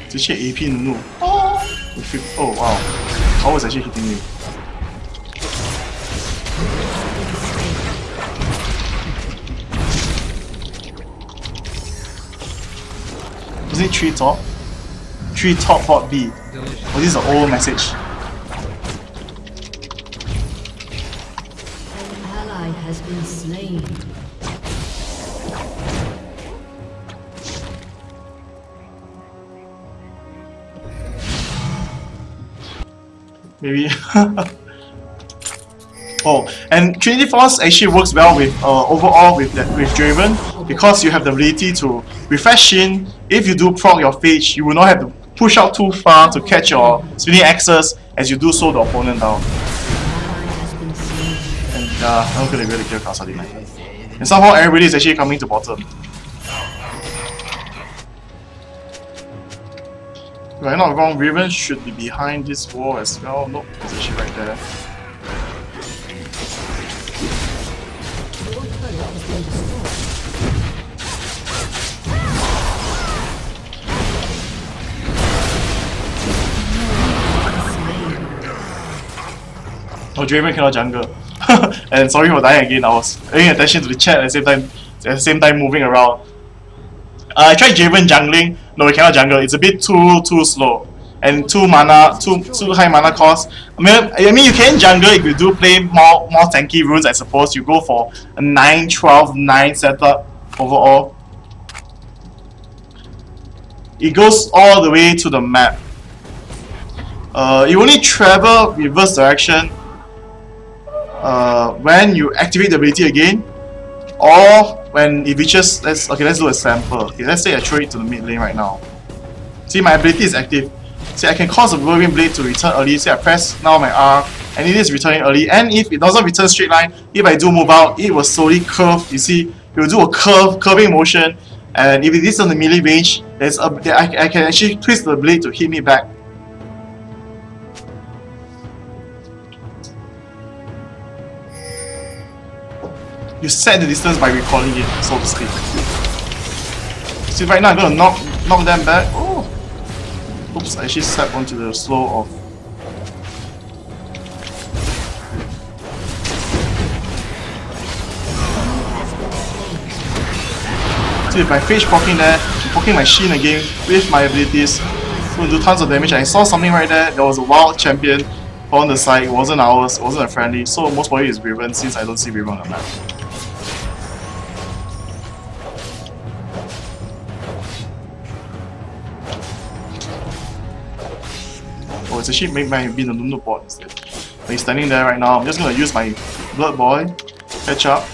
[SPEAKER 3] It's actually AP Nunu. Oh wow. I was actually hitting you. Isn't it 3 top? 3 top pot B. Oh, this is an old message.
[SPEAKER 1] An ally has been slain.
[SPEAKER 3] Maybe. Oh, and Trinity Force actually works well with overall with Draven because you have the ability to refresh Shin. If you do proc your phage, you will not have to push out too far to catch your spinning axes. As you do so, the opponent down. And I'm not gonna be able to kill Kasadi. And somehow everybody is actually coming to bottom. If I'm not wrong, Raven should be behind this wall as well. Nope, it's actually right there. Oh, Draven cannot jungle. And sorry for dying again, I was paying attention to the chat at the same time moving around. I tried Draven jungling. No, it cannot jungle. It's a bit too slow and too high mana cost. I mean, you can jungle if you do play more tanky runes. I suppose you go for a 9-12-9 setup overall. It goes all the way to the map. You only travel reverse direction when you activate the ability again, or when it reaches. Let's do a sample. Okay, let's say I throw it to the mid lane right now. See, my ability is active. See, I can cause the Whirlwind Blade to return early. See, I press now my R, and it is returning early. And if it doesn't return straight line, if I do move out, it will slowly curve. You see, it will do a curving motion. And if it is on the melee range, I can actually twist the blade to hit me back. You set the distance by recalling it, so to speak. See, right now I'm gonna knock them back. Oh, oops! I actually set onto the slow of. See, if I phage poking there, I'm poking my Shin again with my abilities. It's gonna do tons of damage. I saw something right there. There was a wild champion on the side. It wasn't ours. It wasn't a friendly. So most probably it's Revamped, since I don't see Revamped on the map. Oh, it's actually might be the Nunu bot instead. But he's standing there right now. I'm just gonna use my Blood Boy, catch up,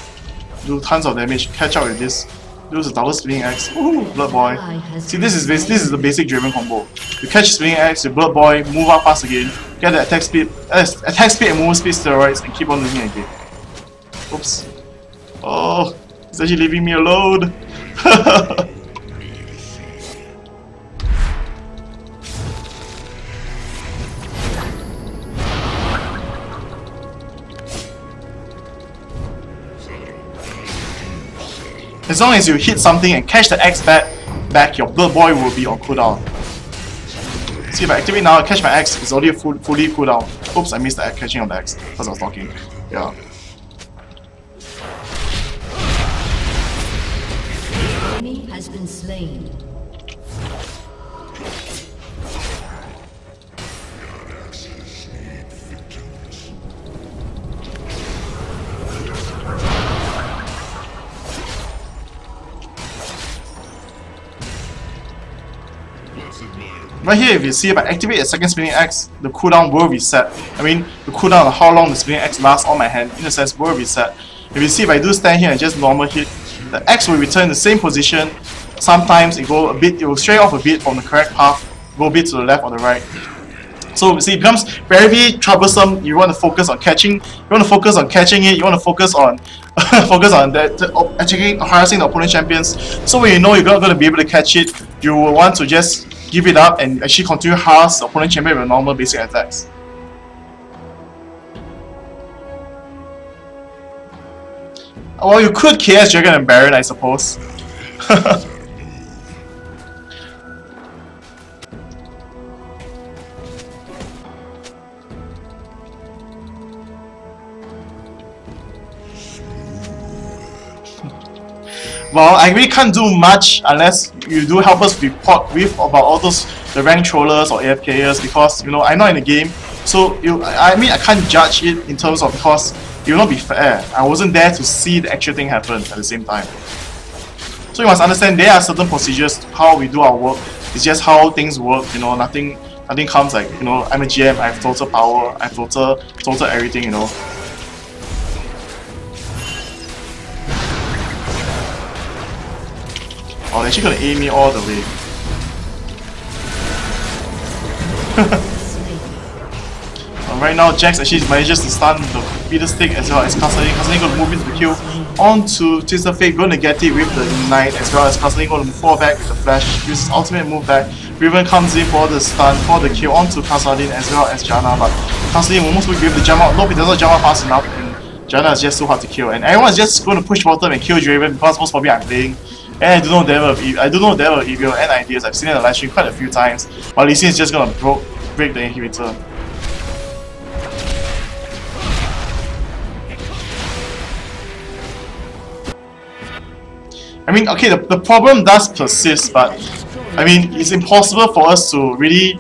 [SPEAKER 3] do tons of damage, catch up with this, do the double spinning axe. Ooh, Blood Boy. See, this is the basic Draven combo. You catch spinning axe, your Blood Boy, move up fast again, get the attack speed and movement speed steroids, and keep on moving again. Oops. Oh, it's actually leaving me alone. As long as you hit something and catch the X back, your Blood Boy will be on cooldown. See, if I activate now, I catch my X, it's already fully cooldown. Oops, I missed the catching of the X because I was talking. Yeah.
[SPEAKER 1] Enemy has been slain.
[SPEAKER 3] Right here, if you see, if I activate a second spinning axe, the cooldown will reset. I mean, the cooldown of how long the spinning axe lasts on my hand, in a sense, will reset. If you see, if I do stand here and just normal hit, the axe will return in the same position. Sometimes it will stray off a bit from the correct path, go a bit to the left or the right. So you see, it becomes very troublesome. You want to focus on catching. You want to focus on catching it. You want to focus on attacking, harassing the opponent champions. So when you know you're not going to be able to catch it, you will want to just give it up and actually continue to harass the opponent champion with normal basic attacks. Well, you could KS Dragon and Baron, I suppose. Well, I really can't do much unless you do help us report with about all those the rank trollers or AFKers, because you know I'm not in the game, so I mean I can't judge it in terms of, because it will not be fair. I wasn't there to see the actual thing happen at the same time. So you must understand there are certain procedures to how we do our work. It's just how things work. You know, nothing comes like, you know, I'm a GM. I have total power. I have total everything. You know. Oh, they're actually gonna aim me all the way. Right now, Jax actually manages to stun the Peter stick as well as Castlane. Castlane gonna move into the kill onto Twisted Fate, gonna get it with the Ignite, as well as Castlane gonna fall back with the flash, uses ultimate move back. Revan comes in for the stun, for the kill onto Castlane as well as Janna, but Castlane almost will be able to jump out. Nope, he doesn't jump out fast enough, and Janna is just so hard to kill. And everyone's just going to push bottom and kill Draven because most probably I'm playing. And I do know Devil of Evil and Ideas. I've seen it in the live stream quite a few times. But Lee Sin is just gonna break the inhibitor. I mean, okay, the problem does persist, but I mean, it's impossible for us to really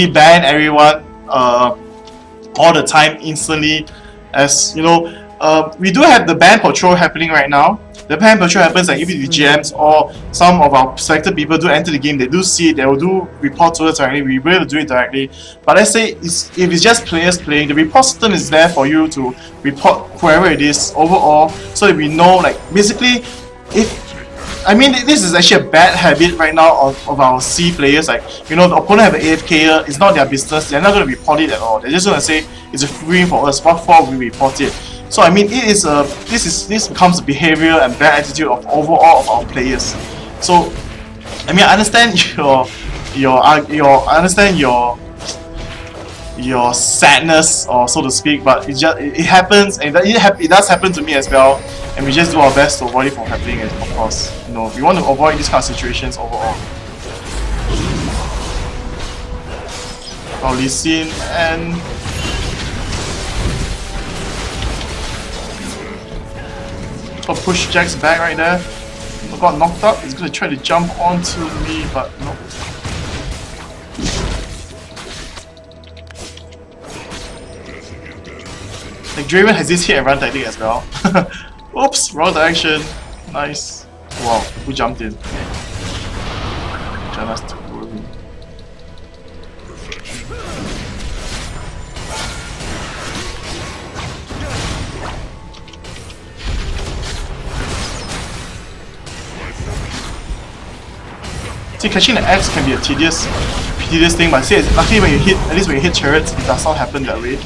[SPEAKER 3] ban everyone all the time instantly. As you know, we do have the ban patrol happening right now. The ban patrol happens like if the GMs or some of our selected people do enter the game, they do see it, they will do report to us directly, we will be able to do it directly. But let's say if it's just players playing, the report system is there for you to report whoever it is overall, so that we know, like, basically, I mean, this is actually a bad habit right now of our C players. Like, you know, the opponent have an AFK, it's not their business, they're not going to report it at all. They're just going to say it's a free win for us, what for we report it. So I mean, this becomes a behavior and bad attitude of overall of our players. So I mean, I understand your sadness, or so to speak, but it happens, and it does happen to me as well, and we just do our best to avoid it from happening. And of course, you know, we want to avoid these kind of situations overall. Lee Sin and push Jax back right there. Got knocked up. He's gonna try to jump onto me, but no. Like, Draven has this hit and run tactic as well. Oops, wrong direction. Nice. Wow, who jumped in? Janna's too early. See, catching the axe can be a tedious thing, but see, luckily when you hit, at least when you hit turrets, it does not happen that way.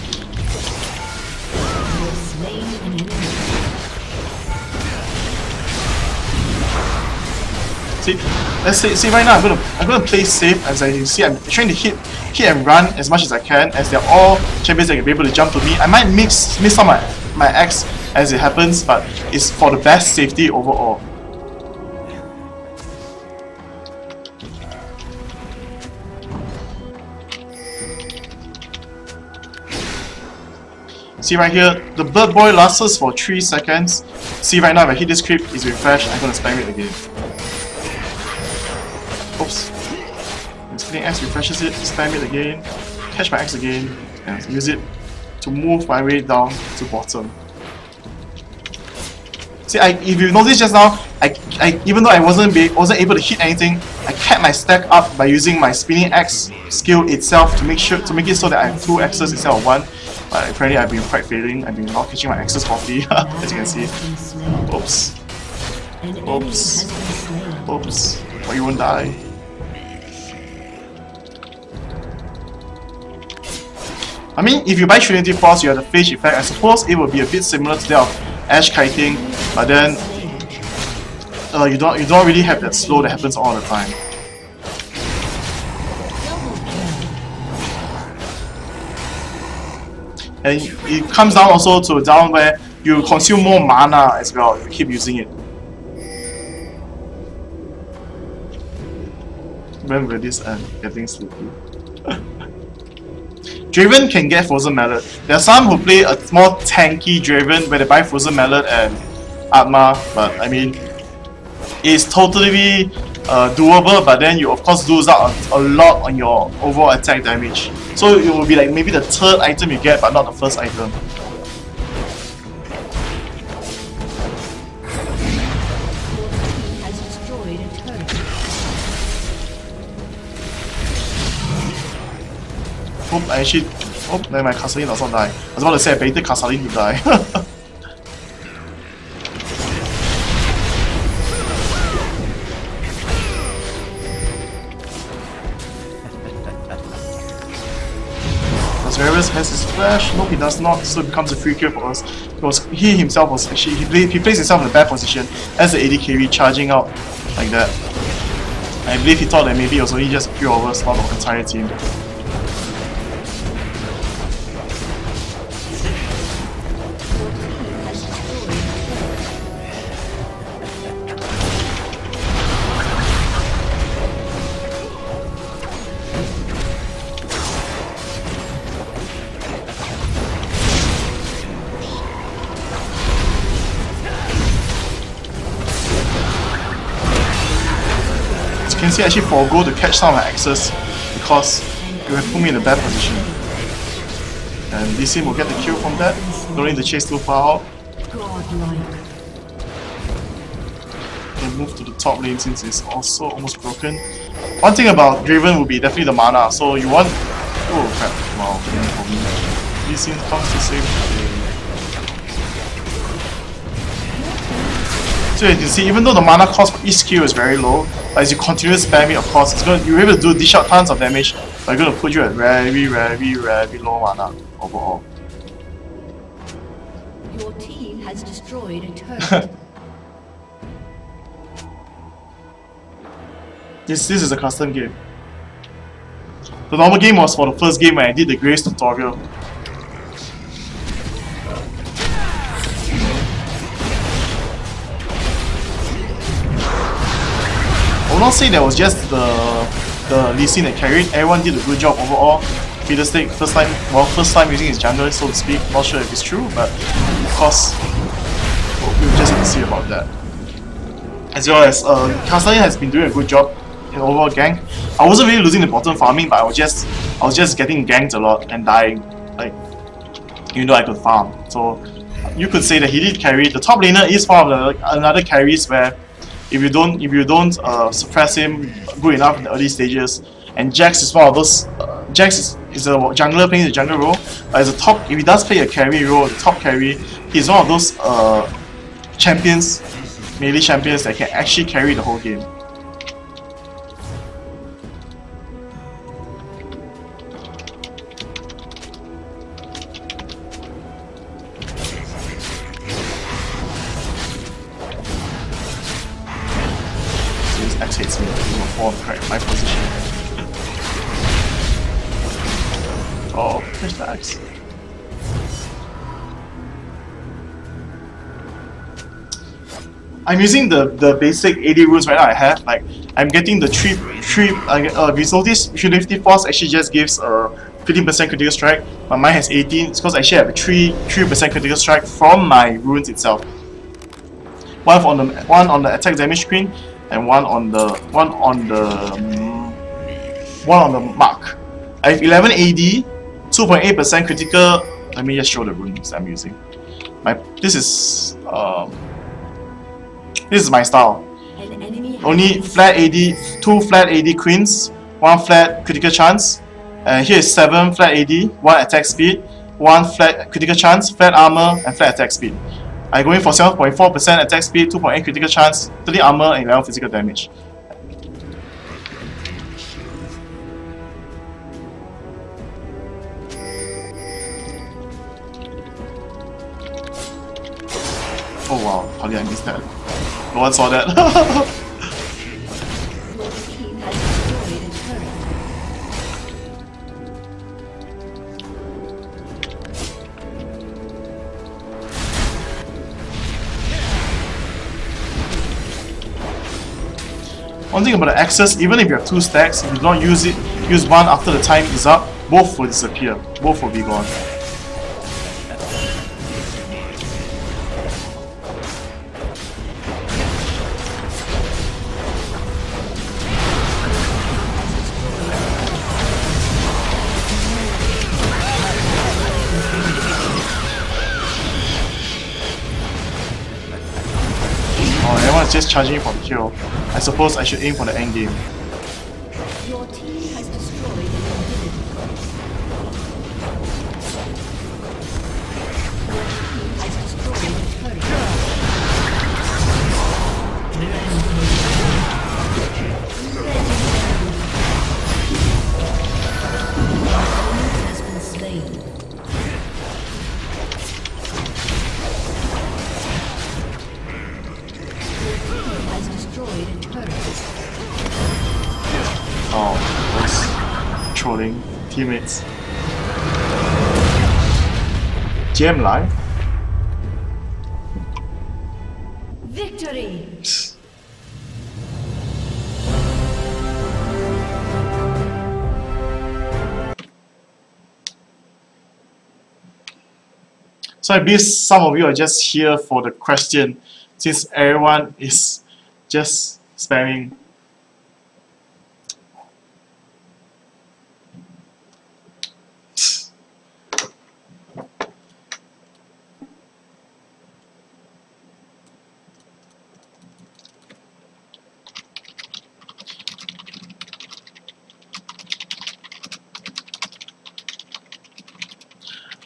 [SPEAKER 3] See right now I'm gonna play safe. As you see, I'm trying to hit and run as much as I can, as they're all champions that can be able to jump to me. I might miss some of my axe as it happens, but it's for the best safety overall. See right here, the Blood Boy lasts for 3 seconds. See right now, if I hit this creep, it's refreshed, I'm gonna spam it again. Oops. Spinning Axe refreshes it, spam it again, catch my axe again, and use it to move my way down to bottom. See, if you notice just now, even though I wasn't able to hit anything, I kept my stack up by using my spinning axe skill itself to make it so that I have 2 axes instead of 1. But apparently I've been quite failing. I've been not catching my axes properly, as you can see. Oops. Oops. Oops. But you won't die. I mean, if you buy Trinity Force, you have the phase effect. I suppose it would be a bit similar to that of Ash kiting, but then you don't really have that slow that happens all the time. And it comes down also to down where you consume more mana as well if you keep using it. When will this end? Getting sleepy. Draven can get Frozen Mallet. There are some who play a more tanky Draven where they buy Frozen Mallet and Atma, but I mean, it's totally doable, but then you of course lose out a lot on your overall attack damage. So it will be like maybe the 3rd item you get, but not the 1st item. Oh, I actually... Oh, then my Casaline does not die. I was about to say I baited Casaline to die. Does Revamped has his flash? No, he does not, so it becomes a free kill for us. Because he himself was actually... He placed himself in a bad position as the AD carry, charging out like that. I believe he thought that maybe it was only just a few of us, not the entire team. You can see I actually forego to catch some of my axes because it will put me in a bad position. And Lee Sin will get the kill from that, don't need to chase too far out. And move to the top lane since it's also almost broken. One thing about Draven would be definitely the mana, so you want... Oh crap, wow, for me. Lee Sin comes to save. So you can see, even though the mana cost for each skill is very low, but as you continue to spam it, of course, you're able to dish out tons of damage, but it's going to put you at very low mana overall.
[SPEAKER 1] Your team has destroyed a turret.
[SPEAKER 3] This is a custom game. The normal game was for the first game when I did the Grace tutorial. I will not say that was just the Lee Sin that carried. Everyone did a good job overall. Fiddlestick, first time using his jungle, so to speak. Not sure if it's true, but of course, we'll just have to see about that. As well as Casaline has been doing a good job in overall gank. I wasn't really losing the bottom farming, but I was just getting ganked a lot and dying, like, even though I could farm. So you could say that he did carry. The top laner is one of the another carries where if you don't suppress him good enough in the early stages, and Jax is one of those. Jax is a jungler playing the jungle role, but as a top, if he does play a carry role, the top carry, he's one of those champions, melee champions that can actually carry the whole game. X hits me, my position. Oh, there's the axe. I'm using the basic AD rules right now I have. Like, I'm getting the 3 if you notice, Trinity Force actually just gives a 15% critical strike, but mine has 18. It's because I actually have a 3% critical strike from my runes itself. One on the attack damage screen, and one on the mark. I have 11 AD, 2.8% critical. Let me just show the runes I'm using. This is This is my style. Only flat AD, 2 flat AD queens, 1 flat critical chance. And here is 7 flat AD, 1 attack speed, 1 flat critical chance, flat armor, and flat attack speed. I'm going for 7.4% attack speed, 2.8 critical chance, 30 armor, and 11 physical damage. Oh wow, how did I miss that? No one saw that. One thing about the axes, even if you have 2 stacks, if you don't use it, use one after the time is up, both will disappear, both will be gone. Everyone's just charging from here. I suppose I should aim for the end game.
[SPEAKER 1] Your team has destroyed an
[SPEAKER 3] Oh, those trolling teammates. GM live?
[SPEAKER 1] Victory!
[SPEAKER 3] So I believe some of you are just here for the question, since everyone is just spamming.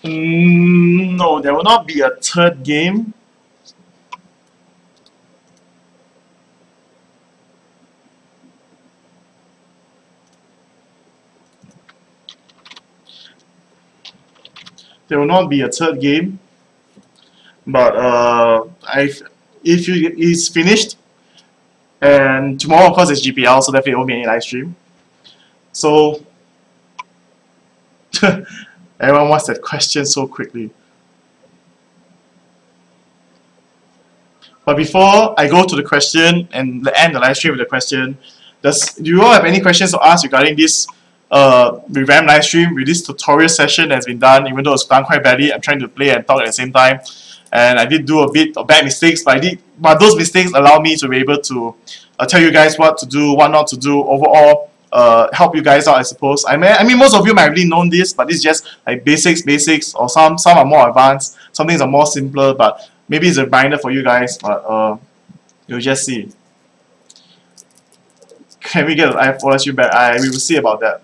[SPEAKER 3] No, there will not be a third game. There will not be a third game, but if it's finished, and tomorrow of course it's GPL, so definitely won't be any live stream. So everyone wants that question so quickly. But before I go to the question and end the live stream with the question, do you all have any questions to ask regarding this revamped live stream with this tutorial session that's been done? Even though it's done quite badly, I'm trying to play and talk at the same time, and I did do a bit of bad mistakes, but those mistakes allow me to be able to tell you guys what to do, what not to do. Overall, help you guys out, I suppose. I mean, most of you might have already known this, but this is just like basics, or some are more advanced, some things are more simpler, but maybe it's a reminder for you guys, but you'll just see. Can we get an live live stream back? We will see about that.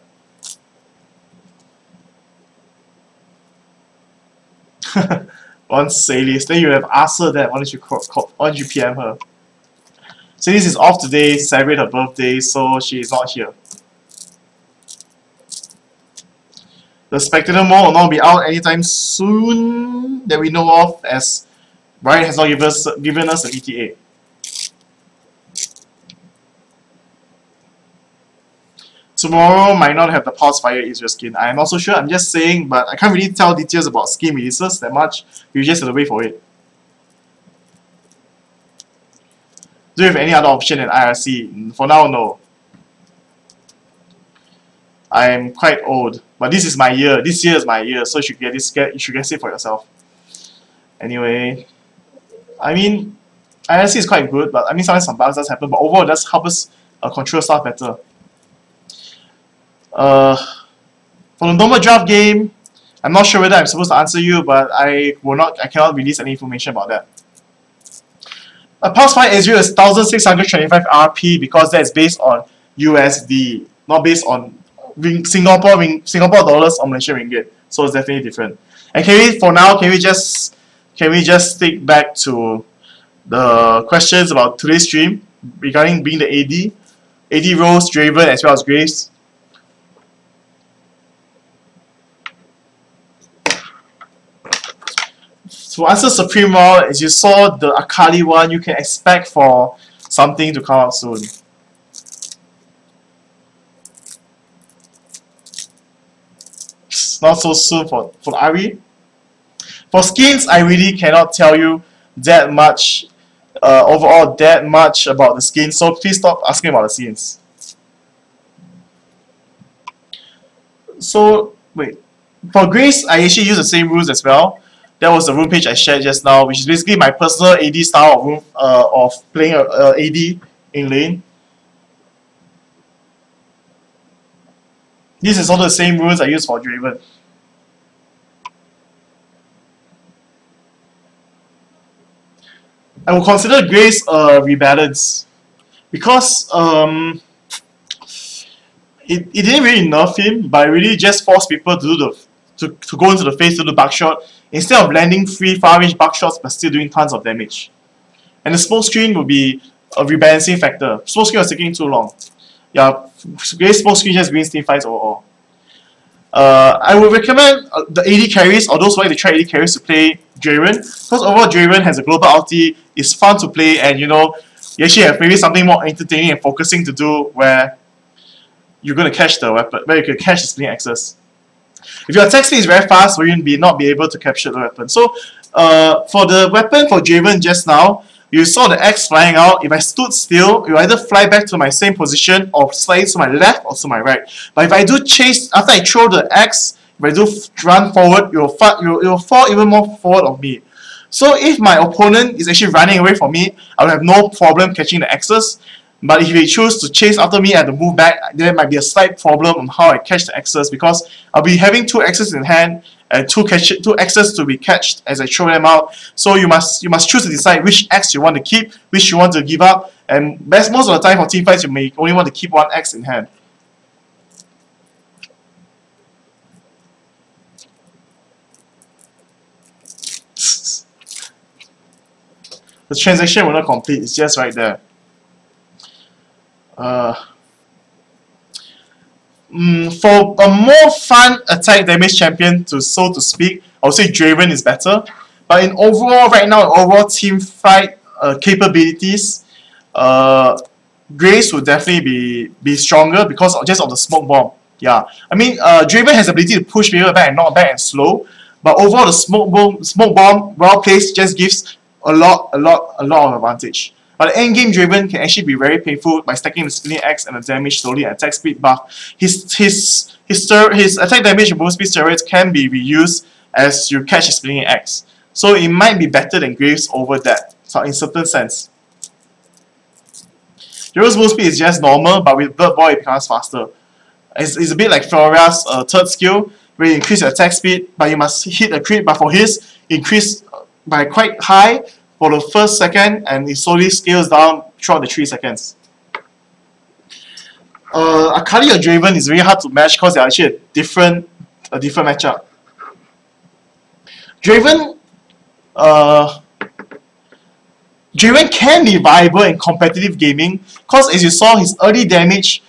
[SPEAKER 3] Once Salis, then you have asked her that. Why don't you PM her? Salis is off today, celebrate her birthday, so she is not here. The Spectator mode will not be out anytime soon that we know of, as Brian has not given us an ETA. Tomorrow might not have the Pulse Fire Israel skin. I'm not so sure, I'm just saying, but I can't really tell details about skin releases that much. You just have to wait for it. Do you have any other option than IRC? For now, no. I am quite old, but this is my year. This year is my year, so you should get it for yourself. Anyway, I mean, IRC is quite good, but I mean sometimes some bugs does happen, but overall it does help us control stuff better. For the normal draft game, I'm not sure whether I'm supposed to answer you, but I cannot release any information about that. A pulse fire Ezreal is 1625 RP because that's based on USD, not based on Singapore dollars or Malaysian ringgit. So it's definitely different. And can we just stick back to the questions about today's stream regarding being the AD roles, Draven as well as Graves. To answer Supreme Roll, as you saw the Akali one, you can expect for something to come out soon. Not so soon for Ari. For skins, I really cannot tell you that much overall about the skins, so please stop asking about the skins. So wait, for Grace, I actually use the same rules as well. That was the rune page I shared just now, which is basically my personal AD style of playing AD in lane. This is all the same rules I use for Draven. I will consider Grace a rebalance because it didn't really nerf him, but it really just forced people to do to go into the face to do the buckshot instead of landing 3 far-range buckshots but still doing tons of damage. And the smoke screen will be a rebalancing factor. Smoke screen was taking too long. Yeah, Grace smoke screen just wins team fights overall. I would recommend the AD carries or those who like to try AD carries to play Draven, because overall Draven has a global ulti, it's fun to play, and you know, you actually have maybe something more entertaining and focusing to do where you're going to catch the weapon, where you can catch the splitting axis. If your attack speed is very fast, will you not be able to capture the weapon. So for the weapon for Draven just now, you saw the axe flying out. If I stood still, it will either fly back to my same position or slide to my left or to my right. But if I do chase, after I throw the axe, if I do run forward, it will fall even more forward of me. So if my opponent is actually running away from me, I will have no problem catching the axes. But if they choose to chase after me and to move back, there might be a slight problem on how I catch the axes, because I'll be having 2 axes in hand and 2 axes to be catched as I throw them out. So you must choose to decide which axe you want to keep, which you want to give up, and most of the time for team fights you may only want to keep 1 axe in hand. The transaction will not complete, it's just right there. For a more fun attack damage champion, so to speak, I would say Draven is better. But in overall, right now, overall team fight capabilities, Grace would definitely be stronger because just of the smoke bomb. Yeah, I mean, Draven has the ability to push people back and knock back and slow, but overall the smoke bomb well placed just gives a lot of advantage. But the endgame Draven can actually be very painful by stacking the spinning axe and the damage slowly at attack speed buff. His attack damage and movement speed steroids can be reused as you catch a spinning axe. So it might be better than Graves over that, so in certain sense. Draven's movement speed is just normal, but with Blood Boy it becomes faster. It's a bit like Flora's third skill, where you increase your attack speed, but you must hit a crit, but for his, increase by quite high for the first second, and it slowly scales down throughout the 3 seconds. Akali or Draven is really hard to match because they're actually a different matchup. Draven can be viable in competitive gaming because, as you saw, his early damage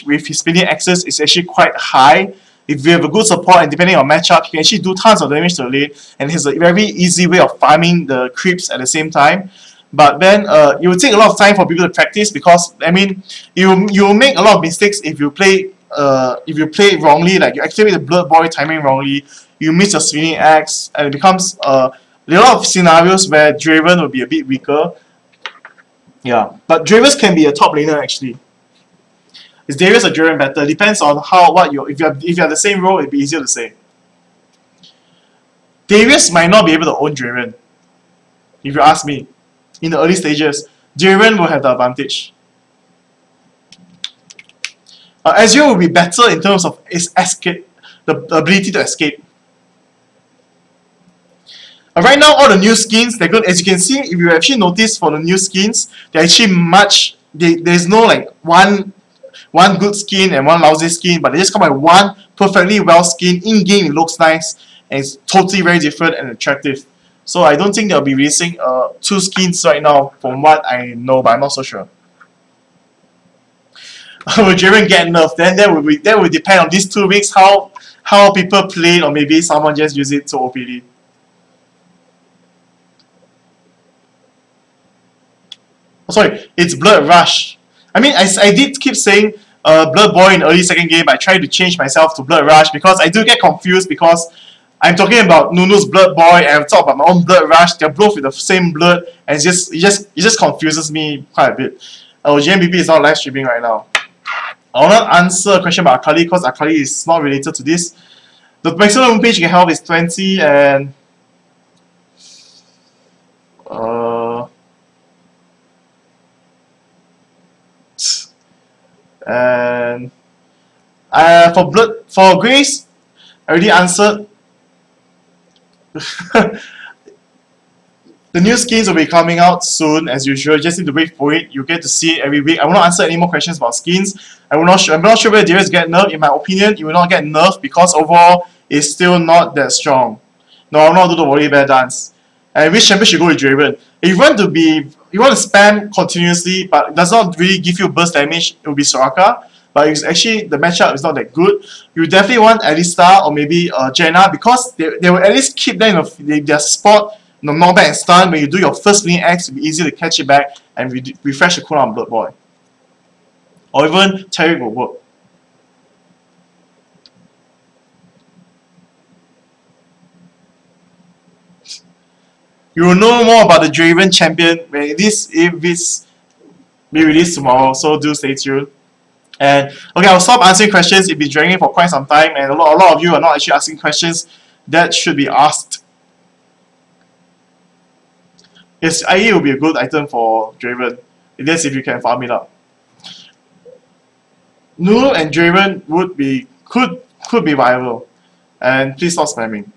[SPEAKER 3] with his spinning axes is actually quite high. If you have a good support and depending on matchup, you can actually do tons of damage to the lane, and has a very easy way of farming the creeps at the same time. But then it will take a lot of time for people to practice, because I mean you will make a lot of mistakes if you play wrongly, like you activate the Blood Boy timing wrongly, you miss your spinning axe, and it becomes a lot of scenarios where Draven will be a bit weaker. Yeah, but Dravens can be a top laner actually. Is Darius or Draven better? Depends on if you have the same role, it'd be easier to say. Darius might not be able to own Draven, if you ask me. In the early stages, Draven will have the advantage. Ezreal will be better in terms of its escape, the ability to escape. Right now, all the new skins, they're good. As you can see, if you actually notice for the new skins, they're actually there's no like one good skin and one lousy skin, but they just come by one perfectly well skin. In game, it looks nice and it's totally very different and attractive. So I don't think they'll be releasing 2 skins right now, from what I know, but I'm not so sure. Will Draven get nerfed? Then that will depend on these 2 weeks how people play, or maybe someone just use it to OPD. Oh, sorry, it's Blood Rush. I mean, I did keep saying Blood Boy in early second game. I tried to change myself to Blood Rush because I do get confused because I'm talking about Nunu's Blood Boy and I'm talking about my own Blood Rush. They're both with the same blood, and it just confuses me quite a bit. GM.TeddyTibbers is not live streaming right now. I will not answer a question about Akali because Akali is not related to this. The maximum page you can have is 20 and for Grace, I already answered. The new skins will be coming out soon, as usual. Just need to wait for it. You get to see it every week. I will not answer any more questions about skins. I'm not sure whether Darius get nerfed. In my opinion, it will not get nerfed because overall it's still not that strong. No, I will not do the Warrior Bear dance. And which champion should go with Draven? If you want to spam continuously, but it does not really give you burst damage, it will be Soraka. But it's actually the matchup is not that good. You definitely want Alistar or maybe Jaina, because they will at least keep them in their spot. No, knockback and stun. When you do your first mini X, it'll be easy to catch it back and refresh the cooldown on Blood Boy. Or even Taric will work. You will know more about the Draven champion when if it's be released tomorrow, so do stay tuned. And okay, I'll stop answering questions. It's been dragging for quite some time, and a lot of you are not actually asking questions that should be asked. Yes, IE will be a good item for Draven. That's if you can farm it up. Nunu and Draven could be viable. And please stop spamming.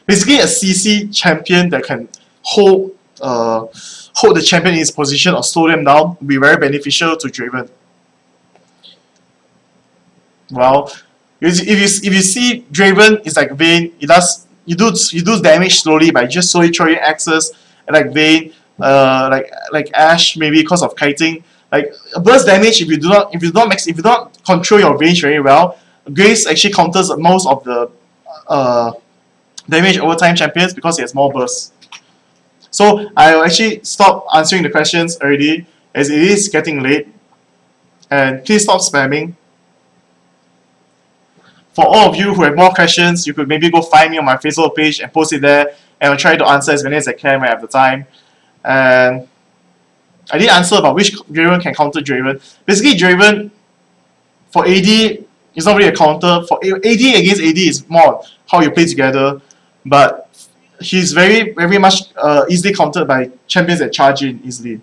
[SPEAKER 3] Basically, a CC champion that can hold the champion in his position or slow them down will be very beneficial to Draven. Well, if you see Draven is like Vayne, you do damage slowly by just slowly throwing axes, and like Vayne, like Ashe maybe because of kiting. Like burst damage, if you do not control your range very well, Grace actually counters most of the damage over time champions because he has more bursts. So I will actually stop answering the questions already, as it is getting late. And please stop spamming. For all of you who have more questions, you could maybe go find me on my Facebook page and post it there, and I'll try to answer as many as I can when I have the time. And I did answer about which Draven can counter Draven. Basically, Draven for AD is not really a counter. For AD against AD is more how you play together, but he's very much easily countered by champions that charge in easily.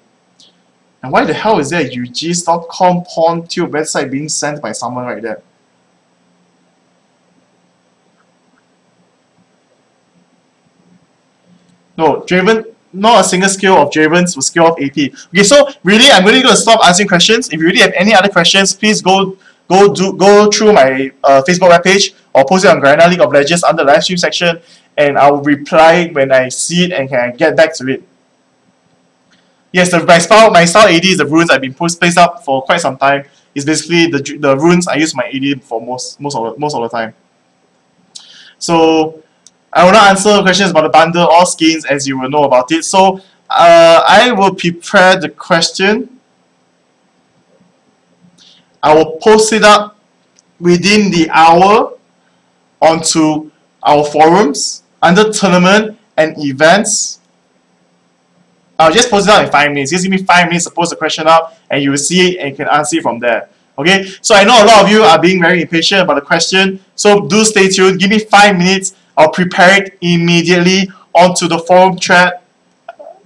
[SPEAKER 3] And why the hell is there a UGs.com porn tube website being sent by someone right there? No, Draven, not a single skill of Draven's will skill of AP. Okay, so really, I'm really going to stop answering questions. If you really have any other questions, please go through my Facebook webpage or post it on Garena League of Legends under the live stream section, and I'll reply when I see it and can get back to it. Yes, my style AD is the runes I've been placed up for quite some time. It's basically the runes I use my AD for most of the time. So I will not answer questions about the bundle or skins, as you will know about it. So I will prepare the question. I will post it up within the hour onto our forums under tournament and events. I'll just post it out in 5 minutes. Just give me 5 minutes to post the question up, and you will see it and you can answer it from there. Okay? So I know a lot of you are being very impatient about the question, so do stay tuned. Give me 5 minutes. I'll prepare it immediately onto the forum thread.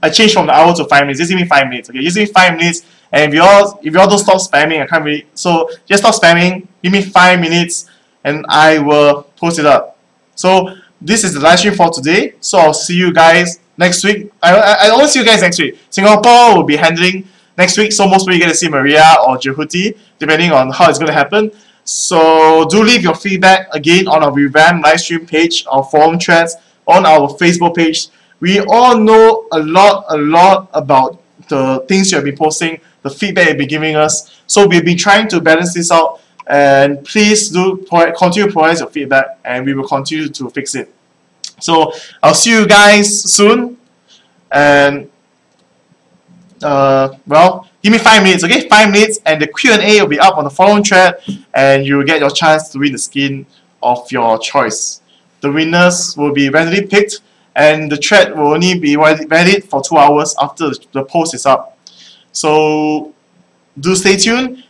[SPEAKER 3] I changed from the hour to 5 minutes. Just give me 5 minutes. Okay, just give me 5 minutes. And if you all don't stop spamming, I can't really. So just stop spamming. Give me 5 minutes, and I will post it up. So this is the live stream for today. So I'll see you guys next week. I always see you guys next week. Singapore will be handling next week, so most probably you're going to see Maria or Jehuti, depending on how it's going to happen. So do leave your feedback again on our Revamped Livestream page, our forum threads, on our Facebook page. We all know a lot about the things you have been posting, the feedback you've been giving us. So we've been trying to balance this out, and please do continue to provide your feedback, and we will continue to fix it. So I'll see you guys soon, and well, give me 5 minutes, okay? 5 minutes, and the Q&A will be up on the forum thread, and you will get your chance to win the skin of your choice. The winners will be randomly picked, and the thread will only be valid for 2 hours after the post is up. So do stay tuned,